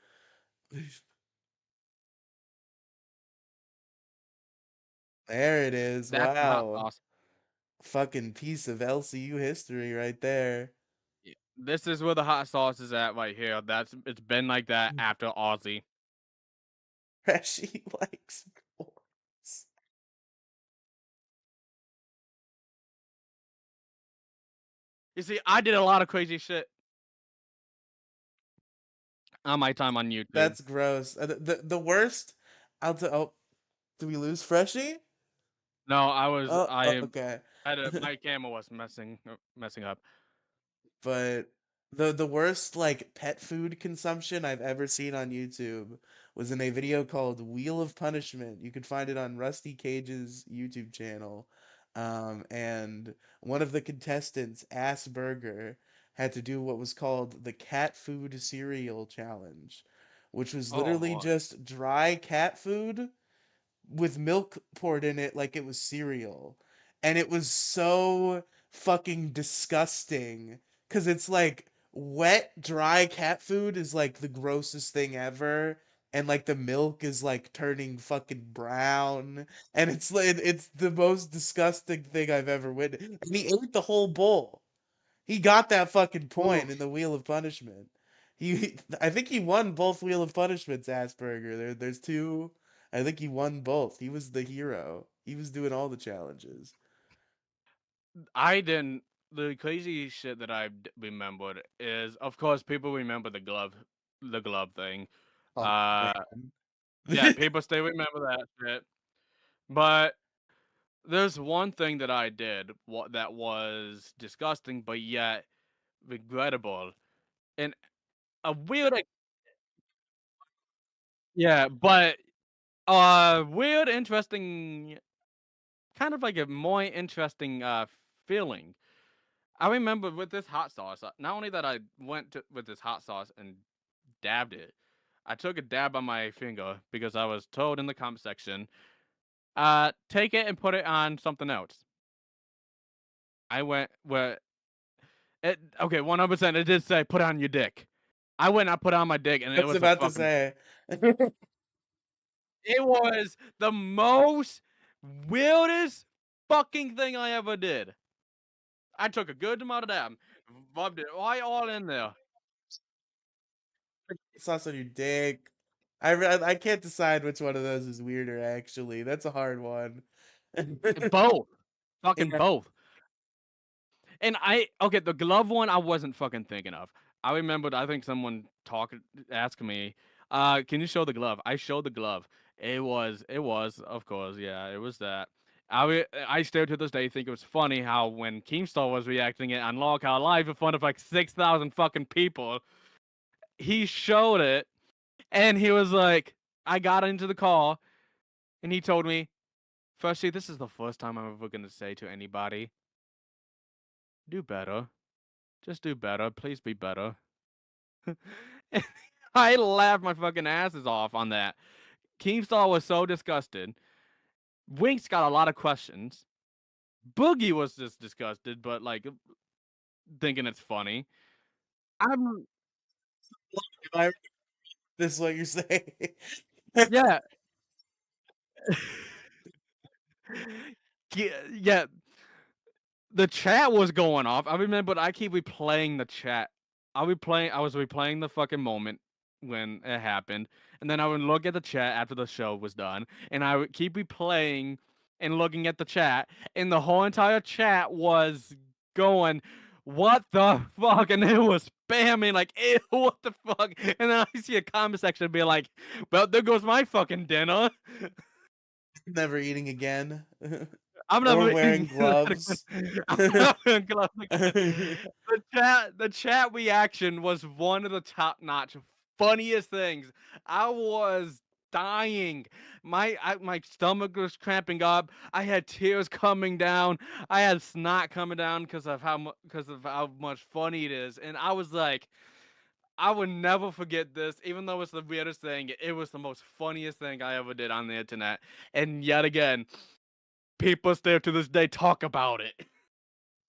There it is. That's the hot Wow. sauce. Fucking piece of LCU history right there. This is where the hot sauce is at right here. It's been like that after Aussie. Freshie likes corns. You see, I did a lot of crazy shit on my time on YouTube. That's gross. The worst. Oh, do we lose Freshie? No, Oh, I okay. had my camera was messing up. But the worst like pet food consumption I've ever seen on YouTube was in a video called Wheel of Punishment. You can find it on Rusty Cage's YouTube channel. And one of the contestants, Ass Burger, had to do what was called the cat food cereal challenge, which was Oh literally boy. just dry cat food with milk poured in it like it was cereal. And it was so fucking disgusting cuz it's like wet dry cat food is like the grossest thing ever, and like the milk is like turning fucking brown, and it's like it's the most disgusting thing I've ever witnessed. And he ate the whole bowl. He got that fucking point in the Wheel of Punishment. I think he won both Wheel of Punishments, Asperger. There's two. I think he won both. He was the hero. He was doing all the challenges. I didn't. The crazy shit that remembered is, of course, people remember the glove thing. Oh Uh, man. yeah, people still remember that shit. But there's one thing that I did that was disgusting, but yet regrettable, and a weird, yeah, but weird, interesting, kind of like a more interesting feeling. I remember with this hot sauce. Not only that I with this hot sauce and dabbed it, I took a dab on my finger because I was told in the comment section, take it and put it on something else. I went where it okay, 100%. It did say put it on your dick. I went, I put it on my dick, and I it was was a about to fucking. say. It was the most weirdest fucking thing I ever did. I took a good amount of dab, rubbed it right all in there. Sauce on your dick. I can't decide which one of those is weirder. Actually, that's a hard one. Both, fucking Yeah, both. And okay, the glove one I wasn't fucking thinking of. I remembered, I think someone asking me, can you show the glove? I showed the glove. It was, of course, yeah, it was that. I still to this day think it was funny how when Keemstar was reacting it on Lockout Live in front of like 6,000 fucking people, he showed it and he was like, I got into the call and he told me, firstly, this is the first time I'm ever gonna say to anybody, do better. Just do better. Please be better. I laughed my fucking asses off on that. Keemstar was so disgusted. Winks got a lot of questions. Boogie was just disgusted, but like thinking it's funny. I'm this is what you're saying. yeah. Yeah, the chat was going off. I remember I keep replaying the chat. I was replaying the fucking moment when it happened, and then I would look at the chat after the show was done, and I would keep replaying and looking at the chat, and the whole entire chat was going, "What the fuck?" And it was spamming like, "Ew, what the fuck?" And then I see a comment section be like, "Well, there goes my fucking dinner. Never eating again. I'm Or never wearing eating that gloves. again. I'm never wearing gloves again." The chat reaction was one of the top notch funniest things. I was dying. My stomach was cramping up. I had tears coming down. I had snot coming down because of how much funny it is. And I was like, I would never forget this, even though it's the weirdest thing. It was the most funniest thing I ever did on the internet. And yet again, people still to this day talk about it.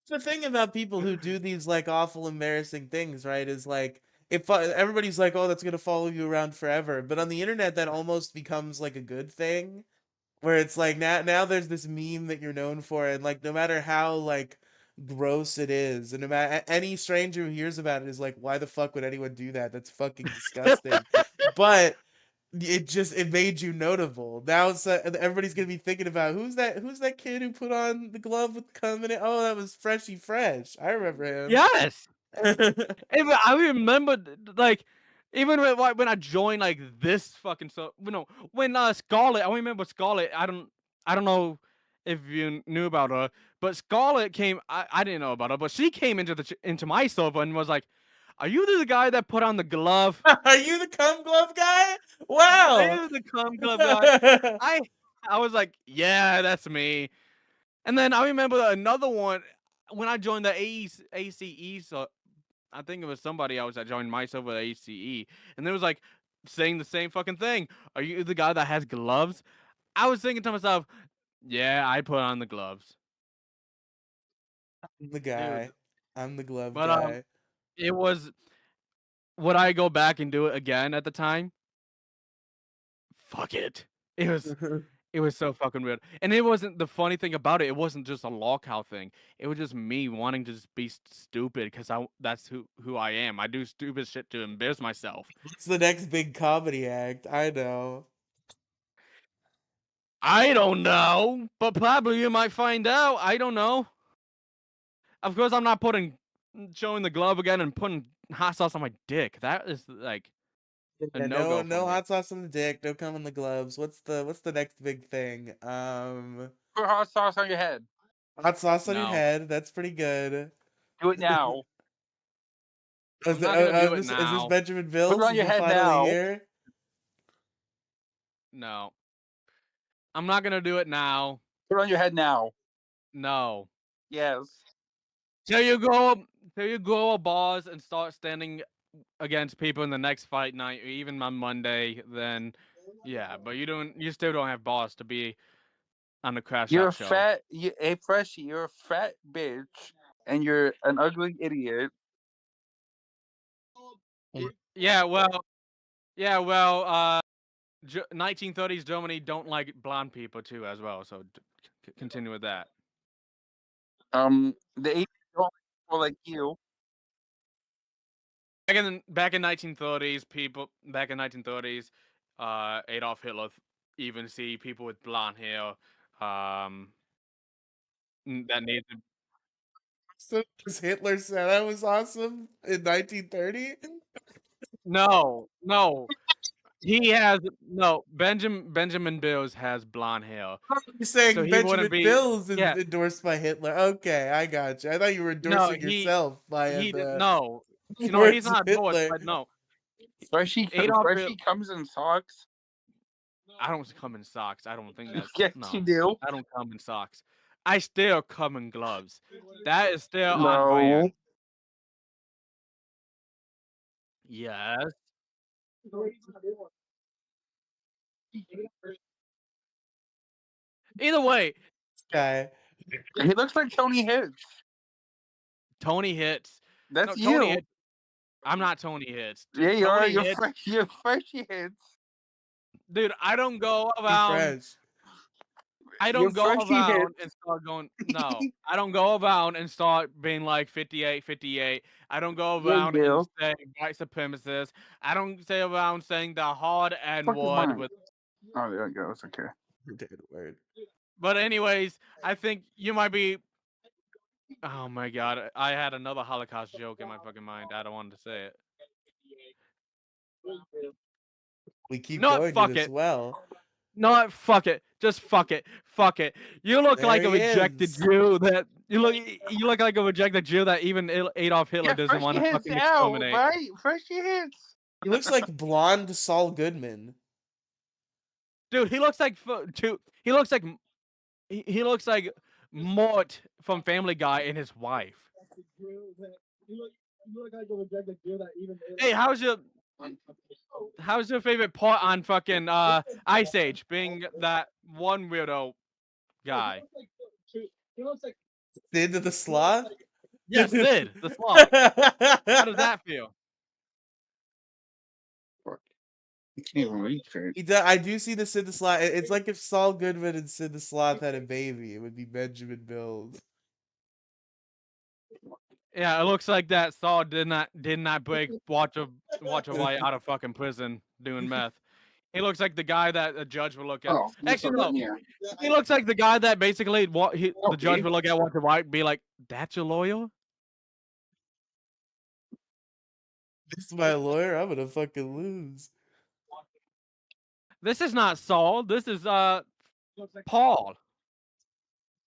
The thing about people who do these like awful embarrassing things, right, is like if everybody's like, "Oh, that's gonna follow you around forever," but on the internet that almost becomes like a good thing, where it's like now there's this meme that you're known for, and like no matter how like gross it is. And any stranger who hears about it is like, why the fuck would anyone do that? That's fucking disgusting. But it made you notable. Now everybody's gonna be thinking about who's that kid who put on the glove with cum in it? Oh, that was Freshy Fresh. I remember him. Yes. Even I remember like even when I joined like this fucking so when Scarlett, I remember Scarlett. I don't know if you knew about her, but Scarlett came. I didn't know about her, but she came into my server and was like, "Are you the guy that put on the glove? Are you the cum glove guy? Are Wow. you the cum glove guy?" I I was like, "Yeah, that's me." And then I remember another one when I joined the ACE. So I think it was somebody else that joined my server at ACE, and they was like saying the same fucking thing. Are you the guy that has gloves? I was thinking to myself, yeah, I put on the gloves, I'm the dude. guy. I'm the glove But guy. it was. Would I go back and do it again at the time? Fuck it. It was. It was so fucking weird, and it wasn't the funny thing about it. It wasn't just a lockout thing. It was just me wanting to just be stupid because that's who I am. I do stupid shit to embarrass myself. What's the next big comedy act? I know. I don't know, but probably you might find out. I don't know. Of course, I'm not showing the glove again and putting hot sauce on my dick. That is like a Yeah, no go for no me. hot sauce on the dick, no cum on the gloves. What's the next big thing? Put hot sauce on your head. Hot sauce on your No, head. That's pretty good. Do it now. I'm not gonna do it Is this now. Benjamin Put it Bills? on Is your it head finally now. here? No, I'm not gonna do it now. Put it on your head now. No, Yes. till you go a bars and start standing against people in the next fight night, or even on Monday. Then, yeah, but you still don't have balls to be on the crash You're out a show. fat. Hey, Freshie, you're a fat bitch, and you're an ugly idiot. Yeah, well, yeah, well, 1930s Germany don't like blonde people too as well. So continue with that. The 80s don't like people like you. Back in 1930s, back in 1930s, Adolf Hitler even see people with blonde hair, um, that needed. So as Hitler said that was awesome in 1930? No, no, he has no. Benjamin Bills has blonde hair, You're so saying he wouldn't Benjamin be. Bills is Yeah, endorsed by Hitler. Okay, I got you. I thought you were no, endorsing yourself via the no, he's words of not endorsed, Hitler. but no, Adolf Freshie comes in socks. I don't come in socks. I don't think that's Yes, you no. do. I don't come in socks. I still come in gloves. That is still on No. brand. Yes. Either way, Guy. He looks like Tony Hicks. Tony hits. No, That's Tony you. hits. I'm not Tony hits. Yeah, you are. Tony hits. You're Freshie hits. Dude, I don't go Be around. fresh. I You're don't go Freshie around and hits. start going. No, I don't go around and start being like 58, 58. I don't go Yeah, you around and do. say white supremacists. I don't say around saying the hard N Fuck is word mine? with. Oh, there it goes. Okay. Dead word. But anyways, I think you might be. Oh my god, I had another Holocaust joke in my fucking mind. I don't want to say it. We keep No, going to fuck this it. well. No, fuck it. Just fuck it. Fuck it. You look There like a he rejected is. Jew that you look like a rejected Jew that even Adolf Hitler Yeah, doesn't want Freshie to hits fucking out, exterminate. right? Freshie hits. He looks like blonde Saul Goodman. Dude, he looks like he looks like he looks like Mort from Family Guy and his wife. Hey, how's your favorite part on fucking Ice Age being that one weirdo guy? Sid the Sloth? Yes, Sid, the sloth. How does that feel? Fuck. You can't even read straight. I do see the Sid the Sloth. It's like if Saul Goodman and Sid the Sloth had a baby, it would be Benjamin Bills. Yeah, it looks like that Saul did not break Walter White out of fucking prison doing meth. He looks like the guy that a judge would look at. Oh, you Actually, put it no. in here. He looks like the guy that basically the judge Okay. would look at Walter White and be like, "That's your lawyer? This is my lawyer. I'm gonna fucking lose. This is not Saul. This is Paul."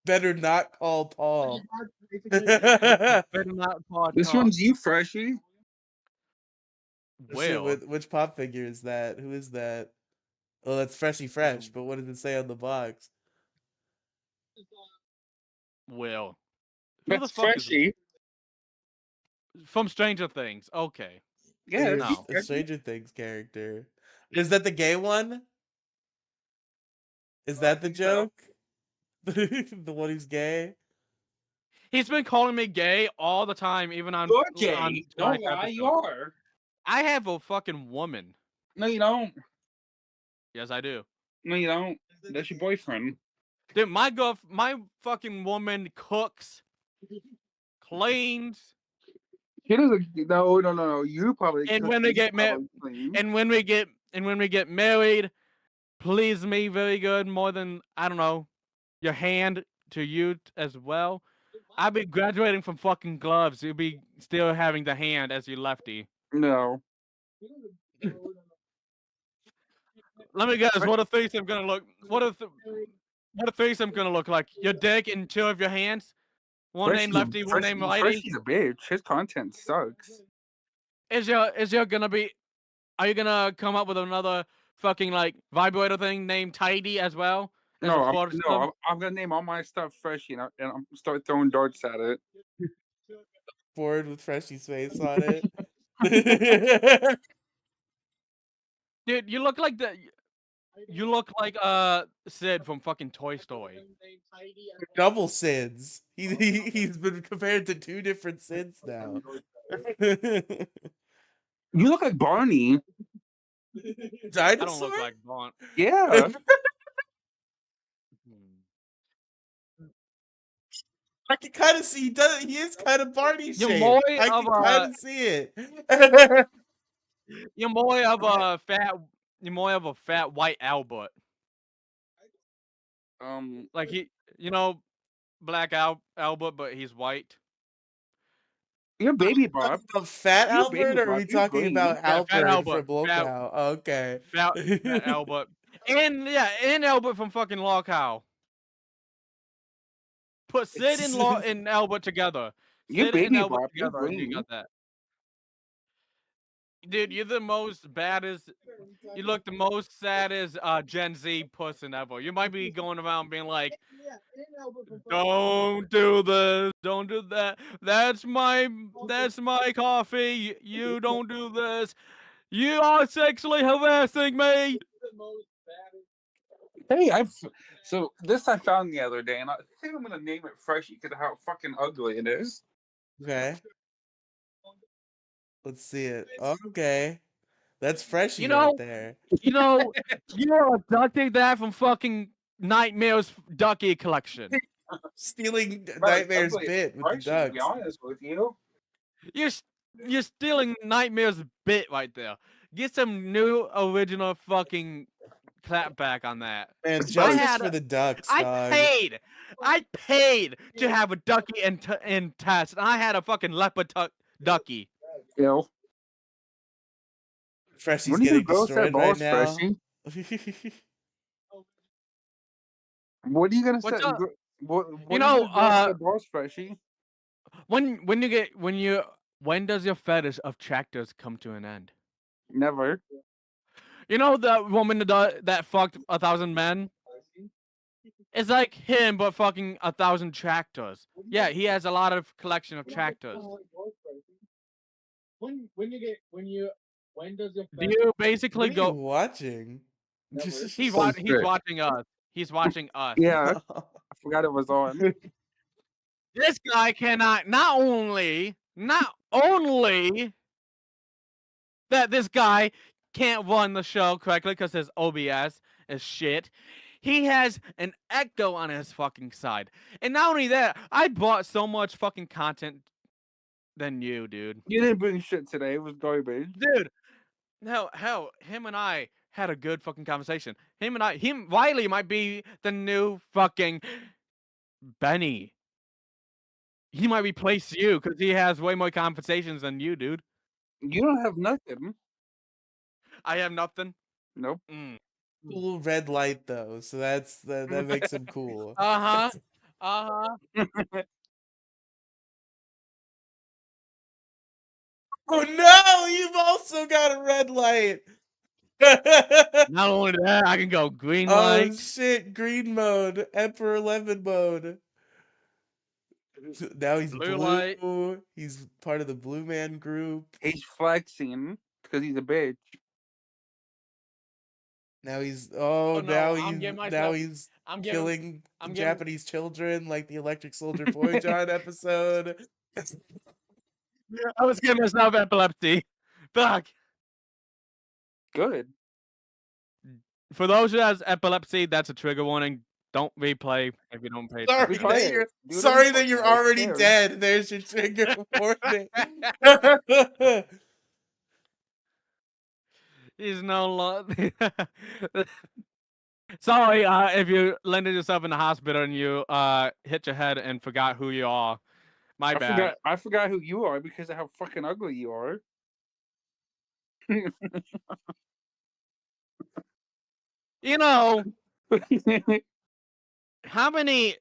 Better not call Paul. Better not Paul at This all. one's you, Freshie. Shit, Will. which pop figure is that? Who is that? Oh, that's Freshy Fresh, but what does it say on the box? Will. Who the That's fuck is Freshie. from Stranger Things? Okay. Yeah, that's you, No. A Freshie. Stranger Things character. Is that the gay one? Is that the think so. joke? The one who's gay? He's been calling me gay all the time, even on You're on gay. tonight's Don't lie, you episode. are. I have a fucking woman. No, you don't. Yes, I do. No, you don't. That's your boyfriend. Dude, my fucking woman cooks, cleans, He doesn't. No. You probably. and cook, when we you get probably clean. and when we get married, please me very good, more than I don't know, your hand to you as well. I'll be graduating from fucking gloves. You'll be still having the hand as your lefty. No. Let me guess, what a threesome gonna look. What a threesome gonna look like. Your dick and two of your hands. One name lefty, one name righty. Freshie's a bitch. His content sucks. Is your gonna be? Are you gonna come up with another fucking like vibrator thing named Tidy as well? As No, a foursome? I'm gonna name all my stuff Freshie, and I'm start throwing darts at it. Board with Freshy's face on it. Dude, you look like Sid from fucking Toy Story. Double Sids. He's been compared to two different Sids now. You look like Barney. Dinosaur? I don't look like Vaughn. Yeah. I can kind of see he is kind of Barney You're shaped. more I of can kind of see it. You're more of a fat white Albert. Like Black Albert, but he's white. You're Baby Bob. About Fat You're Albert, Baby or are Bob. we You're talking green. about Yeah, Fat Albert Albert. from Lockout? Okay. Fat Albert. And Albert from fucking Lockout. Put Sid and Albert together. You're Sid and Baby Albert Bob. You're together, and you green. got that. Dude, you're the most baddest. You look the most saddest Gen Z person ever. You might be going around being like, "Don't do this. Don't do that. That's my coffee. You don't do this. You are sexually harassing me." Hey, so this I found the other day, and I think I'm gonna name it Freshie because of how fucking ugly it is. Okay. Let's see it. Okay. That's Freshy You know, right there. you're abducting that from fucking Nightmare's Ducky collection. Stealing Right, Nightmare's ugly bit with the Freshie, to be ducks. honest with you. You're stealing Nightmare's bit right there. Get some new original fucking clapback on that. Man, It's justice for the ducks, I dog. paid to have a ducky and test, and I had a fucking leopard ducky. Ew. Freshy's When are you getting gonna grow destroyed that right balls, now. Freshie? What are you gonna say? What's up? What You are know, you gonna grow that balls, Freshie? when does your fetish of tractors come to an end? Never. You know the woman that fucked 1,000 men? It's like him, but fucking 1,000 tractors. Yeah, he has a lot of collection of tractors. When does your Do you basically What are you go? watching? He's Oh, watching shit. us. He's watching us. Yeah, I forgot it was on. This guy cannot not only that this guy can't run the show correctly because his OBS is shit. He has an echo on his fucking side. And not only that, I bought so much fucking content than you, dude. You didn't bring shit today. It was garbage. Dude, hell, him and I had a good fucking conversation. Riley might be the new fucking Benny. He might replace you because he has way more conversations than you, dude. You don't have nothing. I have nothing. Nope. Cool red light though, so that makes him cool. Uh huh. Oh no, you've also got a red light. Not only that, I can go green Oh light. shit, green mode, Emperor Lemon mode. Now he's Blue blue. light. He's part of the Blue Man group. He's flexing because he's a bitch. Now he's Oh no, I'm getting myself. I'm getting. killing I'm getting. Japanese children like the Electric Soldier Boy John episode. I was giving myself epilepsy. Fuck. Good. For those who has epilepsy, that's a trigger warning. Don't replay if you don't pay Sorry attention. that you're Do it every sorry that fucking you're day. already Cares. dead. There's your trigger warning. He's no longer. Sorry, if you landed yourself in the hospital and you hit your head and forgot who you are. My bad. I forgot who you are because of how fucking ugly you are. You know, how many?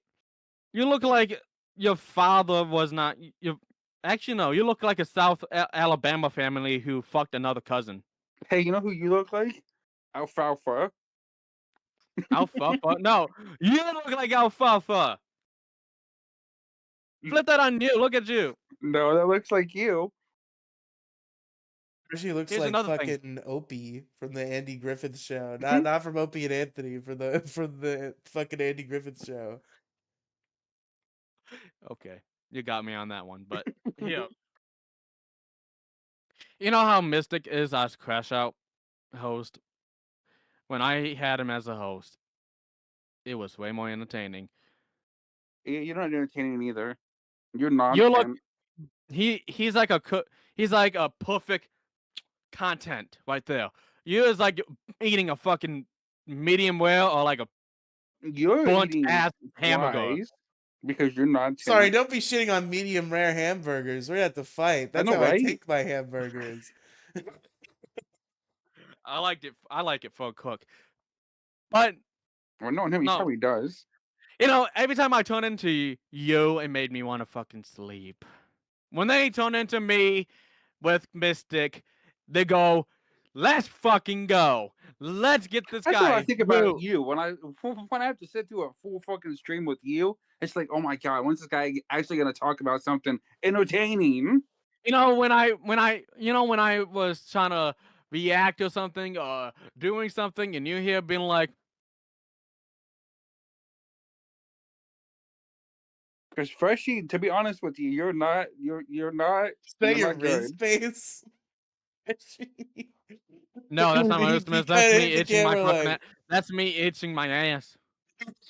You look like your father was not. You actually no. You look like a South Alabama family who fucked another cousin. Hey, you know who you look like? Alfalfa. Alfalfa? No, you look like alfalfa. Flip that on you. Look at you. No, that looks like you. She looks Here's like another thing. fucking Opie from the Andy Griffith Show. Not from Opie and Anthony, from the fucking Andy Griffith Show. Okay, you got me on that one. But here, you know how Mystic is as Crash Out host? When I had him as a host, it was way more entertaining. You're not entertaining either. You're You look. nonsense. He's like a he's like a perfect content right there. You is like eating a fucking medium well or like a You're burnt eating ass hamburger. flies because you're nonsense. Sorry, don't be shitting on medium rare hamburgers. We're at the fight. I That's know, how I right? take my hamburgers. I like it for a cook. But Well, knowing him, he no, probably does. you know, every time I turn into you, it made me want to fucking sleep. When they turn into me with Mystic, they go, "Let's fucking go. Let's get this That's guy." what I think about through." you. When I have to sit through a full fucking stream with you, it's like, oh my god, when's this guy actually gonna talk about something entertaining? You know, when I was trying to react or something or doing something, and you here being like, Because Freshie, to be honest with you, you're not Say your not Riz good. face. "No, that's not my He instruments. kinda That's hit me the itching my camera fucking like, That's me itching my ass."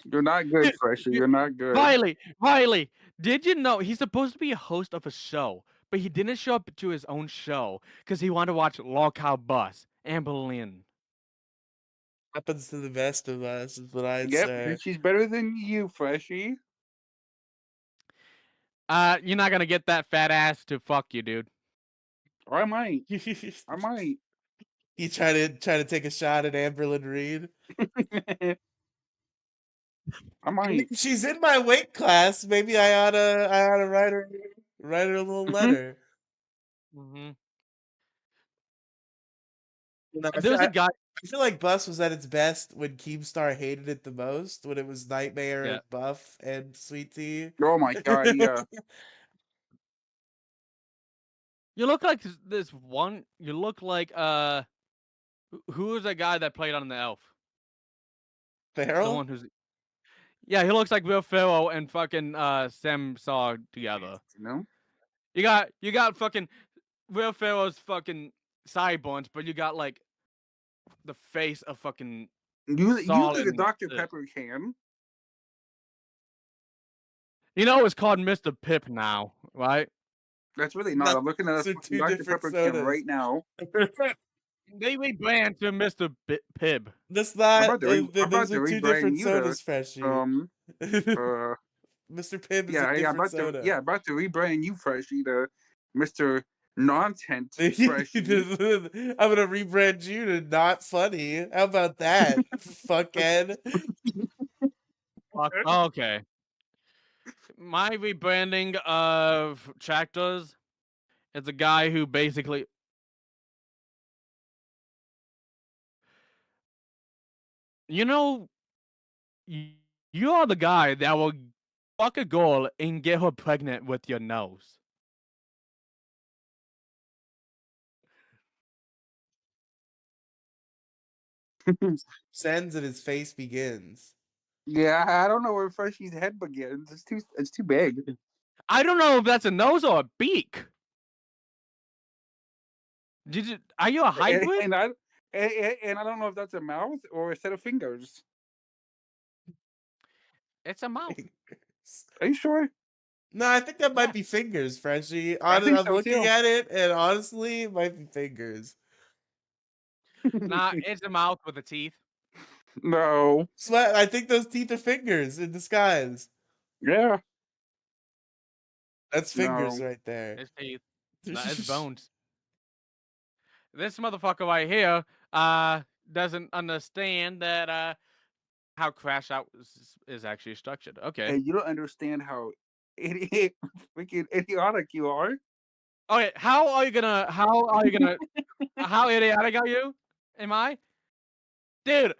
You're not good, Freshie. You're not good. Riley, did you know he's supposed to be a host of a show, but he didn't show up to his own show because he wanted to watch Lockout Bus, Amber Lynn. happens to the best of us, is what I'd Yep, say. she's better than you, Freshie. You're not gonna get that fat ass to fuck you, dude. Or I might. I might. You try to take a shot at Amberlyn Reed. I might. She's in my weight class. Maybe I oughta write her a little letter. Mm-hmm. You know, There's a guy. I feel like Bus was at its best when Keemstar hated it the most, when it was Nightmare Yeah. and Buff and Sweet Tea. Oh my god, yeah. You look like this one. You look like who was that guy that played on the Elf? The Farrell? one who's yeah, he looks like Will Ferrell and fucking Sam Saw together. You know? You got fucking Will Ferrell's fucking sideburns, but you got like the face of fucking You Saul like a and Dr. this. Pepper can. You know it's called Mr. Pip now, right? That's really not. No, I'm looking at a those are fucking two Dr. different Pepper can sodas. right now. They rebrand to Mr. Pibb. That's I'm not. about to I'm about Those to are two rebrand different you to sodas, Freshie. um Mr. uh Pibb is a yeah, hey, different soda. about to rebrand you, Freshie, to Mr. Nontent I'm Freshie. gonna rebrand you to not funny. How about that, fuckhead? Fuck. Okay. My rebranding of tractors is a guy who basically. You know, y- you are the guy that will fuck a girl and get her pregnant with your nose. Sends and his face begins. Yeah, I don't know where Freshie's head begins. It's too big. I don't know if that's a nose or a beak. Are you a And, hybrid? and I and I don't know if that's a mouth or a set of fingers. It's a mouth. Are you sure? No, I think that might Yeah. be fingers, Freshie. I think I'm so looking too. at it, and honestly, it might be fingers. Nah, it's a mouth with the teeth. No. Sweat. I think those teeth are fingers in disguise. Yeah. That's fingers No. right there. It's teeth. Nah, it's bones. This motherfucker right here doesn't understand that how crash out is actually structured. Okay. And you don't understand how idiot freaking idiotic you are. Okay, how idiotic are you? Am I? Dude,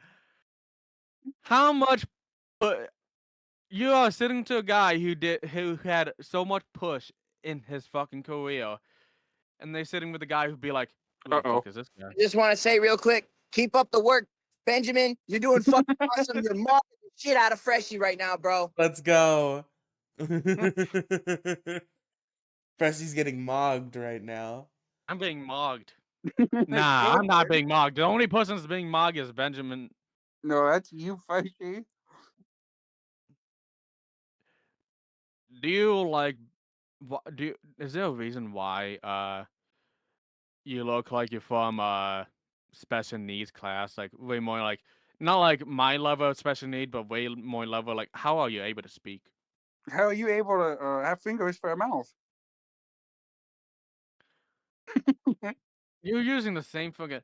how much you are sitting to a guy who had so much push in his fucking career, and they're sitting with a guy who'd be like, "Who the Uh-oh. fuck is this guy?" I just want to say real quick, keep up the work, Benjamin. You're doing fucking awesome. You're mocking the shit out of Freshie right now, bro. Let's go. Freshie's getting mogged right now. I'm being mogged. Nah, I'm not being mogged. The only person that's being mogged is Benjamin. No, that's you, Freshie. Do you like? Is there a reason why you look like you're from special needs class? Like way more like not like my level of special need, but way more level. Like how are you able to speak? How are you able to have fingers for a mouth? You're using the same fucking.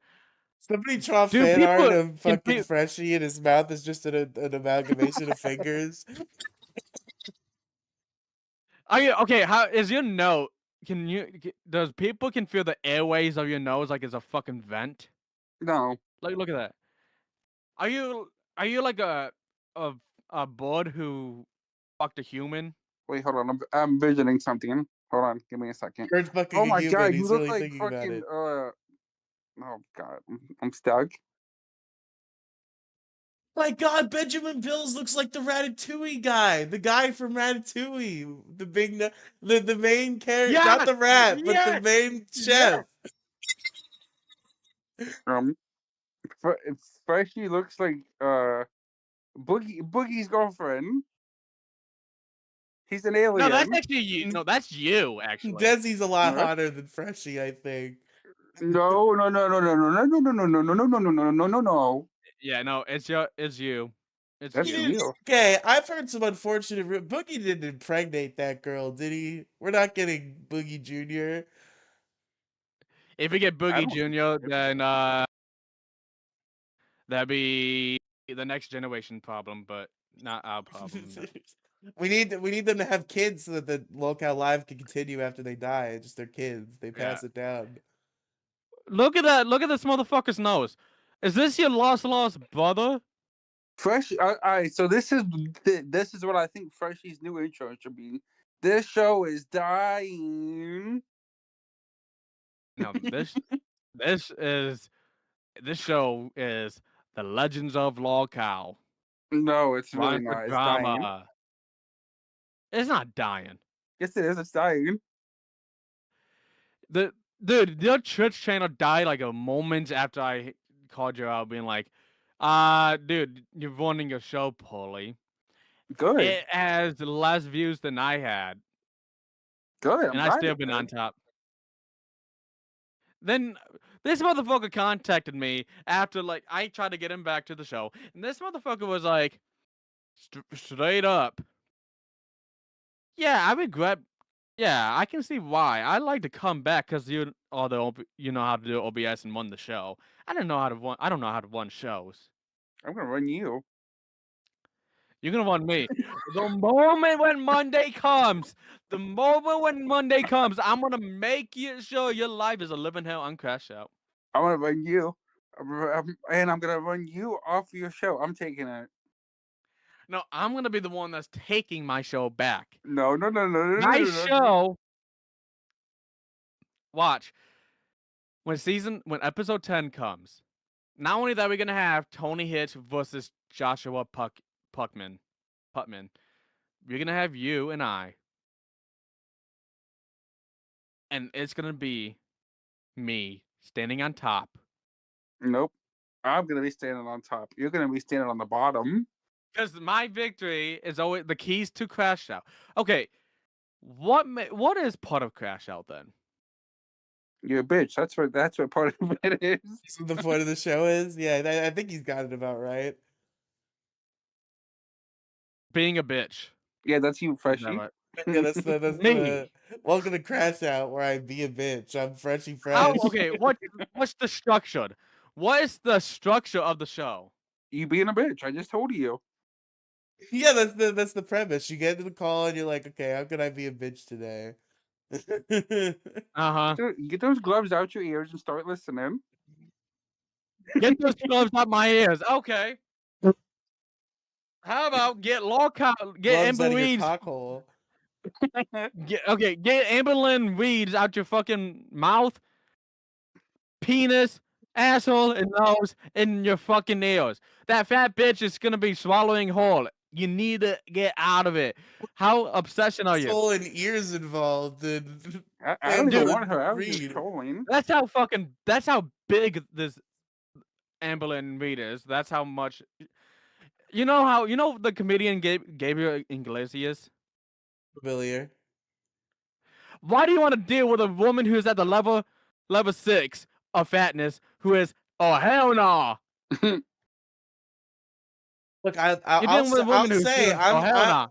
Somebody draw Do fan art people of can fucking Freshie, and his mouth is just an amalgamation of fingers. Are you okay? How is your nose? Does people can feel the airways of your nose like it's a fucking vent? No. Like look at that. Are you like a a bird who fucked a human? Wait, hold on. I'm visioning something. Hold on. Give me a second. Bird's fucking Oh a my human. god, you He's look really like thinking about fucking it. oh god. I'm stuck. My God, Benjamin Bills looks like the Ratatouille guy, the guy from Ratatouille, the big, the main character, not Yes, the rat, but the yes, main chef. yes. Um Freshie looks like Boogie's girlfriend. He's an No, that's alien. actually you. No, that's you actually. Desi's a lot What? hotter than Freshie, I think. No, no, no, no, no, no, no, no, no, no, no, no, no, no, no, no, no, no. Yeah, no, it's you. It's That's He you. didn't. you. Okay, I've heard some unfortunate. Boogie didn't impregnate that girl, did he? We're not getting Boogie Jr. If we get I Boogie don't think Junior, then that'd be the next generation problem, but not our problem. No. We need them to have kids so that the locale live can continue after they die. Just their kids, they Yeah. pass it down. Look at that! Look at this motherfucker's nose. Is this your lost brother? Fresh. All right, so this is what I think Freshie's new intro should be. This show is dying. No, this show is the Legends of Law Cow. No, it's really Runs the not. It's dying. drama. It's not dying. Yes, it is. It's dying. The Dude, your Twitch channel died like a moment after I called you out, being like, dude, you're running your show poorly. Good. It has less views than I had. Good. I'm and I glad still it been on did. top. Then this motherfucker contacted me after like I tried to get him back to the show, and this motherfucker was like, straight up, yeah, I regret. Yeah, I can see why. I'd like to come back because you know how to do OBS and run the show. I don't know how to run. I don't know how to run shows. I'm gonna run you. You're gonna run me. The moment when Monday comes, I'm gonna make you sure your life is a living hell on Crash Out. I'm gonna run you. And I'm gonna run you off your show. I'm taking it. No, I'm gonna be the one that's taking my show back. No, no, no, no, no, no, My no, no. show. Watch when episode 10 comes. Not only that, we're gonna have Tony Hitch versus Joshua Putman. We're gonna have you and I, and it's gonna be me standing on top. Nope. I'm gonna be standing on top. You're gonna be standing on the bottom. Because my victory is always the keys to Crash Out. Okay, what is part of Crash Out then? You're a bitch. That's what part of it is. That's what the point of the show is. Yeah, I think he's got it about right. Being a bitch. Yeah, that's you, Is that Freshie. right? Yeah, that's Me. the welcome to Crash Out, where I be a bitch. I'm freshy How? fresh. Okay, what's the structure? What is the structure of the show? You being a bitch. I just told you. Yeah, that's the premise. You get to the call and you're like, okay, how can I be a bitch today? Uh huh. Get those gloves out your ears and start listening. Get those gloves out my ears. Okay. How about get Gloves Amber out of your Weeds? cock hole. Get Amberlyn Weeds out your fucking mouth, penis, asshole, and nose, and your fucking ears. That fat bitch is gonna be swallowing whole. You need to get out of it. How obsession are you? Soul and ears involved in I don't even Dude, want her. I was just Reed. trolling. That's how big this Amberlyn Reed is. That's how much. You know the comedian Gabriel Iglesias. Familiar. Why do you want to deal with a woman who's at the level 6 of fatness who is hell no? Look, You're dealing with a I'll woman who's say doing hell no.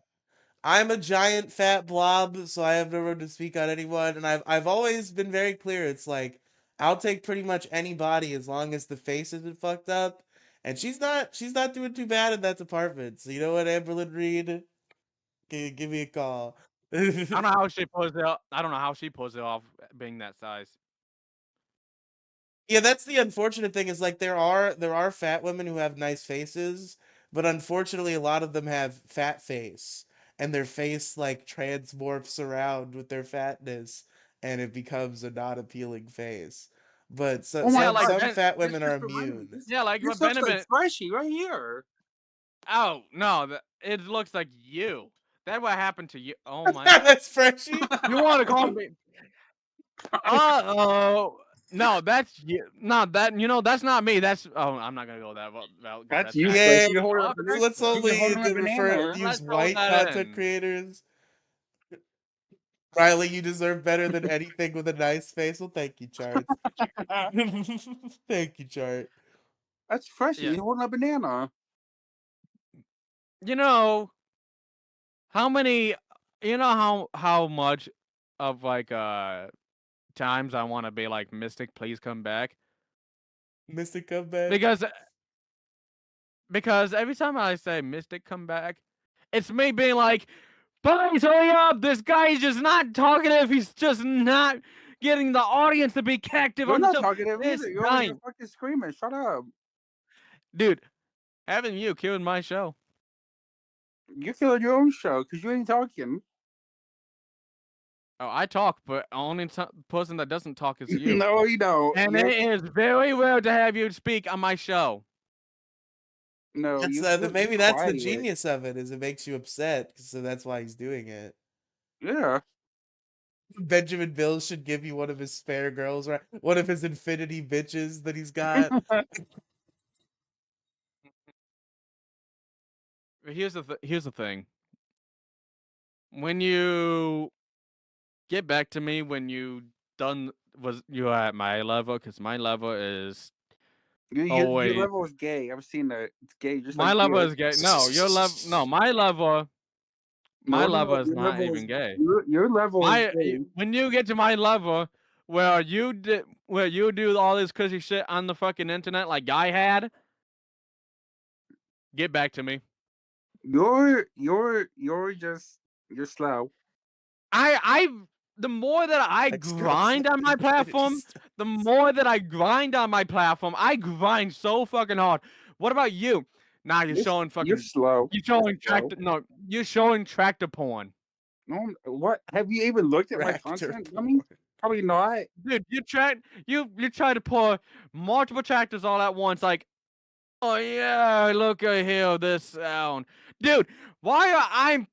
I'm a giant fat blob, so I have no room to speak on anyone, and I've always been very clear. It's like I'll take pretty much any body as long as the face isn't fucked up, and she's not doing too bad in that department. So you know what, Amberlyn Reed, give me a call. I don't know how she pulls it off. I don't know how she pulls it off being that size. Yeah, that's the unfortunate thing is like there are fat women who have nice faces, but unfortunately a lot of them have fat face and their face like transmorphs around with their fatness and it becomes a not appealing face. But Oh my Yeah, like god, some Ben. fat this women are just reminded me. immune. Yeah, like This what looks like Benjamin. Freshie right here. Oh no, it looks like you. That what happened to you? Oh my. That's freshy. You want to call me? Oh. No, that's you. No, that's not me. That's I'm not gonna go that well. 'Cause That's that's you, actually Yeah, Freshie. Hold up. let's You're only holding a refer banana. use Let's throw white that content in. creators. Riley, you deserve better than anything with a nice face. Well, thank you, Charts. Thank you, Chart. That's Freshie. Yeah. He's holding a banana. You know how many? You know how much of like times I want to be like Mystic, please come back Mystic comeback. because every time I say Mystic come back, it's me being like, please hurry up! This guy is just not talkative. He's just not getting the audience to be captive You're on the not show. talkative This either. You're over here guy, fucking screaming. Shut up. dude, having you killed my show. You killed your own show because you ain't talking. Oh, I talk, but only person that doesn't talk is you. No, you don't. And it is very rare to have you speak on my show. No, That's you maybe that's the quiet. genius of it. Is it makes you upset, so that's why he's doing it. Yeah. Benjamin Bills should give you one of his spare girls, right? One of his infinity bitches that he's got. Here's the thing. When you get back to me when you done was you at my level, because my level is Your always level is gay. I've seen that. It's gay, just my like level yours. is gay. No, your level. No, my No, level is your not level is even gay. your level is gay. When you get to my level where you do all this crazy shit on the fucking internet like I had, get back to me. You're slow. I the more that I Ex-girl's grind on my platform, the more that I grind on my platform, I grind so fucking hard. What about you? Nah, You're slow. you're showing Slow. you're showing tractor porn. No, what? Have you even looked at my tractor content? I mean, porn. probably not. Dude, you try to pour multiple tractors all at once, like, oh yeah, look at here, this sound. Dude, why are I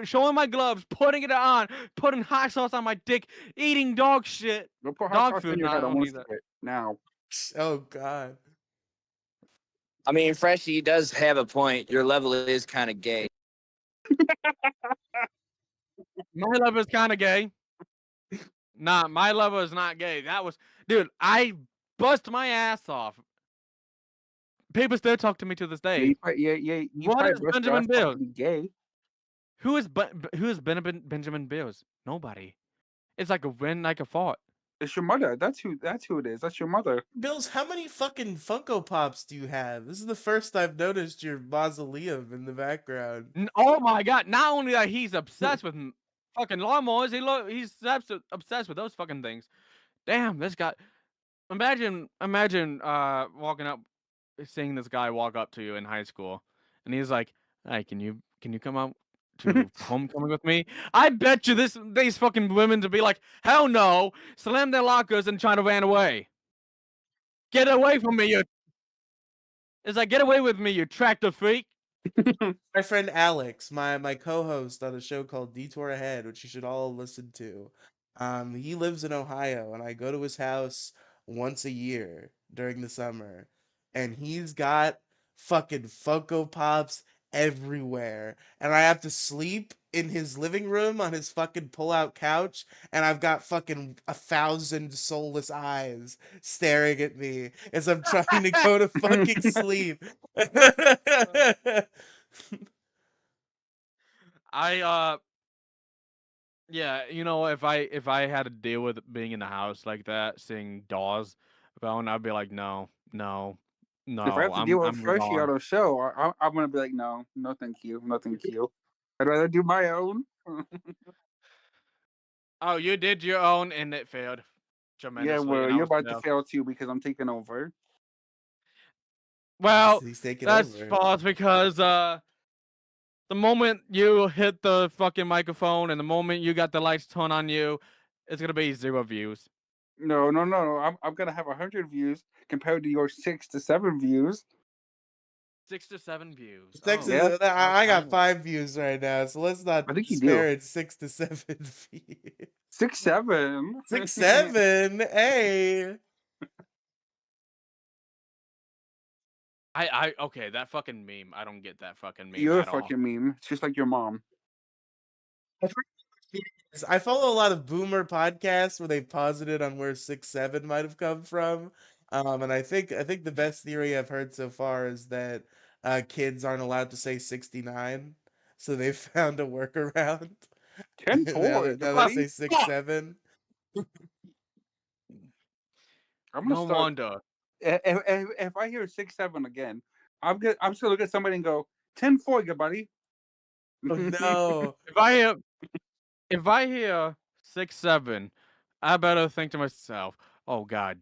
showing my gloves, putting it on, putting hot sauce on my dick, eating dog shit, Go put hot dog sauce on food? your No, I head. I don't want eat to see that. it now. Oh God. I mean, Freshie does have a point. Your level is kind of gay. My lover is kind of gay. Nah, my lover is not gay. Dude, I bust my ass off. People still talk to me to this Yeah, day. you What probably is brushed your ass Benjamin off to Bills? be gay. Who is Benjamin Bills? Nobody. It's like a win, like a fought. It's your mother. That's who it is. That's your mother. Bills, how many fucking Funko Pops do you have? This is the first I've noticed your mausoleum in the background. Oh my god! Not only that, he's obsessed with fucking lawnmowers. He's obsessed with those fucking things. Damn, this guy. Imagine walking up, seeing this guy walk up to you in high school, and he's like, "Hey, can you come out to homecoming with me?" I bet you these fucking women to be like, "Hell no!" Slam their lockers and try to run away. Get away from me, you. It's like, get away with me, you tractor freak. My friend Alex, my co-host on a show called Detour Ahead, which you should all listen to. He lives in Ohio, and I go to his house once a year during the summer, and he's got fucking Funko Pops everywhere, and I have to sleep in his living room on his fucking pull-out couch, and I've got fucking 1,000 soulless eyes staring at me as I'm trying to go to fucking sleep. I Yeah, if I had to deal with being in the house like that, seeing dolls around, I'd be like, no, no, If I no, have to deal with I'm Freshie on gone. a show, I'm gonna be like, no, no, thank you, no, thank you. I'd rather do my own. Oh, you did your own and it failed Yeah, tremendously, well, and I you're was about to pissed. fail too because I'm taking over. Well, He's taking that's over. false because the moment you hit the fucking microphone and the moment you got the lights turned on you, it's gonna be 0 views. No, no, no, no. I'm gonna have 100 views compared to your 6 to 7 views. 6 to 7 views. Six Oh, is, Yeah, I got oh. 5 views right now, so let's not I think you do. disparage 6 to 7 views. 6, 7. 6, 7, hey. Okay, that fucking meme. I don't get that fucking meme You're a at all. fucking meme. It's just like your mom. I follow a lot of boomer podcasts where they posited on where 6, 7 might have come from. And I think the best theory I've heard so far is that kids aren't allowed to say 69, so they found a workaround. 10 now 4, that now they buddy. say 6, 7. I'm gonna No start. wonder. If I hear 6, 7 again, I'm just gonna look at somebody and go 10-4, good buddy. Oh no. If I hear 6, 7, I better think to myself, oh god,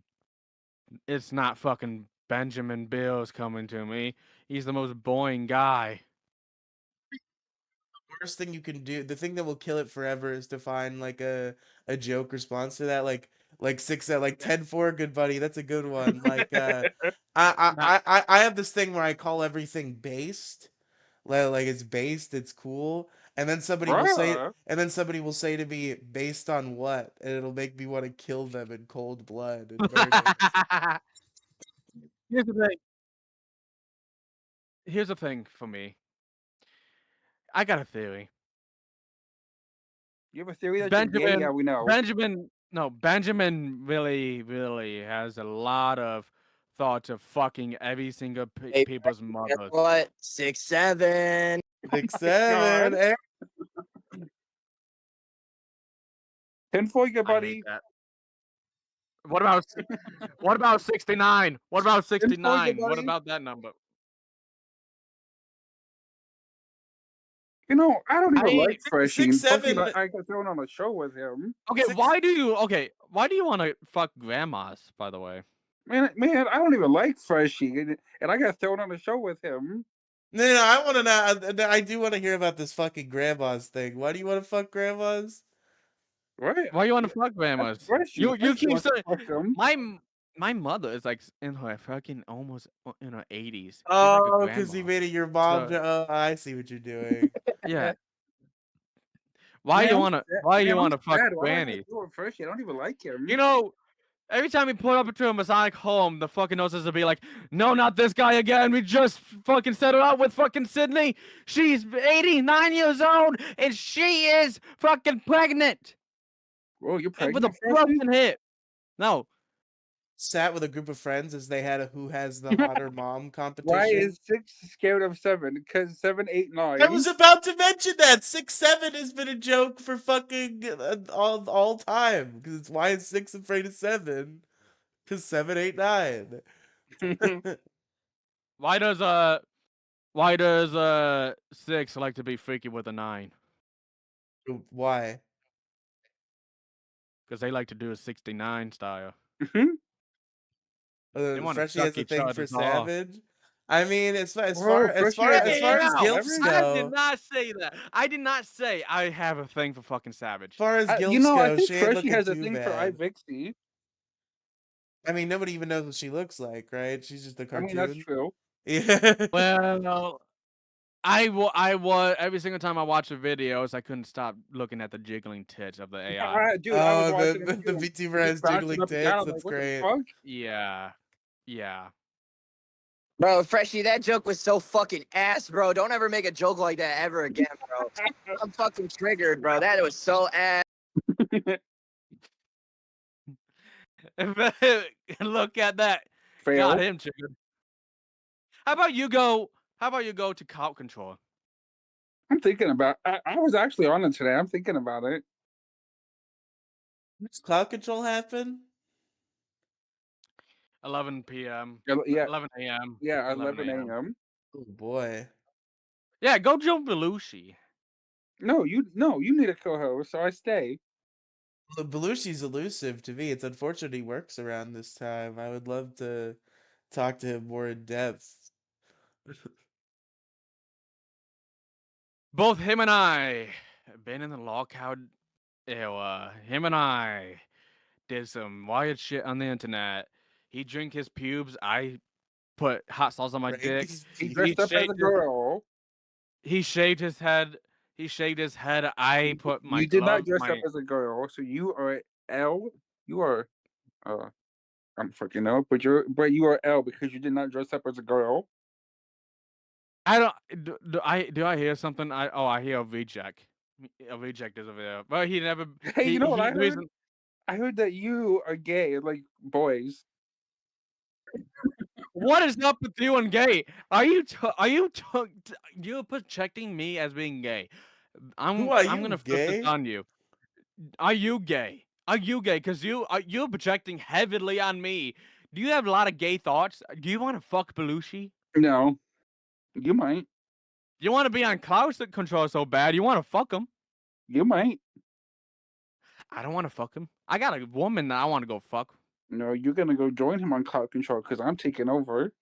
it's not fucking Benjamin Bills coming to me. He's the most boring guy. Worst thing you can do, the thing that will kill it forever is to find like a joke response to that, like 6 like 10-4, good buddy. That's a good one. Like Not I have this thing where I call everything based. Like it's based, it's cool. Bruh. And then somebody will say to me, based on what? And it'll make me want to kill them in cold blood and murder. Here's the thing. Here's the thing for me. I got a theory. You have a theory that you're gay? Yeah, we know. Benjamin really has a lot of thoughts of fucking every single Hey, people's guess mothers. what? 6'7". 6'7". God. Hey, 10 for you, I hate buddy. that. What about 69? What about 10 for you, 69? What buddy. about that number? You know, I don't even I like Freshie. And fucking, 6'7". I got thrown on a show with him. okay. Six. Why do you want to fuck grandmas? By the way, Man, I don't even like Freshie. And I got thrown on a show with him. No, I want to know. I do want to hear about this fucking grandmas thing. Why do you want to fuck grandmas? Right? why you want to fuck That's grandmas? Freshie. You Freshie keep wants to saying fuck him. my mother is like in her fucking almost in her 80s. She's like a Oh, because you grandma. made it your mom. So Oh, I see what you're doing. yeah, Man, I'm why man, you I'm want to fuck sad. Why do I have to grannies? do it Freshie? I don't even like You him. know, every time we pull up to a Masonic home, the fucking nurses will be like, "No, not this guy again. We just fucking settled out with fucking Sydney. She's 89 years old and she is fucking pregnant Whoa, you're and with a pregnant, Freshie? broken hip." No, Sat with a group of friends as they had a who has the hotter mom Why competition. is 6 scared of 7? Because 7, 8, I 9. was about to mention that 6'7" has been a joke for fucking all time. Because why is 6 afraid of 7? Because 7, 8, 9. why does 6 like to be freaky with a 9? Why? Because they like to do a 69 style. They want to Freshie suck has a each thing for other's off. Savage. I mean, as far Whoa, as Freshie far has a as far thing as for Damn! gilfs Savage? I did go, not say that. I did not say I have a thing for fucking Savage. far as You gilfs know, I go, think she ain't Freshie looking has a too thing for bad. iVixie. I mean, nobody even knows what she looks like, right? She's just a I mean, that's cartoon. true. Yeah. Well, I was every single time I watched the videos, I couldn't stop looking at the jiggling tits of the AI. Dude, I was Oh, watching him the too. VTuber He has bouncing jiggling up and down. tits. I'm like, That's what the great. fuck? Yeah, yeah. Bro, Freshie, that joke was so fucking ass, bro. Don't ever make a joke like that ever again, bro. I'm fucking triggered, bro. That was so ass. Look at that. Got Fail. him, chicken. How about you go? How about you go to cloud control? I'm thinking about. I was actually on it today. I'm thinking about it. Does cloud control happen? 11 p.m. Yeah, 11 a.m. yeah. 11 11 a.m. a.m. Oh boy. Yeah, go Joe Belushi. No, you need a co-host, so I stay. Well, Belushi's elusive to me. It's unfortunate he works around this time. I would love to talk to him more in depth. Both him and I have been in the lockout era. Him and I did some wild shit on the internet. He drink his pubes. I put hot sauce on my Right? dick. He He dressed up as a shaved his girl. he shaved his head. He shaved his head. I put my You did not glove. dress up My as a girl, so you are L. You are. I don't fucking know, but you are L because you did not dress up as a girl. I don't. Do I hear something? I hear a reject. A reject is over there, but he never. Hey, you know what I The heard? reason. I heard that you are gay, like boys. What is up with you and gay? You're projecting me as being gay? Who are I'm you, gonna flip this gay? on you. Are you gay? Are you gay? Cause you're projecting heavily on me. Do you have a lot of gay thoughts? Do you want to fuck Belushi? No, you might. You want to be on cloud control so bad? You want to fuck him? You might. I don't want to fuck him. I got a woman that I want to go fuck. No, you're gonna go join him on cloud control because I'm taking over.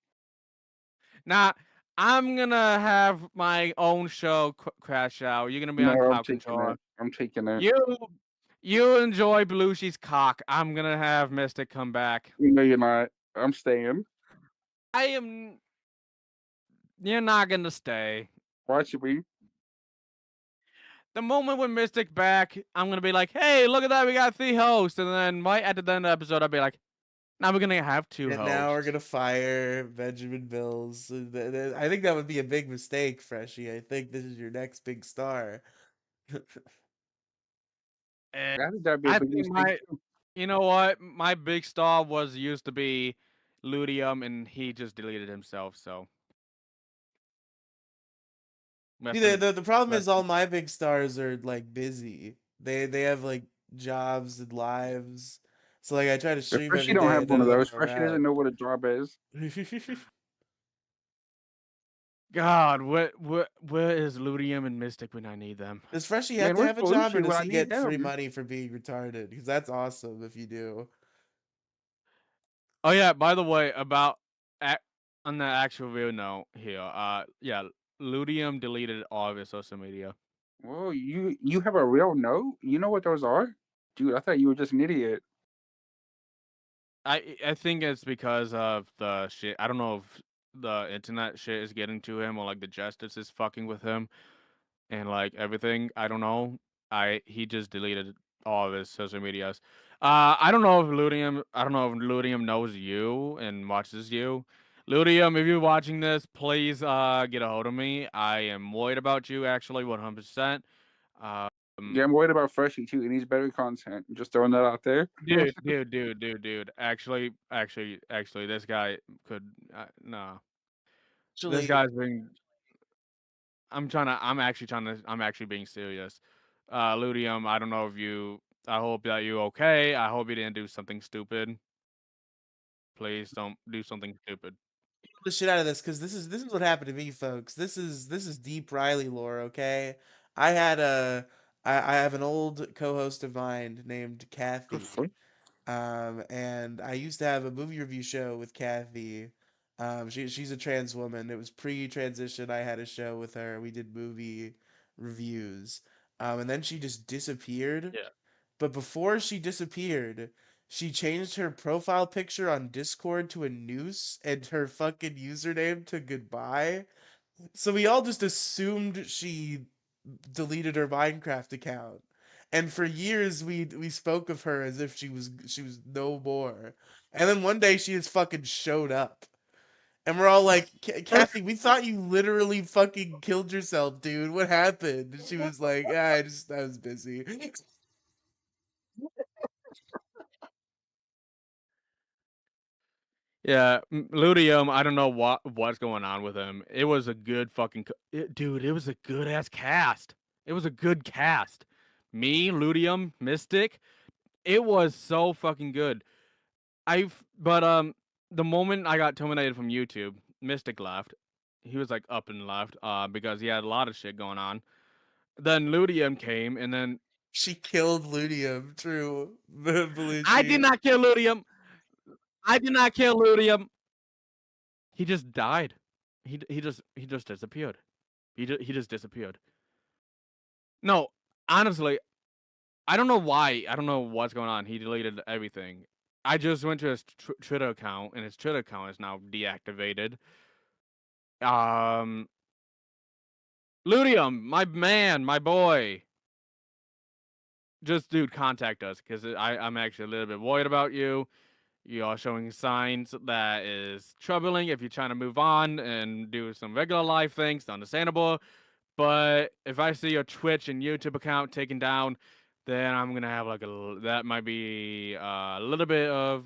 Now, I'm gonna have my own show crash out. You're gonna be No, on I'm cloud taking control. it. I'm taking it. You you enjoy Belushi's cock. I'm gonna have Mystic come back. No, you're not. I'm staying. I am. You're not gonna stay. Watch me. The moment when Mystic back, I'm gonna be like, "Hey, look at that! We got 3 hosts." And then right at the end of the episode, I'll be like, "Now we're gonna have 2 And now we're hosts." gonna fire Benjamin Bills. I think that would be a big mistake, Freshie. I think this is your next big star. And I think that'd be a I big think mistake too. you know what? My big star used to be Ludium, and he just deleted himself. So See, rest the, in the the problem rest. is all my big stars are like busy. They have like jobs and lives. So like I try to But stream Freshie every don't day have and one none of of them those. are Freshie doesn't around. know what a job is. God, where is Ludium and Mystic when I need them? Does Freshie have Man, to where's have a job or Belushi when does I he need get free them? money for being retarded? Because that's awesome if you do. Oh yeah, by the way, about on the actual real note here, yeah, Ludium deleted all of his social media. Whoa, you have a real note? You know what those are? Dude, I thought you were just an idiot. I think it's because of the shit. I don't know if the internet shit is getting to him or like the justice is fucking with him and like everything. I don't know. He just deleted all of his social medias. I don't know if Ludium. I don't know if Ludium knows you and watches you. Ludium, if you're watching this, please get a hold of me. I am worried about you actually, 100%. Yeah, I'm worried about Freshie too. He needs better content. Just throwing that out there. Dude. Actually, this guy could. No, this Actually, guy's being. I'm trying to. I'm actually trying to. I'm actually being serious. Ludium, I don't know if you. I hope that you okay. I hope you didn't do something stupid. Please don't do something stupid. the shit out of this because this is what happened to me, folks. This is deep Riley lore. Okay, I had a I have an old co-host of mine named The Kathy. fuck? And I used to have a movie review show with Kathy. She's a trans woman. It was pre-transition. I had a show with her. We did movie reviews. And then she just disappeared. Yeah. But before she disappeared, she changed her profile picture on Discord to a noose and her fucking username to goodbye. So we all just assumed she deleted her Minecraft account. And for years we spoke of her as if she was no more. And then one day she just fucking showed up. And we're all like, Kathy, we thought you literally fucking killed yourself, dude. What happened? And she was like, I was busy. Yeah, Ludium, I don't know what's going on with him. It was a good fucking dude. It was a good ass cast. It was a good cast. Me, Ludium, Mystic. It was so fucking good. But the moment I got terminated from YouTube, Mystic left. He was like up and left because he had a lot of shit going on. Then Ludium came, and then She killed Ludium, true. I did Belushi. not kill Ludium. I did not kill Ludium. He just died. He just disappeared. He just disappeared. No, honestly, I don't know why. I don't know what's going on. He deleted everything. I just went to his Twitter account, and his Twitter account is now deactivated. Um, Ludium, my man, my boy. Just dude, contact us because I'm actually a little bit worried about you. You are showing signs that is troubling. If you're trying to move on and do some regular life things, it's understandable. But if I see your Twitch and YouTube account taken down, then I'm gonna have like that might be a little bit of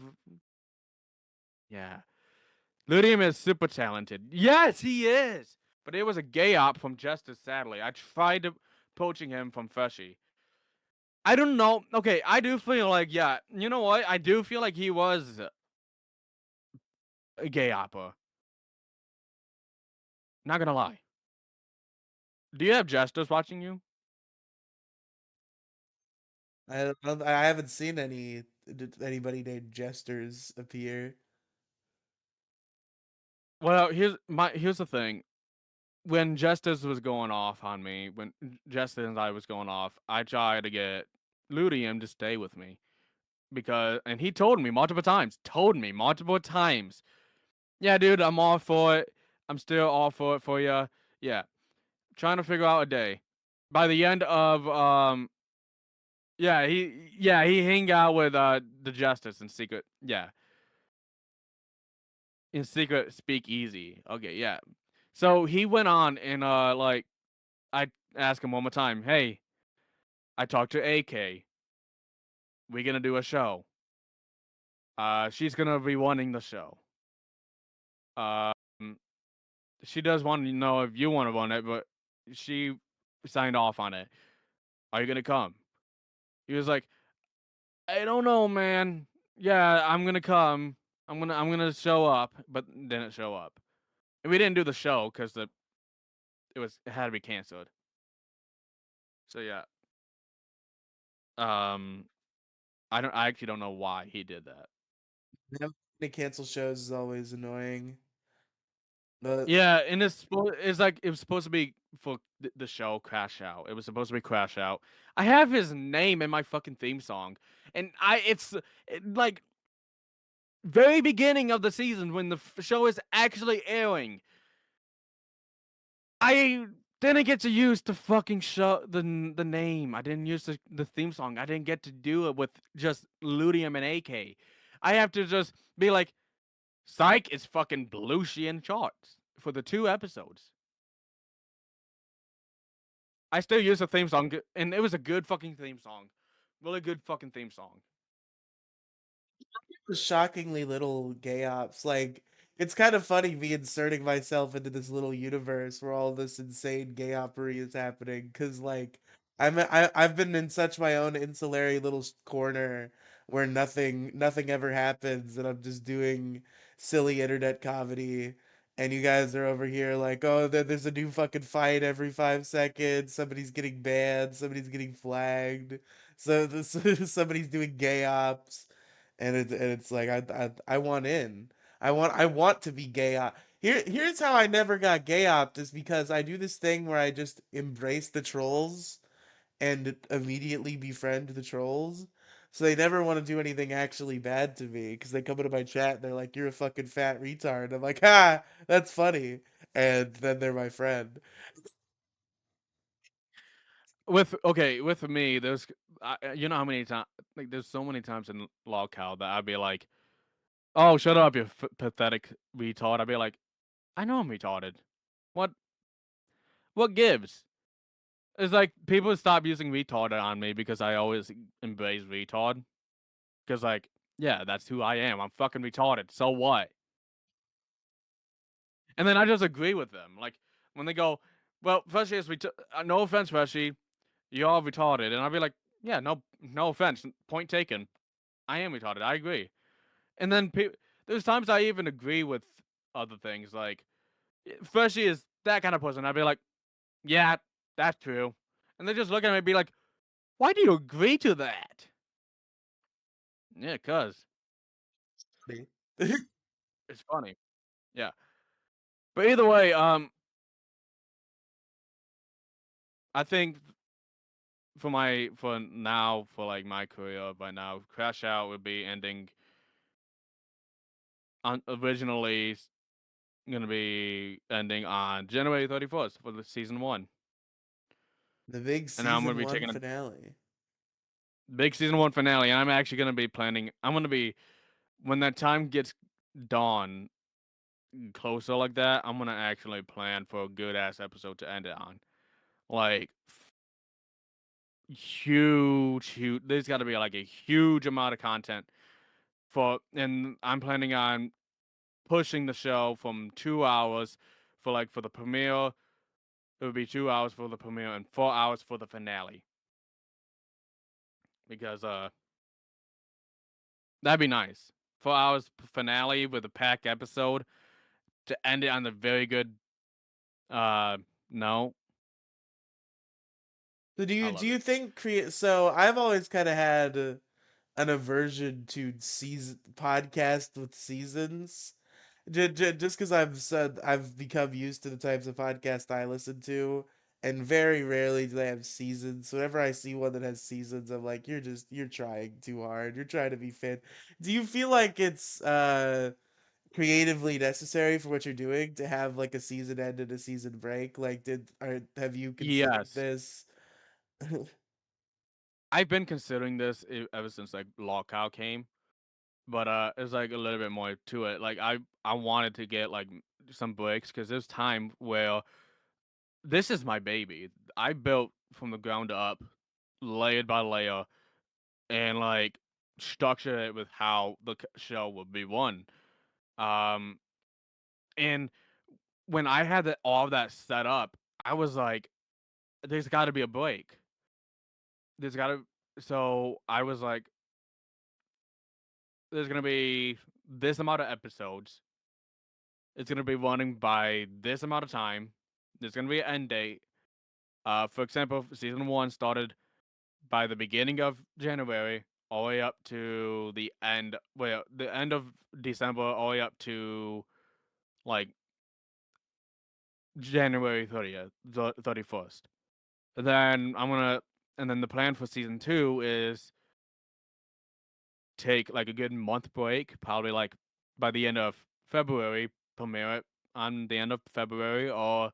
yeah. Ludium is super talented. Yes, he is. But it was a gay op from Justice. Sadly, I tried to poaching him from Fushy. I don't know. Okay, I do feel like yeah. You know what? I do feel like he was a gay oppa. Not gonna lie. Do you have Justice watching you? I haven't seen anybody named Jesters appear. Well, here's the thing. When Justice was going off on me, when Justice and I was going off, I tried to get Ludium to stay with me and he told me multiple times, yeah, dude, I'm all for it. I'm still all for it for you. Yeah, trying to figure out a day. By the end of he hang out with the Justice in secret. Yeah, in secret speak easy. Okay, yeah. So he went on and like I asked him one more time, hey, I talked to AK. we're gonna do a show. She's gonna be wanting the show. Um, she does want to know if you want to run it, but she signed off on it. Are you gonna come? He was like, I don't know, man. Yeah, I'm gonna come. I'm gonna show up, but didn't show up. And we didn't do the show because it had to be canceled. So yeah. Um, I actually don't know why he did that. Having to cancel shows is always annoying. But Yeah, and it's like it was supposed to be for the show Crash Out. It was supposed to be Crash Out. I have his name in my fucking theme song, and like very beginning of the season when the show is actually airing. I didn't get to use the fucking show the name. I didn't use the theme song. I didn't get to do it with just Ludium and AK. I have to just be like, Psych is fucking Belushi in charts for the 2 episodes. I still use the theme song, and it was a good fucking theme song. Really good fucking theme song. shockingly little gay ops. Like, it's kind of funny me inserting myself into this little universe where all this insane gay opery is happening. Cause like I've been in such my own insulary little corner where nothing ever happens, and I'm just doing silly internet comedy. And you guys are over here like, oh, there's a new fucking fight every 5 seconds. Somebody's getting banned. Somebody's getting flagged. So this somebody's doing gay ops, and it's like I want in. I want to be gay op. Here's how I never got gay opt is because I do this thing where I just embrace the trolls and immediately befriend the trolls. So they never want to do anything actually bad to me because they come into my chat and they're like, "You're a fucking fat retard." I'm like, "Ha, that's funny," and then they're my friend. With me, you know how many times like there's so many times in lolcow that I'd be like, "Oh, shut up, you pathetic retard." I'd be like, "I know I'm retarded. What what gives?" It's like people stop using retarded on me because I always embrace retard. Because like, yeah, that's who I am. I'm fucking retarded. So what? And then I just agree with them. Like when they go, "Well, Freshie is no offense, Freshie, you're all retarded," and I'll be like, "Yeah, no offense. Point taken. I am retarded. I agree." And then there's times I even agree with other things. Like Freshie is that kind of person. I'd be like, "Yeah, that's true," and they just look at me and be like, "Why do you agree to that?" Yeah, cause it's funny. Yeah, but either way, I think for like my career by now, Crash Out would be ending on originally gonna be ending on January 31st for the season 1. The big And I'm gonna season be one taking a finale. big season 1 finale, and I'm actually gonna be I'm gonna be when that time gets dawn closer like that, I'm gonna actually plan for a good ass episode to end it on. Like huge. There's got to be like a huge amount of content and I'm planning on pushing the show from 2 hours for the premiere. It would be 2 hours for the premiere and 4 hours for the finale. Because that'd be nice. 4 hours finale with a packed episode to end it on a very good no. So I do love you it. think create? So I've always kind of had an aversion to season podcast with seasons. Just because I've become used to the types of podcast I listen to, and very rarely do they have seasons. So whenever I see one that has seasons, I'm like, you're trying too hard. You're trying to be fit. Do you feel like it's creatively necessary for what you're doing to have like a season end and a season break? Like, have you considered Yes. this? I've been considering this ever since like Lockout came. But it's like a little bit more to it. Like I wanted to get like some breaks because there's time where this is my baby. I built from the ground up, layer by layer, and like structure it with how the show would be won. Um, and when I had all of that set up, I was like, "There's got to be a break. There's got to." So I was like, "There's gonna be this amount of episodes. It's gonna be running by this amount of time. There's gonna be an end date. For example, season one started by the beginning of January all the way up to the end. Well, the end of December all the way up to like January 30th, 31st. Then and then the plan for season two is take like a good month break, probably like by the end of February, premiere it on the end of February or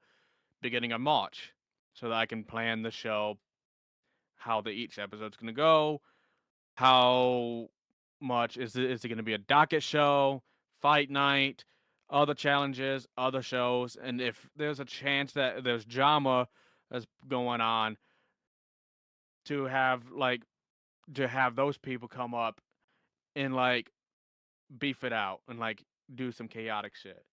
beginning of March, so that I can plan the show, how each episode's gonna go, how much is it gonna be a docket show, fight night, other challenges, other shows, and if there's a chance that there's drama that's going on, to have like to have those people come up and like beef it out and like do some chaotic shit.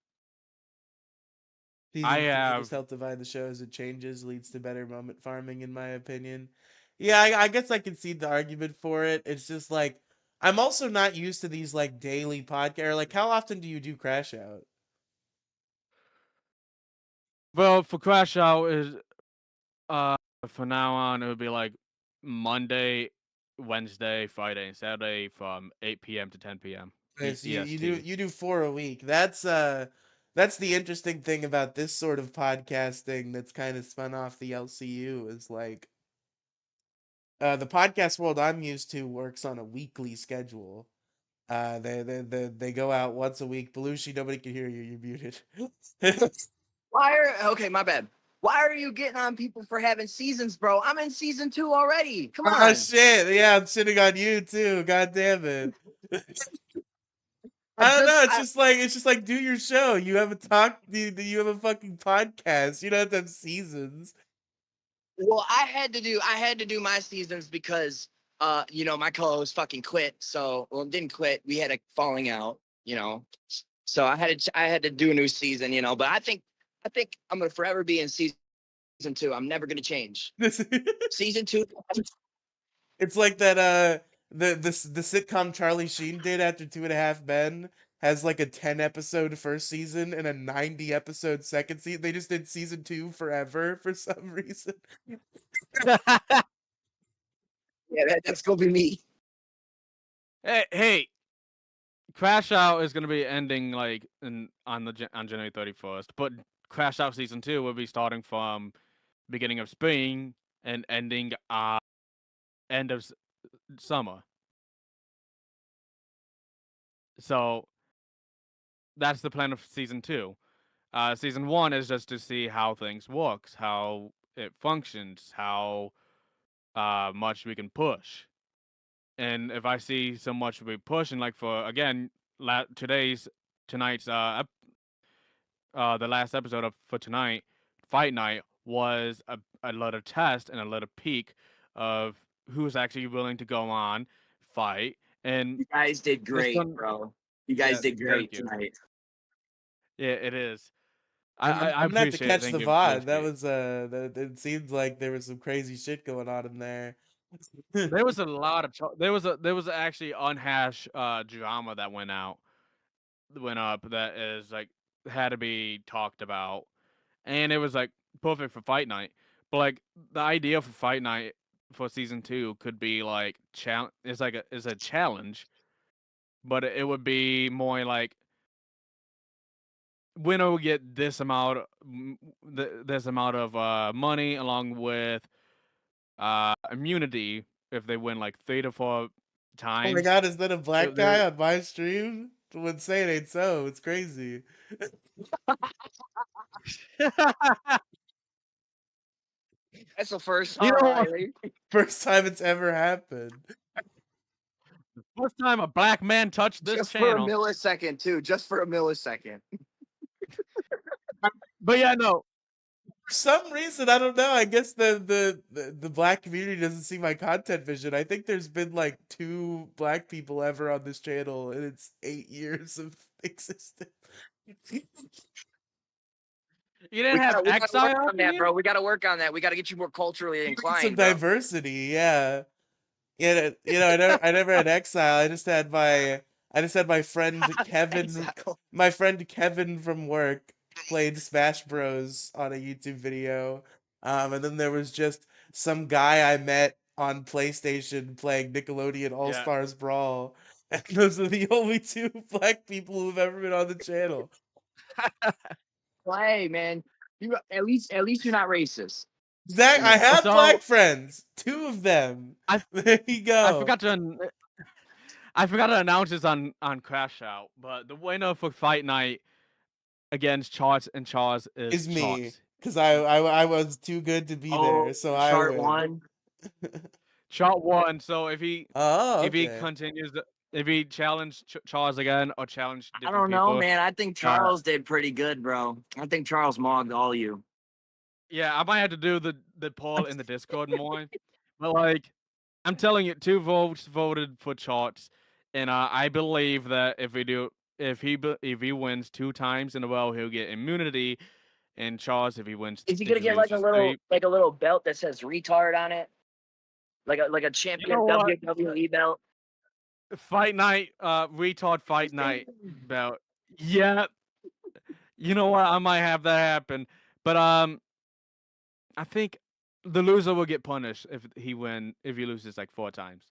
I Season two will just have help divide the show as it changes, leads to better moment farming, in my opinion. Yeah, I guess I can see the argument for it. It's just like I'm also not used to these like daily podcast. Like, how often do you do Crash Out? well for Crash Out is uh from now on it would be like Monday, Wednesday, Friday, and Saturday from 8 p.m. to 10 p.m. Okay, so EST. you do four a week. That's the interesting thing about this sort of podcasting that's kind of spun off the LCU is like the podcast world I'm used to works on a weekly schedule. They go out once a week. Belushi, nobody can hear you. You're muted. Okay, my bad. Why are you getting on people for having seasons, bro? I'm in season 2 already. Come Oh on. shit! Yeah, I'm shitting on you too. God damn it! I I don't know. just, It's just like do your show. You have a talk. You have a fucking podcast. You don't have to have seasons. well, I had to do my seasons because, my co-host fucking quit. So, well, didn't quit. We had a falling out, So I had to do a new season, But I think I'm gonna forever be in season 2. I'm never gonna change. This Season 2. it's like that. The sitcom Charlie Sheen did after Two and a Half Men has like a 10 episode first season and a 90 episode second season. They just did season two forever for some reason. Yeah, that's gonna be me. Hey, Crash Out is gonna be ending like on January 31st, but Crash Out season two will be starting from beginning of spring and ending end of summer. So that's the plan of season two. Season one is just to see how things works, how it functions, how much we can push. And if I see so much we push, and like for again, tonight's the last episode of for tonight, Fight Night was a little test and a little peek of who's actually willing to go on, fight, and You guys did this great, one. bro. You guys Yeah, did thank great you. tonight. Yeah, it is. I I'm gonna have to appreciate it. catch Thank the you, VOD. That Broski. was it seemed like there was some crazy shit going on in there. There was a lot of there was actually unhashed drama that went up that is like had to be talked about, and it was like perfect for Fight Night. But like the idea for Fight Night for season two could be like it's like it's a challenge, but it would be more like winner will get this amount this amount of money along with immunity if they win like 3 to 4 Oh my times. god, is that a black There, guy on my stream? Would say it ain't so. It's crazy. That's the first, you huh, know what? Riley? First time it's ever happened. First time a black man touched this Just for a channel. millisecond, too. Just for a millisecond. But yeah, no. For some reason, I don't know. I guess the black community doesn't see my content vision. I think there's been like 2 black people ever on this channel in its 8 years of existence. You didn't have We gotta work exile on that, opinion? bro. We gotta work on that. We gotta get you more culturally You need some inclined, bro. diversity, yeah. Yeah, I never had exile. I just had my friend Kevin, Exile. my friend Kevin from work played Smash Bros on a YouTube video. And then there was just some guy I met on PlayStation playing Nickelodeon All Yeah. Stars Brawl. And those are the only 2 black people who've ever been on the channel. Well, hey, man, you at least you're not racist. Zach, I have So black friends. 2 of them. I There you I go. forgot to I forgot to announce this on Crash Out, but the winner for Fight Night against Charles and Charles is Is me. Charles. Because I was too good to be Oh, there, so I chart win. one. Charles won, so if he Oh, if he okay. continues if he challenged Charles again or challenge I different don't know, people, man. I think Charles did pretty good, bro. I think Charles mogged all you. yeah, I might have to do the poll in the Discord more. But like, I'm telling you, 2 votes voted for Charles, and I believe that if he wins 2 times in a row, he'll get immunity. And Charles, if he wins, Is he if gonna he get like a loses 3, little belt that says retard on it? Like a you champion know what? WWE belt? Fight night, retard fight night belt. Yeah, you know what? I might have that happen, but I think the loser will get punished if he loses like 4 times.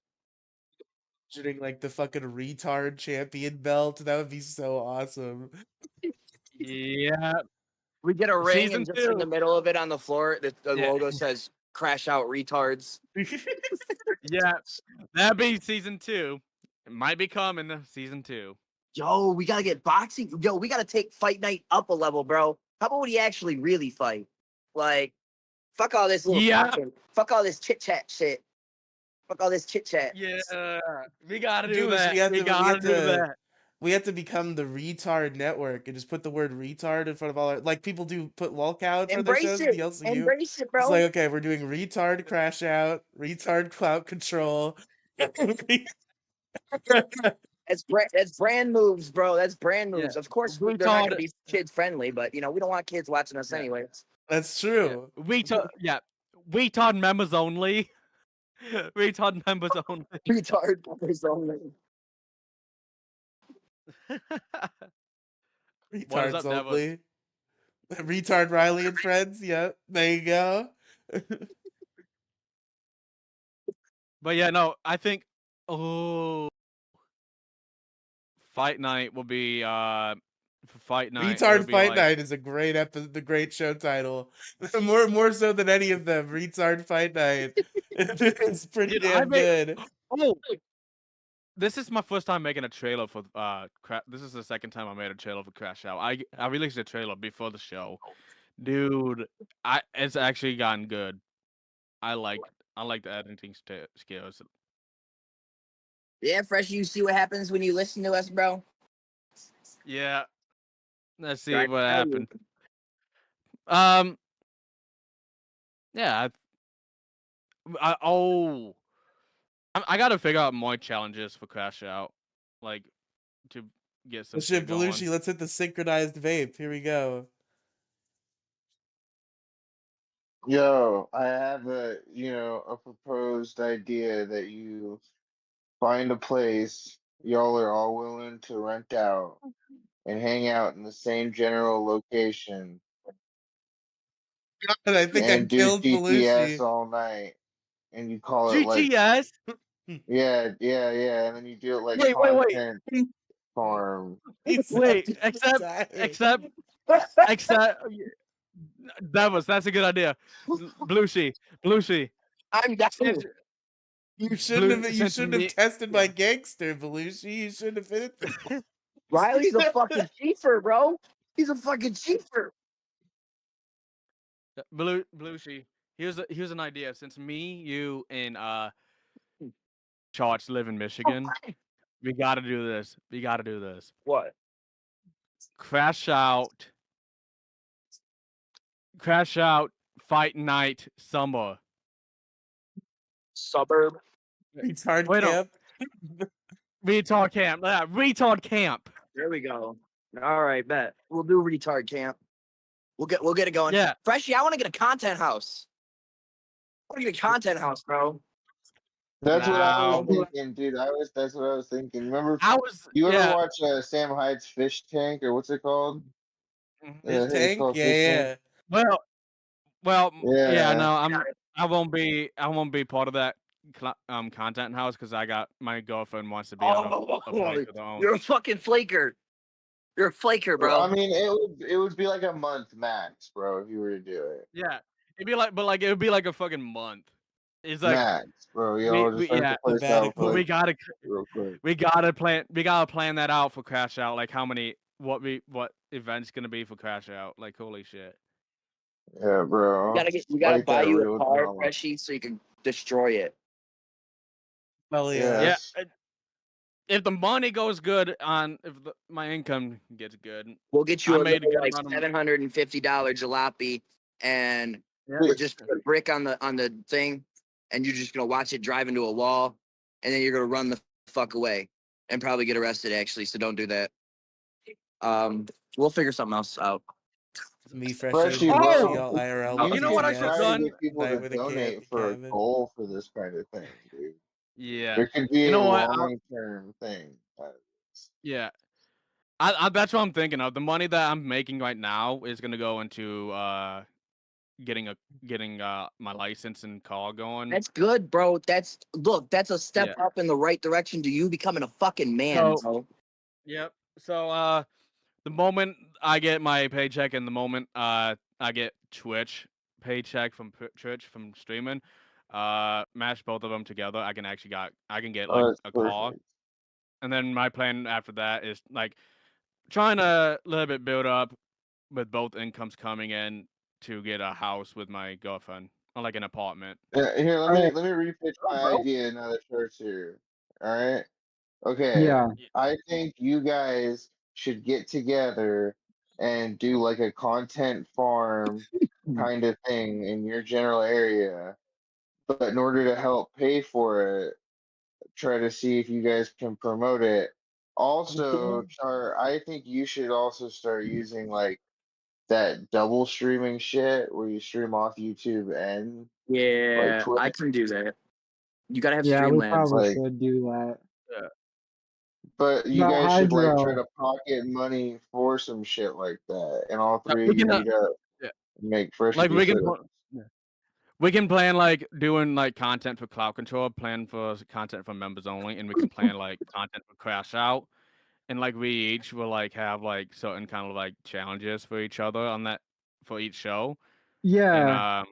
Shooting like the fucking retard champion belt. That would be so awesome. Yeah, We get a ring season and just in the 2. middle of it on the floor, the Yeah, logo says "Crash Out Retards." yeah, that'd be season 2. It might be coming season 2. Yo, we gotta get boxing. Yo, we gotta take fight night up a level, bro. How about we actually really fight? Like, fuck all this little Yeah, talking. Fuck all this chit chat shit. Fuck all this chit chat. yeah, we gotta do Dude, that. We gotta do that. we have to become the retard network and just put the word retard in front of all our, like people do put lolcow in front of their Embrace shows in the it. LCU. Embrace it, It's bro. like, okay, we're doing retard crash out, retard clout control. That's brand moves, bro. That's brand Yeah, moves. Of course, they're not gonna retard. be kids friendly, but you know we don't want kids watching us Yeah, anyways. That's yeah, true. retard. Yeah, retard members only. Retard members only. Retard numbers only. What is Retards up, Devos? only. Retard Riley and friends. Yep. There you go. But yeah, no, I think oh, fight night will be for fight night. It'll Retard be Fight like Night is a great the great show title. more so than any of them. Retard Fight Night. It's pretty dude, I damn made good. oh this is my first time making a trailer for this is the second time I made a trailer for Crash Out. I released a trailer before the show. Dude, it's actually gotten good. I like the editing skills. Yeah, Fresh, you see what happens when you listen to us, bro? Yeah. Let's see Right. what happened. Um yeah, I gotta figure out more challenges for Crash Out. Like to get some Well, shit, shit going. Belushi, let's hit the synchronized vape. Here we go. Yo, I have a proposed idea that you find a place y'all are all willing to rent out and hang out in the same general location And I think I and do killed GTS Belushi. all night. And you call it like, GTS? yeah, and then you do it like Wait. content farm. He's Wait, just dying. except that's a good idea. Blueshy. I'm down. Since You shouldn't have. You since shouldn't have me tested my gangster, Belushi. You shouldn't have hit it. Riley's a fucking cheaper, bro. He's a fucking cheaper. Blueshy. Here's an idea. Since me, you, and Charge live in Michigan, we gotta do this. We gotta do this. What? Crash out Crash Out Fight Night Summer. Suburb. Retard Wait, no. camp. Retard Camp. Retard Camp. There we go. All right, bet. We'll do retard camp. We'll get it going. Yeah. Freshie, I want to get a content house. I want to get a content house, bro. That's what I was No. thinking, dude. That's what I was thinking. Remember, I was. you ever Yeah. watch Sam Hyde's Fish Tank, or what's it called? Mhm. Fish I think it's tank? called Yeah, Fish yeah. Tank. Well, yeah. Yeah. No, I won't be part of that content house because I got my girlfriend wants to be on a place of her own. You're a fucking flaker. You're a flaker, Well, bro. I mean, it would be like a month max, bro, if you were to do it. Yeah, it'd be like, but like it would be like a fucking month. It's like Max, bro. Y'all just rent yeah, the place out for but like real quick. we gotta plan that out for Crash Out. Like how many what events gonna be for Crash Out? Like holy shit. Yeah, bro. We gotta Like buy that you a real car, drama. Freshie, so you can destroy it. Hell yeah. Yes. Yeah. If the money goes good if my income gets good, We'll get you I a made a little, good like amount of $750 jalopy, and Yeah. we'll just put a brick on the thing, and you're just gonna watch it drive into a wall, and then you're gonna run the fuck away and probably get arrested. Actually, so don't do that. We'll figure something else out. Me, Freshie, Freshie, and bro. Bushy all IRL. You know what I should've try to done? get people Night to with a donate campy for cabin. a goal for this kind of thing, dude. Yeah. There could be You know a what? long-term thing. Yeah. That's what I'm thinking of. The money that I'm making right now is gonna go into getting my license and car going. That's good, bro. That's a step Yeah. up in the right direction to you becoming a fucking man, bro. Yep. So the moment I get my paycheck and the moment I get Twitch paycheck from Twitch from streaming, mash both of them together, I can get like That's a car. perfect. And then my plan after that is like trying to a little bit build up with both incomes coming in to get a house with my girlfriend or like an apartment. Yeah, here, let Alright. me repitch my bro. idea now that Shirt's here. All right. Okay. Yeah. I think you guys should get together and do like a content farm kind of thing in your general area. But in order to help pay for it, try to see if you guys can promote it. Also, Char, I think you should also start using like that double streaming shit where you stream off YouTube and like Yeah, Twitch. I can do that. You gotta have Yeah, we Streamlabs. probably Like, should do that. but you About guys should like try Hydro. to pocket money for some shit like that, and all Like, three we of you can, meet up yeah. and make fresh Like we can episodes. we can plan like doing like content for Cloud Control, plan for content for members only, and we can plan like content for Crash Out, and like we each will like have like certain kind of like challenges for each other on that for each show, and Yeah.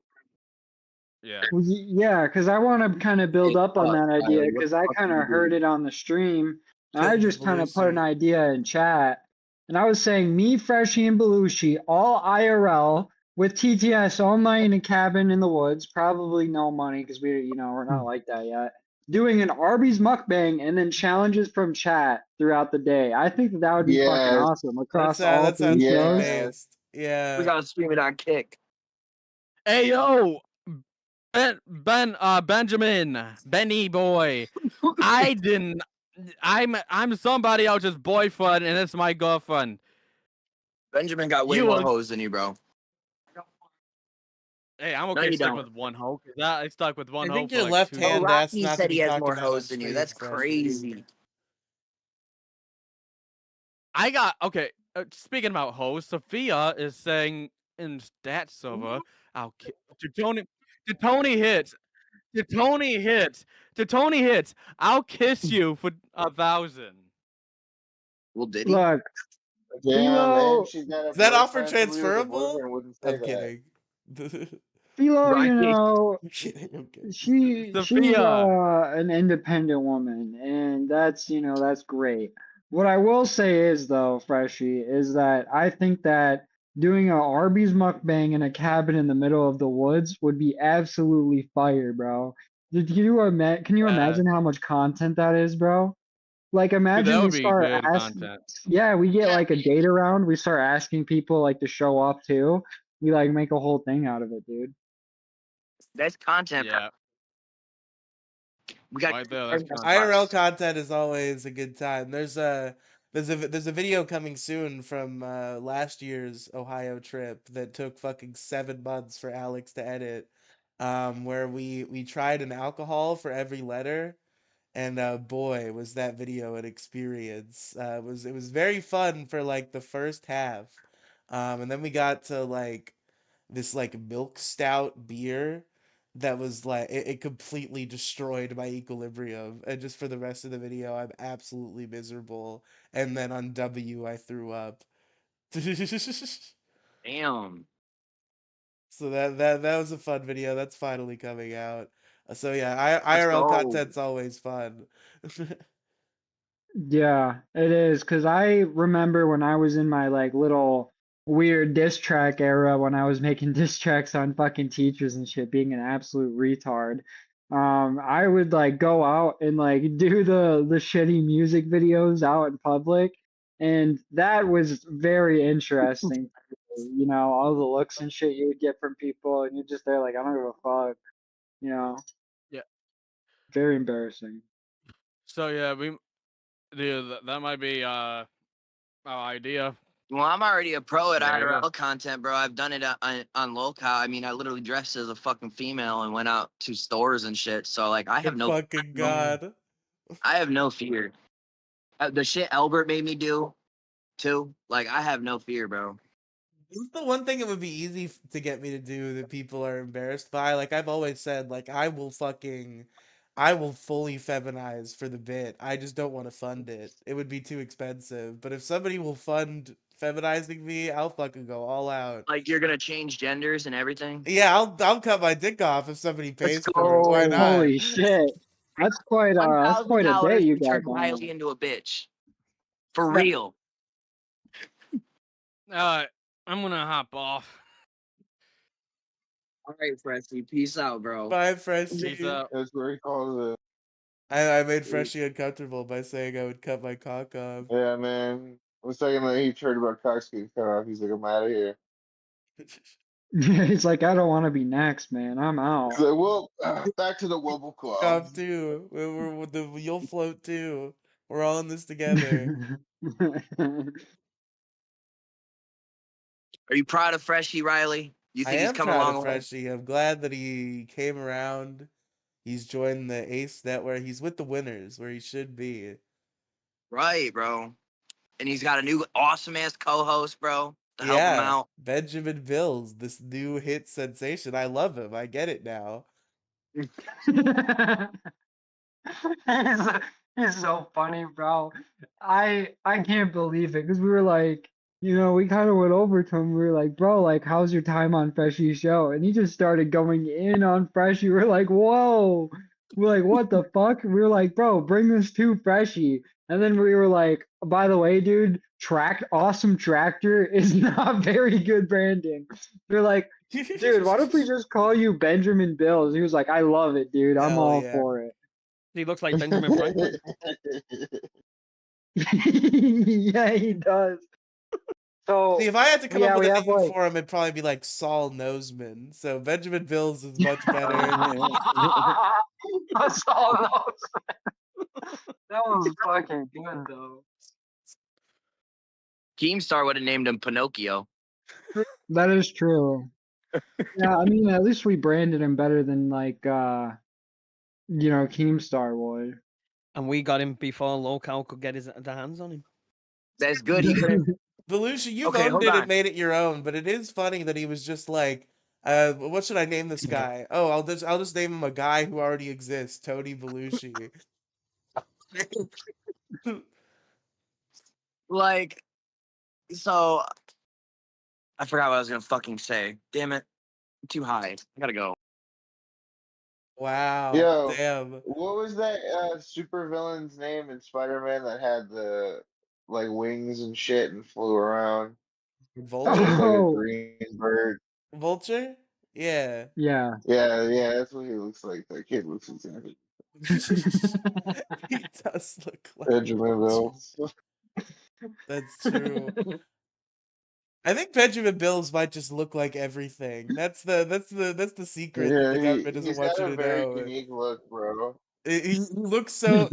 yeah. Well, yeah, because I want to kind of build up on that idea What because the I fuck kind you of heard do? it on the stream. And I Kid just kind of put an Belushi. idea in chat. And I was saying, me, Freshie, and Belushi, all IRL with TTS only in a cabin in the woods. Probably no money because we're not like that yet. Doing an Arby's mukbang and then challenges from chat throughout the day. I think that would be fucking Yes, awesome across all That three sounds pretty shows. yes. based. Yeah. We gotta stream it on Kick. Hey yo, Benjamin, Benny boy, I'm somebody else's boyfriend and it's my girlfriend. Benjamin got way You more was- hoes than you, bro. Hey, I'm No, okay you stuck don't. with one hoe. I stuck with one I hoe think for your like left 2 hand years. that's Rocky not to said be he has talked more about on hoes than you. stream, That's Freshie. crazy. I got okay. Speaking about hoes, Sophia is saying in stat server, I'll to Tony hits, I'll kiss you for 1,000. Well, did he? Look, Damn, Philo, and she's got a Is that offer boyfriend. Somebody with a transferable? boyfriend wouldn't say I'm that. kidding. Philo, Right. I'm kidding. I'm kidding. she's Sophia. an independent woman, and that's great. What I will say is though, Freshie, is that I think that doing a Arby's mukbang in a cabin in the middle of the woods would be absolutely fire, bro. Can you imagine how much content that is, bro? Like Dude, imagine that we would be start good asking, content. yeah, we get like a date around, we start asking people like to show up too. we like make a whole thing out of it, dude. That's content. Yeah, We got right there. That's content. IRL content is always a good time. There's a video coming soon from last year's Ohio trip that took fucking 7 months for Alex to edit, where we tried an alcohol for every letter, and boy was that video an experience. It was very fun for like the first half, and then we got to like this like milk stout beer that was like it completely destroyed my equilibrium, and just for the rest of the video I'm absolutely miserable, and then on W I threw up. Damn. So that was a fun video that's finally coming out. So yeah, Let's IRL go. content's always fun. Yeah, it is. Cause I remember when I was in my like little weird diss track era when I was making diss tracks on fucking teachers and shit, being an absolute retard. I would like go out and like do the shitty music videos out in public, and that was very interesting. You know, all the looks and shit you would get from people, and you're just there like, I don't give a fuck. You know, Yeah. very embarrassing. So yeah, dude, that might be our idea. Well, I'm already a pro at Whatever. IRL content, bro. I've done it on locale. I mean, I literally dressed as a fucking female and went out to stores and shit. So like, Good fucking god. I have no fear. The shit Albert made me do too. Like, I have no fear, bro. This is the one thing it would be easy to get me to do that people are embarrassed by. Like I've always said, like I will fully feminize for the bit. I just don't want to fund it. It would be too expensive. But if somebody will fund feminizing me, I'll fucking go all out. Like, you're gonna change genders and everything. Yeah, I'll cut my dick off if somebody Let's pays for it. Why go. not? Holy shit. One That's thousand quite a day dollars you to got turn going Riley on. into a bitch. For Yeah. real. I'm gonna hop off. All right, Freshie. Peace out, bro. Bye, Peace Freshie. out. That's where he calls it. I made Freshie uncomfortable by saying I would cut my cock off. Yeah, man. The second that he heard about Cox getting cut off, he's like, I'm out of here. He's like, I don't want to be next, man. I'm out. He's like, well, back to the Wobble Club. Off too. You'll float too. We're all in this together. Are you proud of Freshie, Riley? You I think he's am come a proud of long way? Freshie. I'm glad that he came around. He's joined the Ace Network. He's with the winners where he should be. Right, bro. And he's got a new awesome ass co-host, bro, to help him Yeah, out. Benjamin Bills, this new hit sensation. I love him. I get it now. he's, he's so funny, bro. I can't believe it because we were like, you know, we kind of went over to him. We were like, bro, like, how's your time on Freshie's show? And he just started going in on Freshie. We're like, whoa. We're like, what the fuck? We were like, bro, bring this to Freshie. And then we were like, by the way, dude, awesome tractor is not very good branding. We're like, dude, why don't we just call you Benjamin Bills? He was like, I love it, dude. I'm Hell all yeah. for it. He looks like Benjamin Franklin. Yeah, he does. So See, if I had to come yeah, up with we a have name like for him, it'd probably be like Saul Noseman. So Benjamin Bills is much better. That's all that was fucking good though. Keemstar would have named him Pinocchio. That is true. Yeah, I mean at least we branded him better than like you know, Keemstar would. And we got him before Local could get the hands on him. That's good. He could have. Belushi, you've Okay, owned hold it on. and made it your own, but it is funny that he was just like, what should I name this guy? Oh, I'll just name him a guy who already exists, Tony Belushi. Like, so I forgot what I was gonna fucking say. Damn it. I'm too high. I gotta go. Wow, Yo, damn. what was that super villain's name in Spider-Man that had the like wings and shit and flew around? That Vulture? looked like a Oh green bird. Vulture? Yeah. yeah. Yeah, yeah, that's what he looks like. That kid looks exactly He does look like Benjamin Vulture. Bills. That's true. I think Benjamin Bills might just look like everything. That's the secret that Yeah, the government doesn't he's want got you a to very know. unique look, bro. He looks so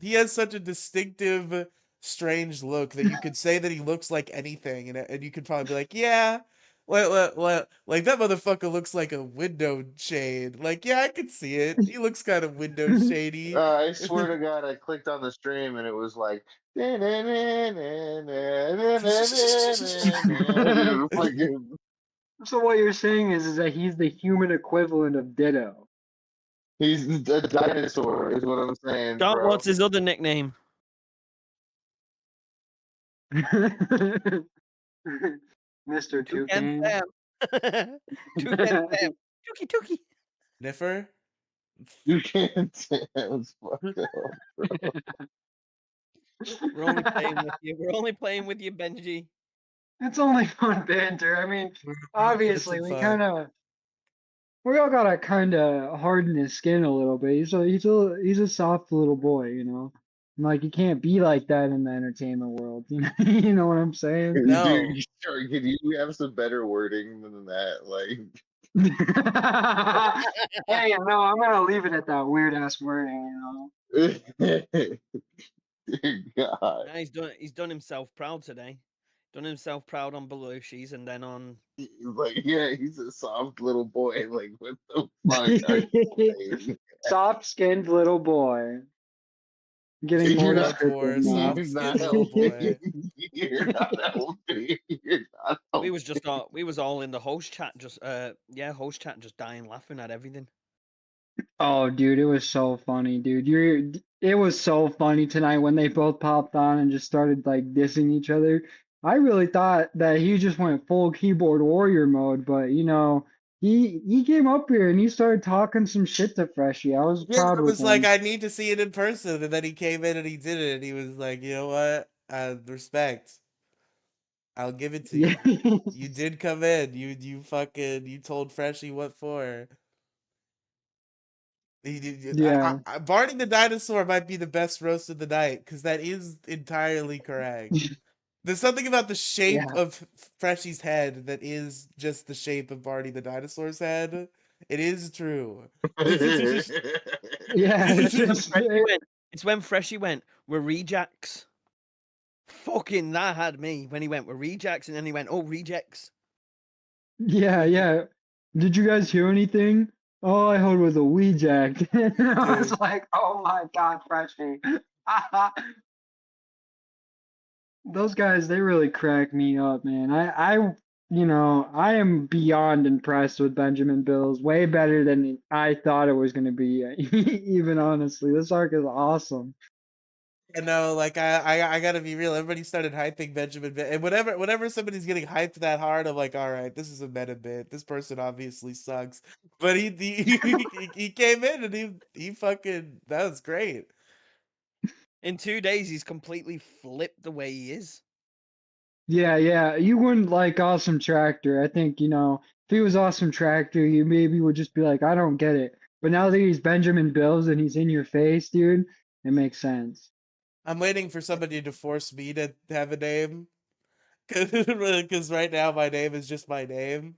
he has such a distinctive, strange look that you could say that he looks like anything, and you could probably be like, yeah, like that motherfucker looks like a window shade. Like, yeah, I could see it. He looks kind of window shady. I swear to God, I clicked on the stream and it was like, fucking, So what you're saying is that he's the human equivalent of Ditto. he's a dinosaur, is what I'm saying, Scott, bro. what's his other nickname? Mr. Toucan Toucan. Sam. Toucan Sam. Tookie Tookie. Niffer. You can't say it was fucked up. We're only playing with you. We're only playing with you, Benji. It's only fun banter. I mean, We're having obviously some we fun. all gotta kind of harden his skin a little bit. He's a soft little boy, you know. Like you can't be like that in the entertainment world. You know, you know what I'm saying? No, Dude, sorry, could you have some better wording than that? Like, Hey, no, I'm gonna leave it at that weird ass wording, you know. dear God. Nah, he's done himself proud today. Done himself proud on Belushi's and then on He's like, yeah, he's a soft little boy. Like, what the fuck are you saying? Soft-skinned little boy. Getting more You're not, descriptive hardcore, now. soft you're skinned not little helping. boy. You're not helping. You're not we was helping. just all we was all in the host chat just host chat just dying laughing at everything. Oh, dude, it was so funny, dude. It was so funny tonight when they both popped on and just started like dissing each other. I really thought that he just went full keyboard warrior mode, but you know, he came up here and he started talking some shit to Freshie. I was Yeah, proud I with was like, him. I need to see it in person, and then he came in and he did it, and he was like, you know what? Respect. I'll give it to Yeah. you. You did come in. You told Freshie what for. Yeah. Barney the dinosaur might be the best roast of the night because that is entirely correct. There's something about the shape Yeah. of Freshie's head that is just the shape of Barney the dinosaur's head. It is true. Yeah, It's when it's Freshie went. It's when Freshie went, we're rejects. Fucking that had me when he went, we're rejects, and then he went, oh, rejects. yeah, yeah. Did you guys hear anything? All I heard was a wee jack. And I was Dude, like, oh my God, Freshie. Those guys, they really crack me up, man. I am beyond impressed with Benjamin Bills. Way better than I thought it was going to be. Even honestly, this arc is awesome. I know, like I gotta be real. Everybody started hyping Benjamin, and whenever somebody's getting hyped that hard, I'm like, all right, this is a meta bit. This person obviously sucks, but he came in and he fucking that was great. In 2 days, he's completely flipped the way he is. Yeah, yeah. You wouldn't like Awesome Tractor. I think, if he was Awesome Tractor, you maybe would just be like, I don't get it. But now that he's Benjamin Bills and he's in your face, dude, it makes sense. I'm waiting for somebody to force me to have a name, because right now my name is just my name.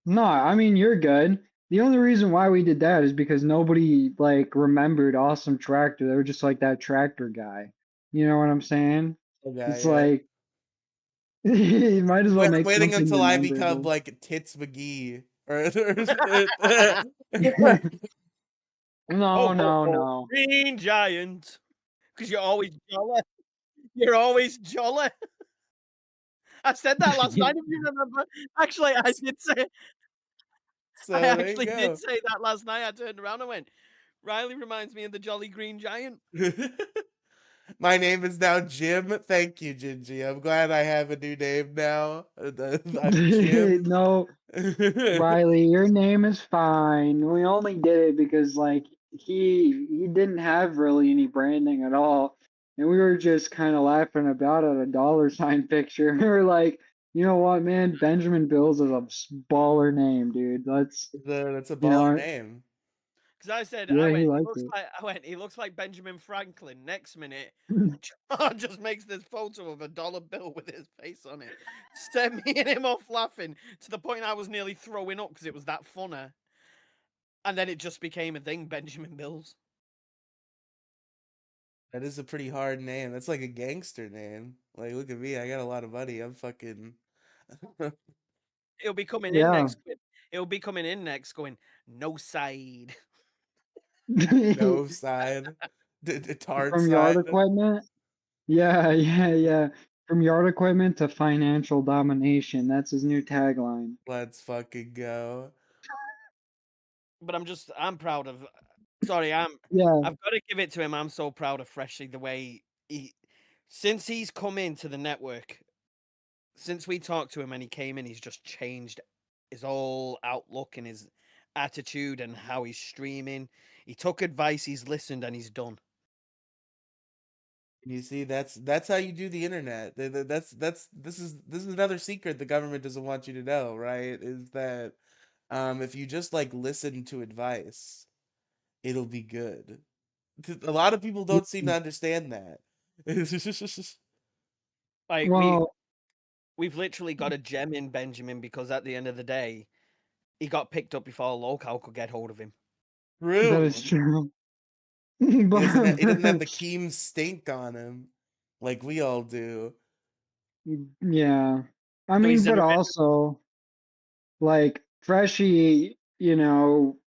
No, I mean, you're good. The only reason why we did that is because nobody like remembered Awesome Tractor. They were just like that tractor guy. You know what I'm saying? Okay, It's yeah. like you might as well I'm make waiting something until I become rememberable. like Tits McGee or No, Ho ho no, ho! no. Green Giant, because you're always jolly. You're always jolly. I said that last night, if you remember. Actually, I did say. I so there you actually did go. say that last night. I turned around and went, Riley reminds me of the Jolly Green Giant. My name is now Jim. Thank you, Gingy. I'm glad I have a new name now. I'm Jim. No, Riley, your name is fine. We only did it because like he didn't have really any branding at all. And we were just kind of laughing about it, a dollar sign picture. We were like, you know what, man? Benjamin Bills is a baller name, dude. That's a You baller know, name. Because I said, Yeah, he liked it. he looks like Benjamin Franklin. Next minute, John just makes this photo of a dollar bill with his face on it. Set me and him off laughing to the point I was nearly throwing up because it was that funny. And then it just became a thing, Benjamin Bills. That is a pretty hard name. That's like a gangster name. Like, look at me. I got a lot of money. I'm fucking. It'll be coming in Yeah. next. It'll be coming in next, going no side. No side. Tard From yard side. equipment. Yeah. From yard equipment to financial domination. That's his new tagline. Let's fucking go. But I'm proud of. Sorry, I've Yeah, got to give it to him. I'm so proud of Freshly the way since he's come into the network, since we talked to him and he came in, he's just changed his whole outlook and his attitude and how he's streaming. He took advice, he's listened, and he's done. You see, that's how you do the internet. This is another secret the government doesn't want you to know, right? Is that if you just like listen to advice, it'll be good. A lot of people don't seem to understand that. Like well, we've literally got a gem in Benjamin because at the end of the day, he got picked up before Local could get hold of him. that is True. true. He doesn't have the But Keem stink on him like we all do. yeah, I So mean, he's but never been. also like Freshie,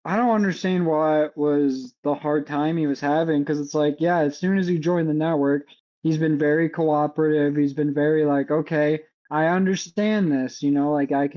I don't understand what was the hard time he was having because it's like, yeah, as soon as he joined the network, he's been very cooperative. He's been very like, okay, I understand this, like I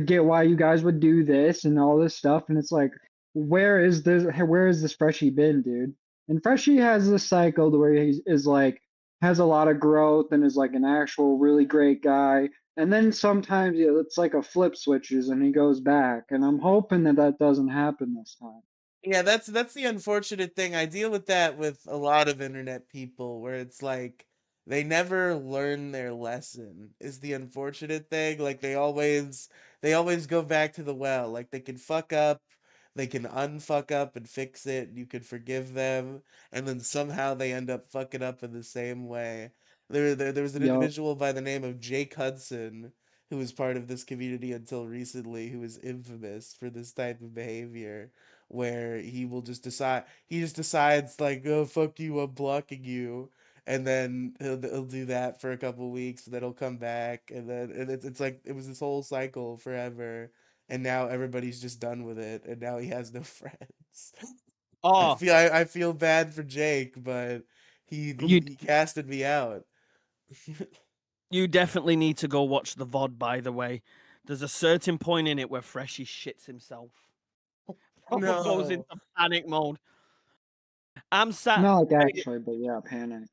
get why you guys would do this and all this stuff. And it's like, where is this Freshie been, dude? And Freshie has this cycle to where he is like, has a lot of growth and is like an actual really great guy and then sometimes it's like a flip switches and he goes back. And I'm hoping that that doesn't happen this time. Yeah, that's the unfortunate thing. I deal with that with a lot of internet people where it's like they never learn their lesson is the unfortunate thing. Like they always go back to the well. Like they can fuck up, they can unfuck up and fix it, you can forgive them, and then somehow they end up fucking up in the same way. There was an Yup. individual by the name of Jake Hudson who was part of this community until recently who was infamous for this type of behavior where he just decides like, oh fuck you, I'm blocking you, and then he'll do that for a couple weeks, and then he'll come back, and it's like it was this whole cycle forever, and now everybody's just done with it, and now he has no friends. Oh, I feel bad for Jake, but you he casted me out. you definitely need to go watch the VOD. By the way, there's a certain point in it where Freshie shits himself, proper goes into No. panic mode. I'm sat. Not like Ready actually, but yeah, panic.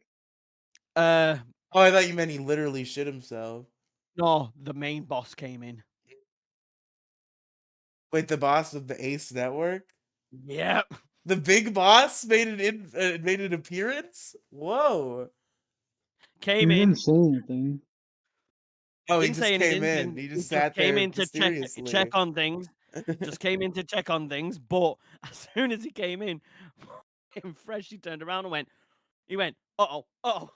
uh, Oh, I thought you meant he literally shit himself. no, the main boss came in. Wait, the boss of the Ace Network? Yep, The big boss made an appearance? Whoa. came He in. didn't say anything. Oh, he Didn't just say came anything. in. Didn't He he just just sat came there in to check mysteriously. on things. Just came in to check on things. But as soon as he came in, and Freshie turned around and went, uh oh.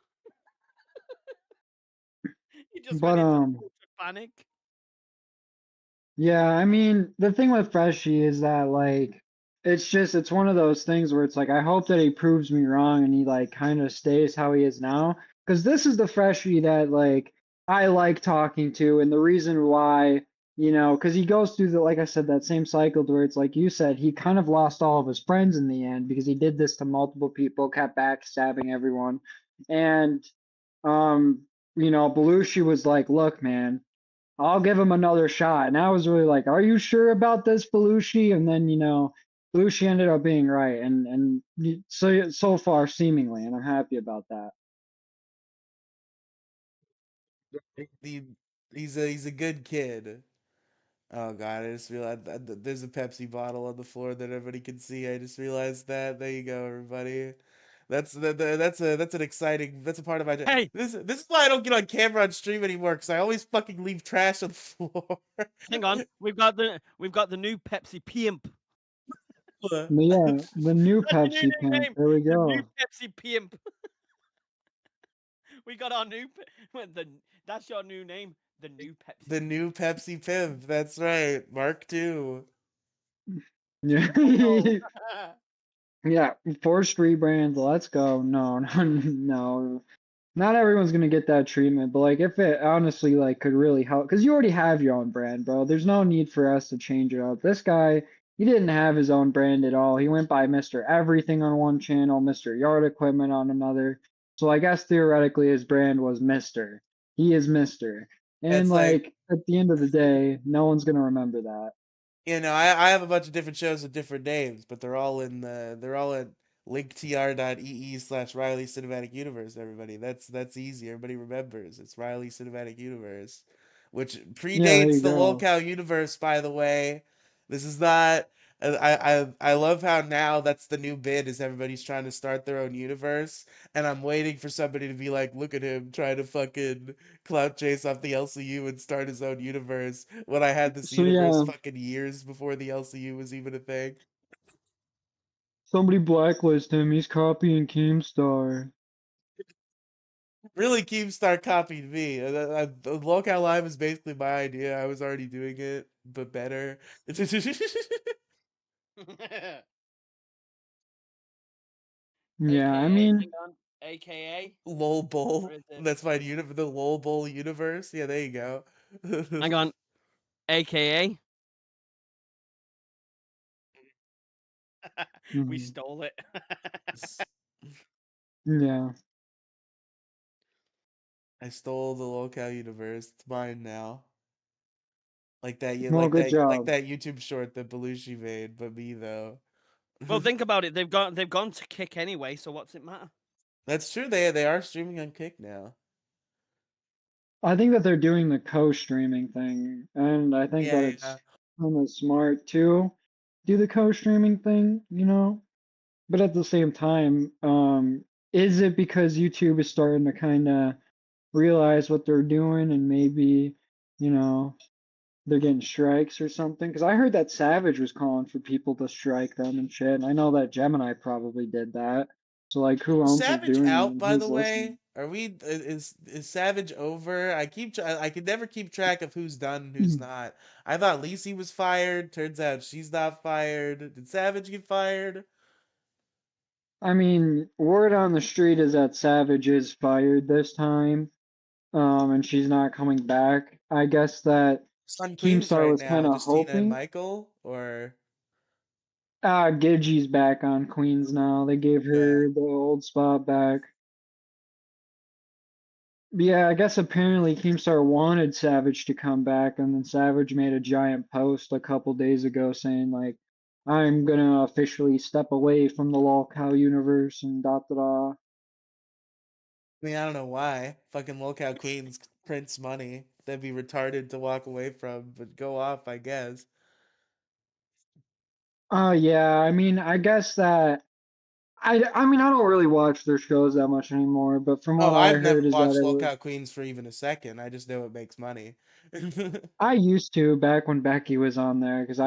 He just But went into panic. yeah, I mean, the thing with Freshie is that like it's one of those things where it's like I hope that he proves me wrong and he like kind of stays how he is now because this is the Freshie that like I like talking to and the reason why, because he goes through the like I said that same cycle to where it's like you said he kind of lost all of his friends in the end because he did this to multiple people, kept backstabbing everyone. And um Belushi was like, "Look, man, I'll give him another shot." And I was really like, "Are you sure about this, Belushi?" And then, Belushi ended up being right, and so far seemingly, and I'm happy about that. He, he's a good kid. Oh god, I just realized there's a Pepsi bottle on the floor that everybody can see. I just realized that. There you go, everybody. That's an exciting. That's a part of my. Hey, This is why I don't get on camera on stream anymore because I always fucking leave trash on the floor. hang on. We've got the new Pepsi Pimp. But yeah, the new That's your new Pepsi pimp. nickname. There we The new go. Pepsi pimp. We got our new. That's your new name. The new Pepsi. The new Pepsi pimp. That's right. Mark II. Yeah. 2.0. Yeah, forced rebrand. Let's go. No, no, no. Not everyone's gonna get that treatment, but like if it honestly like could really help, because you already have your own brand, bro. There's no need for us to change it up. This guy, he didn't have his own brand at all. He went by Mr. Everything on one channel, Mr. Yard Equipment on another. So I guess theoretically his brand was Mr. He is Mr. And It's like, like at the end of the day, no one's gonna remember that. I have a bunch of different shows with different names, but they're all at linktr.ee/Riley Cinematic Universe, everybody. That's easy. Everybody remembers. It's Riley Cinematic Universe, which Yeah, there predates you the go. lolcow universe, by the way. This is not I love how now that's the new bid is everybody's trying to start their own universe, and I'm waiting for somebody to be like, look at him trying to fucking clout chase off the LCU and start his own universe when I had this So universe yeah, fucking years before the LCU was even a thing. somebody blacklist him. He's copying Keemstar. Really, Keemstar copied me. The Lolcow Live is basically my idea. I was already doing it, but better. Yeah, I AKA, mean, hang on. AKA, Lol where Bowl. is it? That's my the Lol Bowl universe. Yeah, there you go. Hang on. AKA, we mhm, stole it. yeah. I stole the Lolcow universe. It's mine now. Well, good Like job. that YouTube short that Belushi made, but me though. Well, think about it. They've gone to Kick anyway. So what's it matter? That's true. They are streaming on Kick now. I think that they're doing the co-streaming thing, and I think that Yeah, it's yeah. kind of smart to do the co-streaming thing, you know? But at the same time, is it because YouTube is starting to kind of realize what they're doing and maybe, you know, they're getting strikes or something? Because I heard that Savage was calling for people to strike them and shit. And I know that Gemini probably did that. So like, who Is else is Savage doing it out, and by the who's listening? way? Are we is Savage over? I can never keep track of who's done and who's not. I thought Lacey was fired. Turns out she's not fired. Did Savage get fired? I mean, word on the street is that Savage is fired this time, and she's not coming back. I guess that Sun Queens Keemstar right was kind now, of just Tina and hoping. Michael, or Gigi's back on Queens now. They gave okay. her the old spot back. But yeah, I guess apparently Keemstar wanted Savage to come back, and then Savage made a giant post a couple days ago saying like, "I'm gonna officially step away from the lolcow universe," and da da da. I mean, I don't know why. Fucking Lolcow Queens prints money. That'd be retarded to walk away from, but go off, I guess. Yeah, I mean, I guess that I mean, I don't really watch their shows that much anymore, but from what Oh, I I've never heard is that watched it was. Lolcow Queens for even a second. I just know it makes money. I used to back when Becky was on there because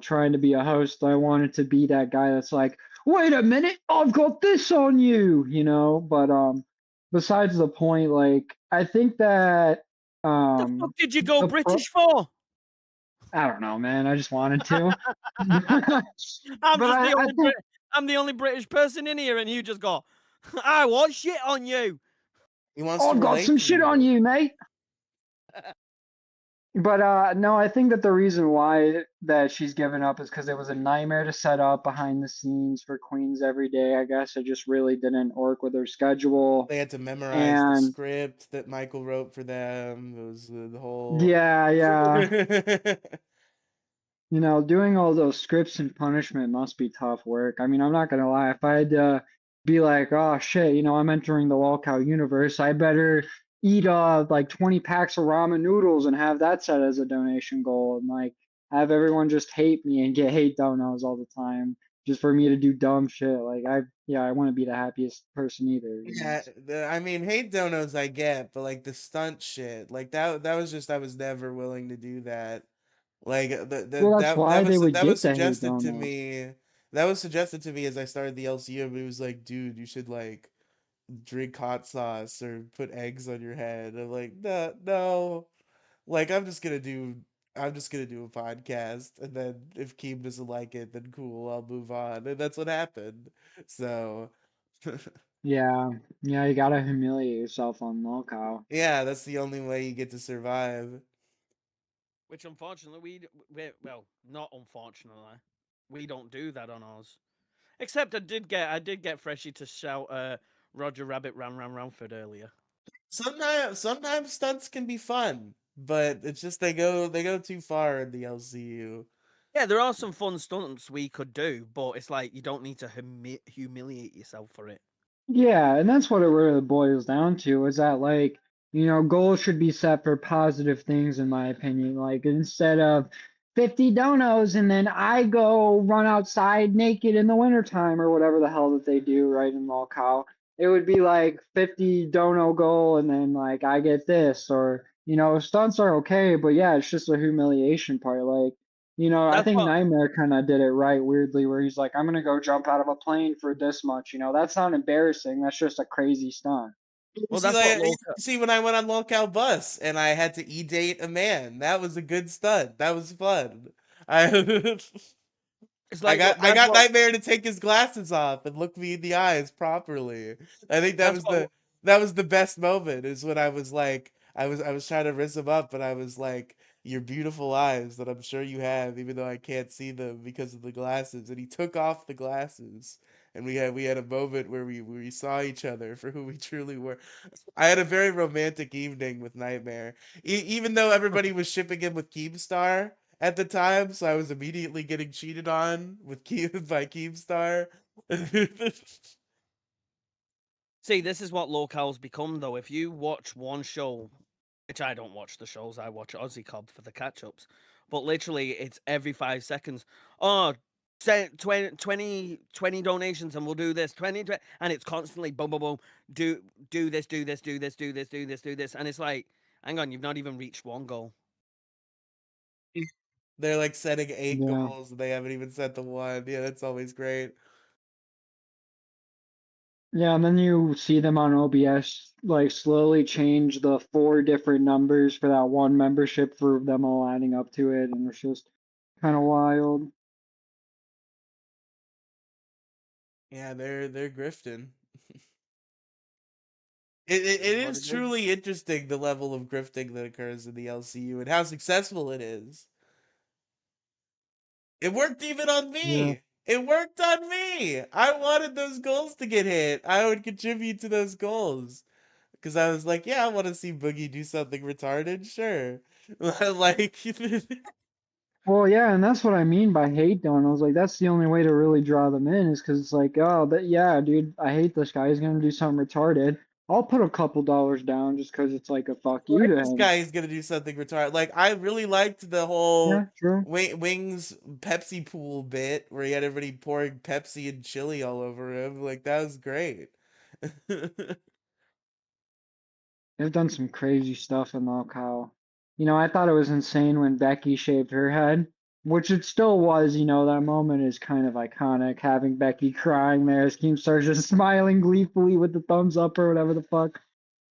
trying to be a host, I wanted to be that guy that's like, wait a minute, I've got this on you, But besides the point, like I think that The fuck um did you go the pro British for? I don't know, man. I just wanted to. I'm But just the I only think I'm the only British person in here, and you just go, I want shit on you. He wants to I've got relate some to shit on you. you, mate. But no, I think that the reason why that she's given up is because it was a nightmare to set up behind the scenes for Queens every day. I guess it just really didn't work with her schedule. They had to memorize the And script that Michael wrote for them. It was the whole. yeah, yeah, doing all those scripts and punishment must be tough work. I mean, I'm not gonna lie. If I had to be like, oh shit, I'm entering the Walkout universe, I better eat like 20 packs of ramen noodles and have that set as a donation goal, and like have everyone just hate me and get hate donos all the time just for me to do dumb shit. Like I want to be the happiest person either. Yeah, I mean, hate donos I get, but like the stunt shit, like that was just I was never willing to do that. Like Well, that's why they would that was get the hate suggested to donos. me. That was suggested to me as I started the LCU. But it was like, dude, you should like drink hot sauce or put eggs on your head. I'm like, no, no. Like I'm just gonna do a podcast, and then if Keem doesn't like it, then cool, I'll move on. And that's what happened. So Yeah, yeah, you gotta humiliate yourself on lolcow. yeah, that's the only way you get to survive. Which unfortunately well, not unfortunately, we don't do that on ours. Except I did get Freshie to shout Roger Rabbit Ram Ramford earlier. Sometimes stunts can be fun, but it's just they go too far in the LCU. Yeah, there are some fun stunts we could do, but it's like you don't need to humiliate yourself for it. Yeah, and that's what it really boils down to is that, like, goals should be set for positive things, in my opinion. Like, instead of 50 donos and then I go run outside naked in the wintertime or whatever the hell that they do, right, in lolcow, it would be like 50 dono goal and then, like, I get this. Or, stunts are okay, but yeah, it's just a humiliation part. Like, I That's think what Nightmare kind of did it right weirdly, where he's like, I'm gonna go jump out of a plane for this much. That's not embarrassing. That's just a crazy stunt. well that's what You low see when I went on locale bus and I had to e-date a man, that was a good stunt. That was fun. I it's like look I that's got what Nightmare to take his glasses off and look me in the eyes properly. I think that's what that was the best moment is when I was like I was trying to rizz him up, but I was like, your beautiful eyes that I'm sure you have, even though I can't see them because of the glasses. And he took off the glasses, and we had a moment where we saw each other for who we truly were. I had a very romantic evening with Nightmare, even though everybody was shipping him with Keemstar at the time, so I was immediately getting cheated on with by Keemstar. see this is what locals become though. If you watch one show, which I don't watch the shows, I watch Aussie Cobb for the catch ups. But literally it's every 5 seconds. Oh, 20 donations and we'll do this 20, and it's constantly boom boom boom, do this, do this, do this, do this, do this, do this, and it's like, hang on, you've not even reached one goal. They're like setting 8 Yeah. goals and they haven't even set the one. Yeah, that's always great. Yeah, and then you see them on OBS like slowly change the 4 different numbers for that one membership for them all adding up to it, and it's just kind of wild. Yeah, they're grifting. It It is what is it is. truly interesting the level of grifting that occurs in the LCU and how successful it is. It worked even on Yeah. me. It worked on me. I wanted those goals to get hit. I would contribute to those goals because I was like, yeah, I want to see Boogie do something retarded. Sure, like Well, yeah, and that's what I mean by hate doing. I was like, that's the only way to really draw them in is because it's like, oh, that yeah, dude, I hate this guy. He's gonna do something retarded. I'll put a couple dollars down just because it's like a fuck you like to this him. guy is gonna do something retarded. Like I really liked the whole Yeah, true. Wings Pepsi pool bit where he had everybody pouring Pepsi and chili all over him. Like that was great. They've done some crazy stuff in locale. I thought it was insane when Becky shaved her head, which it still was. That moment is kind of iconic, having Becky crying there as Keemstar just smiling gleefully with the thumbs up or whatever the fuck.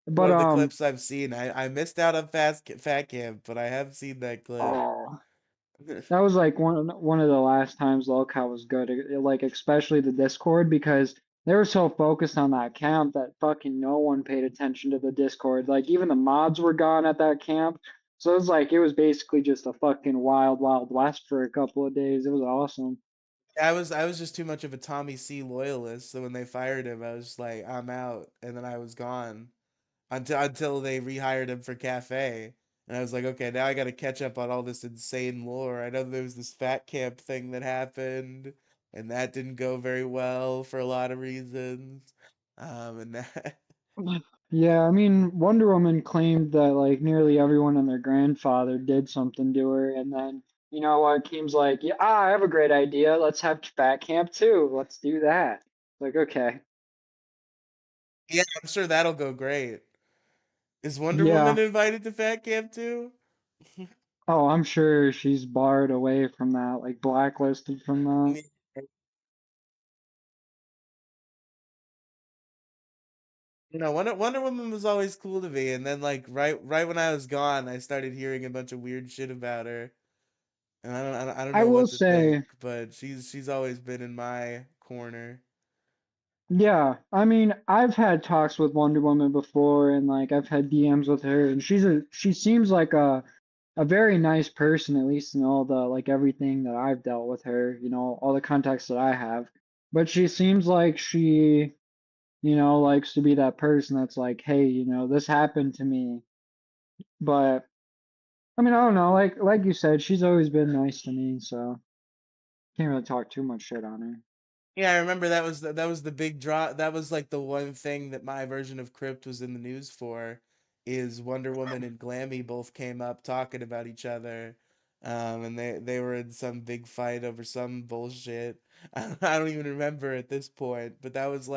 One But of the clips I've seen. I missed out on Fat Camp, but I have seen that clip. oh, that was like one of the last times locale was good. Like especially the Discord because they were so focused on that camp that fucking no one paid attention to the Discord. Like even the mods were gone at that camp. So it was like it was basically just a fucking wild, wild west for a couple of days. It was awesome. I was just too much of a Tommy C loyalist, so when they fired him, I was just like, I'm out, and then I was gone until they rehired him for Cafe, and I was like, okay, now I got to catch up on all this insane lore. I know there was this Fat Camp thing that happened, and that didn't go very well for a lot of reasons, and that. Yeah, I mean, Wonder Woman claimed that like nearly everyone and their grandfather did something to her, and then what? Keem's like, yeah, I have a great idea. Let's have Fat Camp too. Let's do that. Like, okay, Yeah, I'm sure that'll go great. Is Wonder yeah. Woman invited to Fat Camp too? Oh, I'm sure she's barred away from that, like blacklisted from that. You know, Wonder Woman was always cool to me, and then like right when I was gone, I started hearing a bunch of weird shit about her, and I don't I know will what to think, say, but she's always been in my corner. yeah, I mean, I've had talks with Wonder Woman before, and like I've had DMs with her, and she seems like a very nice person, at least in all the like everything that I've dealt with her, all the contacts that I have. But she seems like she, likes to be that person that's like, hey, this happened to me. But I mean, I don't know, like you said, she's always been nice to me, so can't really talk too much shit on her. Yeah, I remember that was the big draw. That was like the one thing that my version of Crypt was in the news for, is Wonder Woman and Glammy both came up talking about each other, and they were in some big fight over some bullshit. I don't even remember at this point, but that was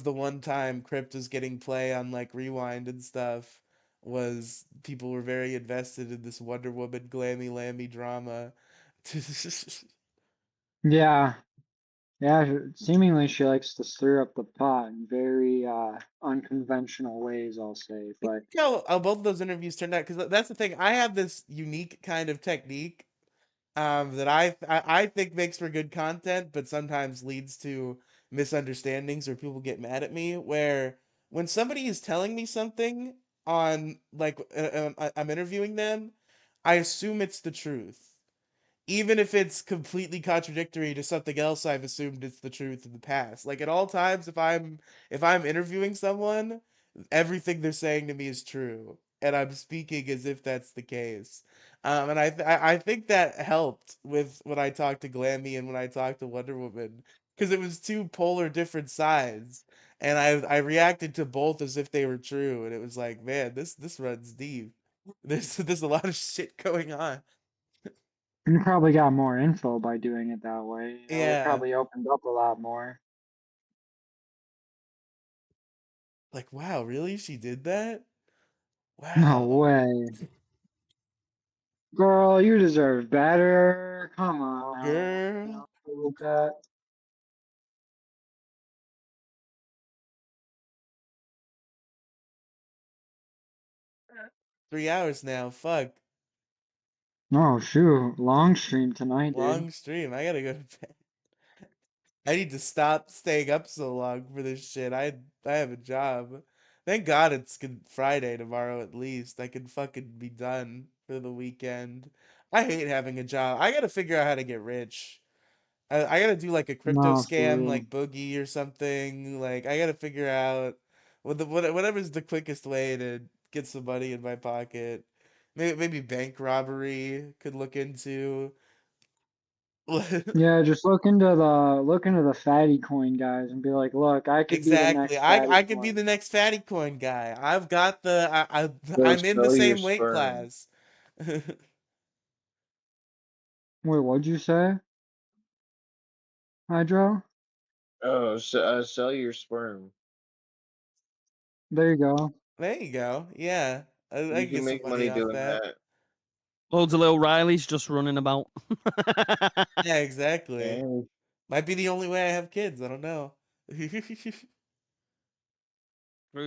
the one time Crypt was getting play on like Rewind and stuff. Was people were very invested in this Wonder Woman Glammy Lammy drama. Yeah, yeah, seemingly she likes to stir up the pot in very unconventional ways, I'll say. But How both of those interviews turned out, because that's the thing. I have this unique kind of technique that I think makes for good content, but sometimes leads to misunderstandings or people get mad at me. Where when somebody is telling me something on like I'm interviewing them, I assume it's the truth even if it's completely contradictory to something else I've assumed it's the truth in the past. Like at all times, if I'm interviewing someone, everything they're saying to me is true, and I'm speaking as if that's the case. And I think that helped with when I talked to Glammy and when I talked to Wonder Woman, because it was two polar different sides, and I reacted to both as if they were true, and it was like, man, this runs deep. There's a lot of shit going on. you probably got more info by doing it that way. It Yeah. probably opened up a lot more. Like, wow, really? She did that? No Wow. way. Girl, you deserve better. Come on now. Girl. With that. 3 hours now. Fuck. Oh, shoot. Long stream tonight, dude. Long stream. I gotta go to bed. I need to stop staying up so long for this shit. I have a job. Thank God it's Friday tomorrow at least. I can fucking be done for the weekend. I hate having a job. I gotta figure out how to get rich. I gotta do like a crypto No, for scam real. like Boogie or something. Like I gotta figure out whatever's the quickest way to get some money in my pocket. Maybe bank robbery could look into. Yeah, just look into the fatty coin guys and be like, look, I could be the Exactly. next fatty I could be coin. the next fatty coin guy. I've got Go I'm in the sell your same weight sperm. class. Wait, what'd you say, Hydro? Oh, sell your sperm. There you go. There you go. Yeah. I You can can get some make money money off doing that. that. Loads of little Rileys just running about. Yeah, exactly. Yeah, Might be the only way I have kids. I don't know. Through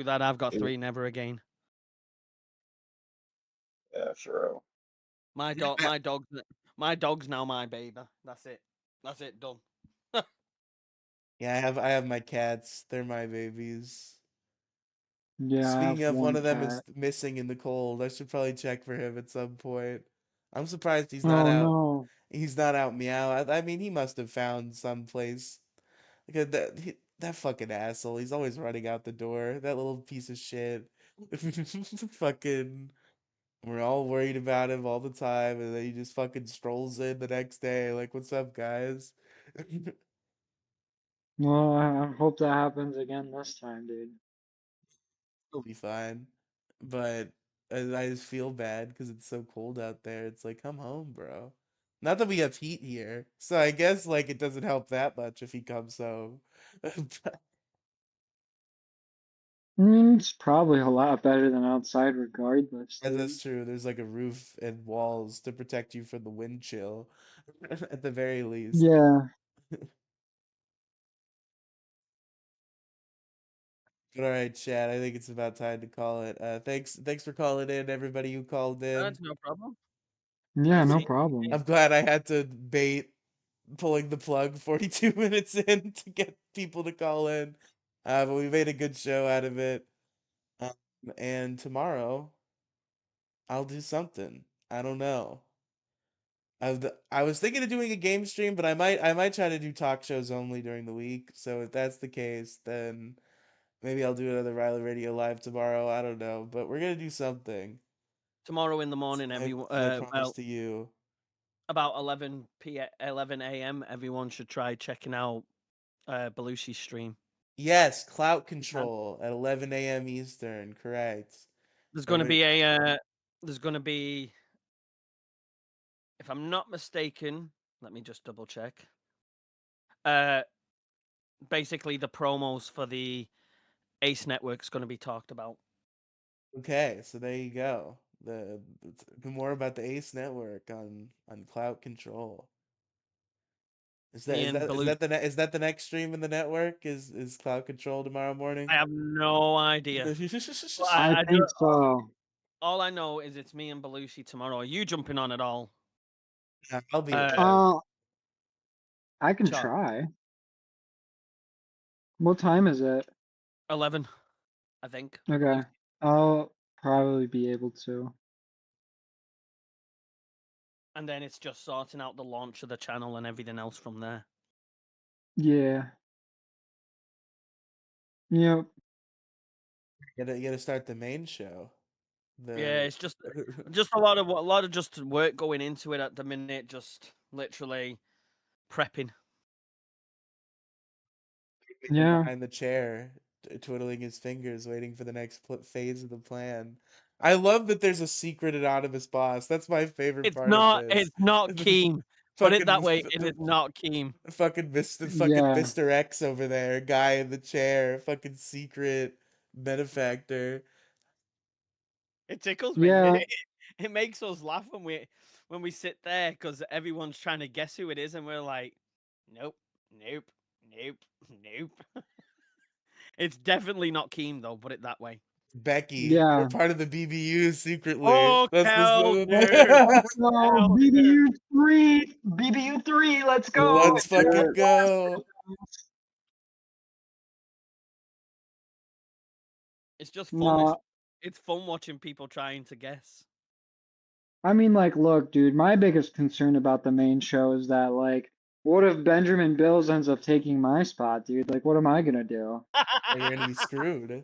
that, I've got yeah, three, never again. yeah, for real. My dog, my dog's now my baby. That's it. That's it. Done. Yeah, I have my cats. They're my babies. Yeah, I have Speaking of, one one of them is cat. missing in the cold. I should probably check for him at some point. I'm surprised he's not Oh out. no. He's not out meow. I mean, he must have found some place. Like that fucking asshole. He's always running out the door. That little piece of shit. Fucking. We're all worried about him all the time, and then he just fucking strolls in the next day. Like, what's up, guys? Well, I hope that happens again this time, dude. He'll be fine. But I just feel bad because it's so cold out there. It's like, come home, bro. Not that we have heat here, so I guess like it doesn't help that much if he comes home. I mean, it's probably a lot better than outside regardless, As dude. that's true. There's like a roof and walls to protect you from the wind chill, at the very least. Yeah. But all right, Chad. I think it's about time to call it. Thanks for calling in, everybody who called in. That's no problem. Yeah, no Easy. problem. I'm glad I had to bait pulling the plug 42 minutes in to get people to call in. But we made a good show out of it. Um, and tomorrow I'll do something. I don't know. I was thinking of doing a game stream, but I might try to do talk shows only during the week. So if that's the case, then maybe I'll do another Riley Radio Live tomorrow. I don't know, but we're gonna do something. Tomorrow in the It's morning, everyone. my promise Well, to you. about 11 a.m. Everyone should try checking out Belushi's stream. Yes, clout And control at 11 a.m. Eastern. Correct. There's going to Everybody, be a. There's going to be, if I'm not mistaken, let me just double check. Uh, Basically the promos for the Ace Network's going to be talked about. okay, so there you go. The more about the Ace Network on clout control. Is that Me is and that is Belushi. that is that the next stream in the network? Is cloud control tomorrow morning? I have no idea. Well, I I do. think so. All I know is it's me and Belushi tomorrow. Are you jumping on at all? Yeah, I'll be Uh, around. I can Chuck, try. What time is it? 11, I think. Okay. I'll probably be able to. And then it's just sorting out the launch of the channel and everything else from there. Yeah. Yep. You gotta start the main show. Yeah, The it's just a lot of just work going into it at the minute. Just literally prepping. Yeah. behind the chair, twiddling his fingers, waiting for the next phase of the plan. I love that there's a secret anonymous boss. That's my favorite It's part of not. this. It's not The Keem. Put it fucking that way. It is not Keem. fucking Yeah. Mr. X over there, guy in the chair, fucking secret benefactor. It tickles me. Yeah. It makes us laugh when we sit there because everyone's trying to guess who it is, and we're like, nope, nope, nope, nope. It's definitely not Keem though. Put it that way. Becky, we're Yeah. part of the BBU secretly. Oh, That's Let's Kelder, the go. Kelder. BBU3. BBU3. Let's go. let's fucking go. It's just fun. No, It's fun watching people trying to guess. I mean, like, look, dude, my biggest concern about the main show is that, like, what if Benjamin Bills ends up taking my spot, dude? Like, what am I gonna do? You're gonna be screwed.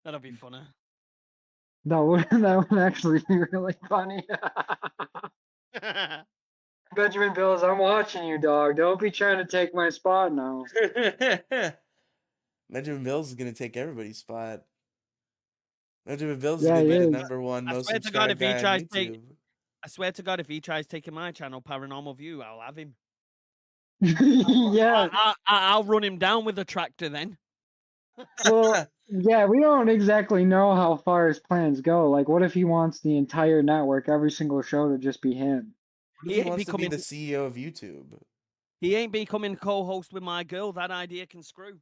That'll be funny. That would that would actually be really funny. Benjamin Bills, I'm watching you, dog. Don't be trying to take my spot now. Benjamin Mills is gonna take everybody's spot. Benjamin Mills is Yeah, gonna he be the is. number one I most swear to God, subscribed if he guy on tries YouTube. I swear to God, if he tries taking my channel, Paranormal View, I'll have him. Yeah. I'll run him down with a tractor then. Well, yeah, we don't exactly know how far his plans go. Like, what if he wants the entire network, every single show to just be him? What if He he ain't wants to be becoming the CEO of YouTube? he ain't becoming co-host with my girl. That idea can screw.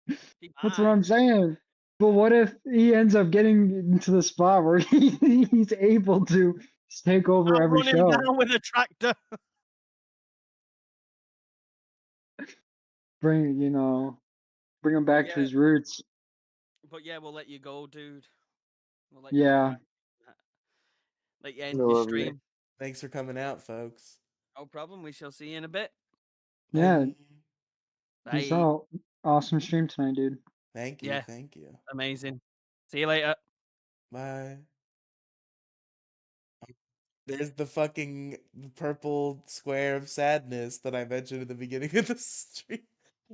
He That's what might. I'm saying. But what if he ends up getting into the spot where he's able to take over I'll every run him show? down with a tractor. Bring him But back to yeah, his roots. we'll let you go, dude. We'll let you go. Yeah. Let you I end your love you. stream. Thanks for coming out, folks. No problem. We shall see you in a bit. Yeah. Bye. Peace Bye. out. Awesome stream tonight, dude. Thank you, Yeah, thank you. amazing. See you later. Bye. There's the fucking purple square of sadness that I mentioned at the beginning of the stream.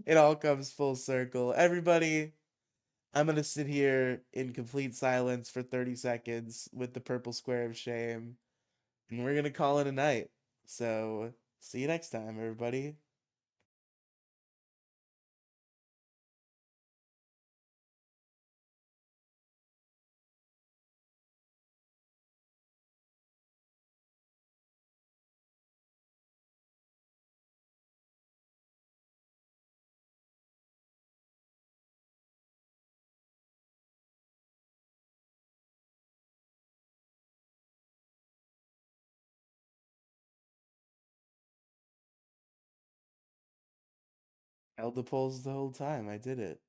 It all comes full circle. Everybody, I'm gonna sit here in complete silence for 30 seconds with the purple square of shame, and we're gonna call it a night. So, see you next time, everybody. Held the polls the whole time. I did it.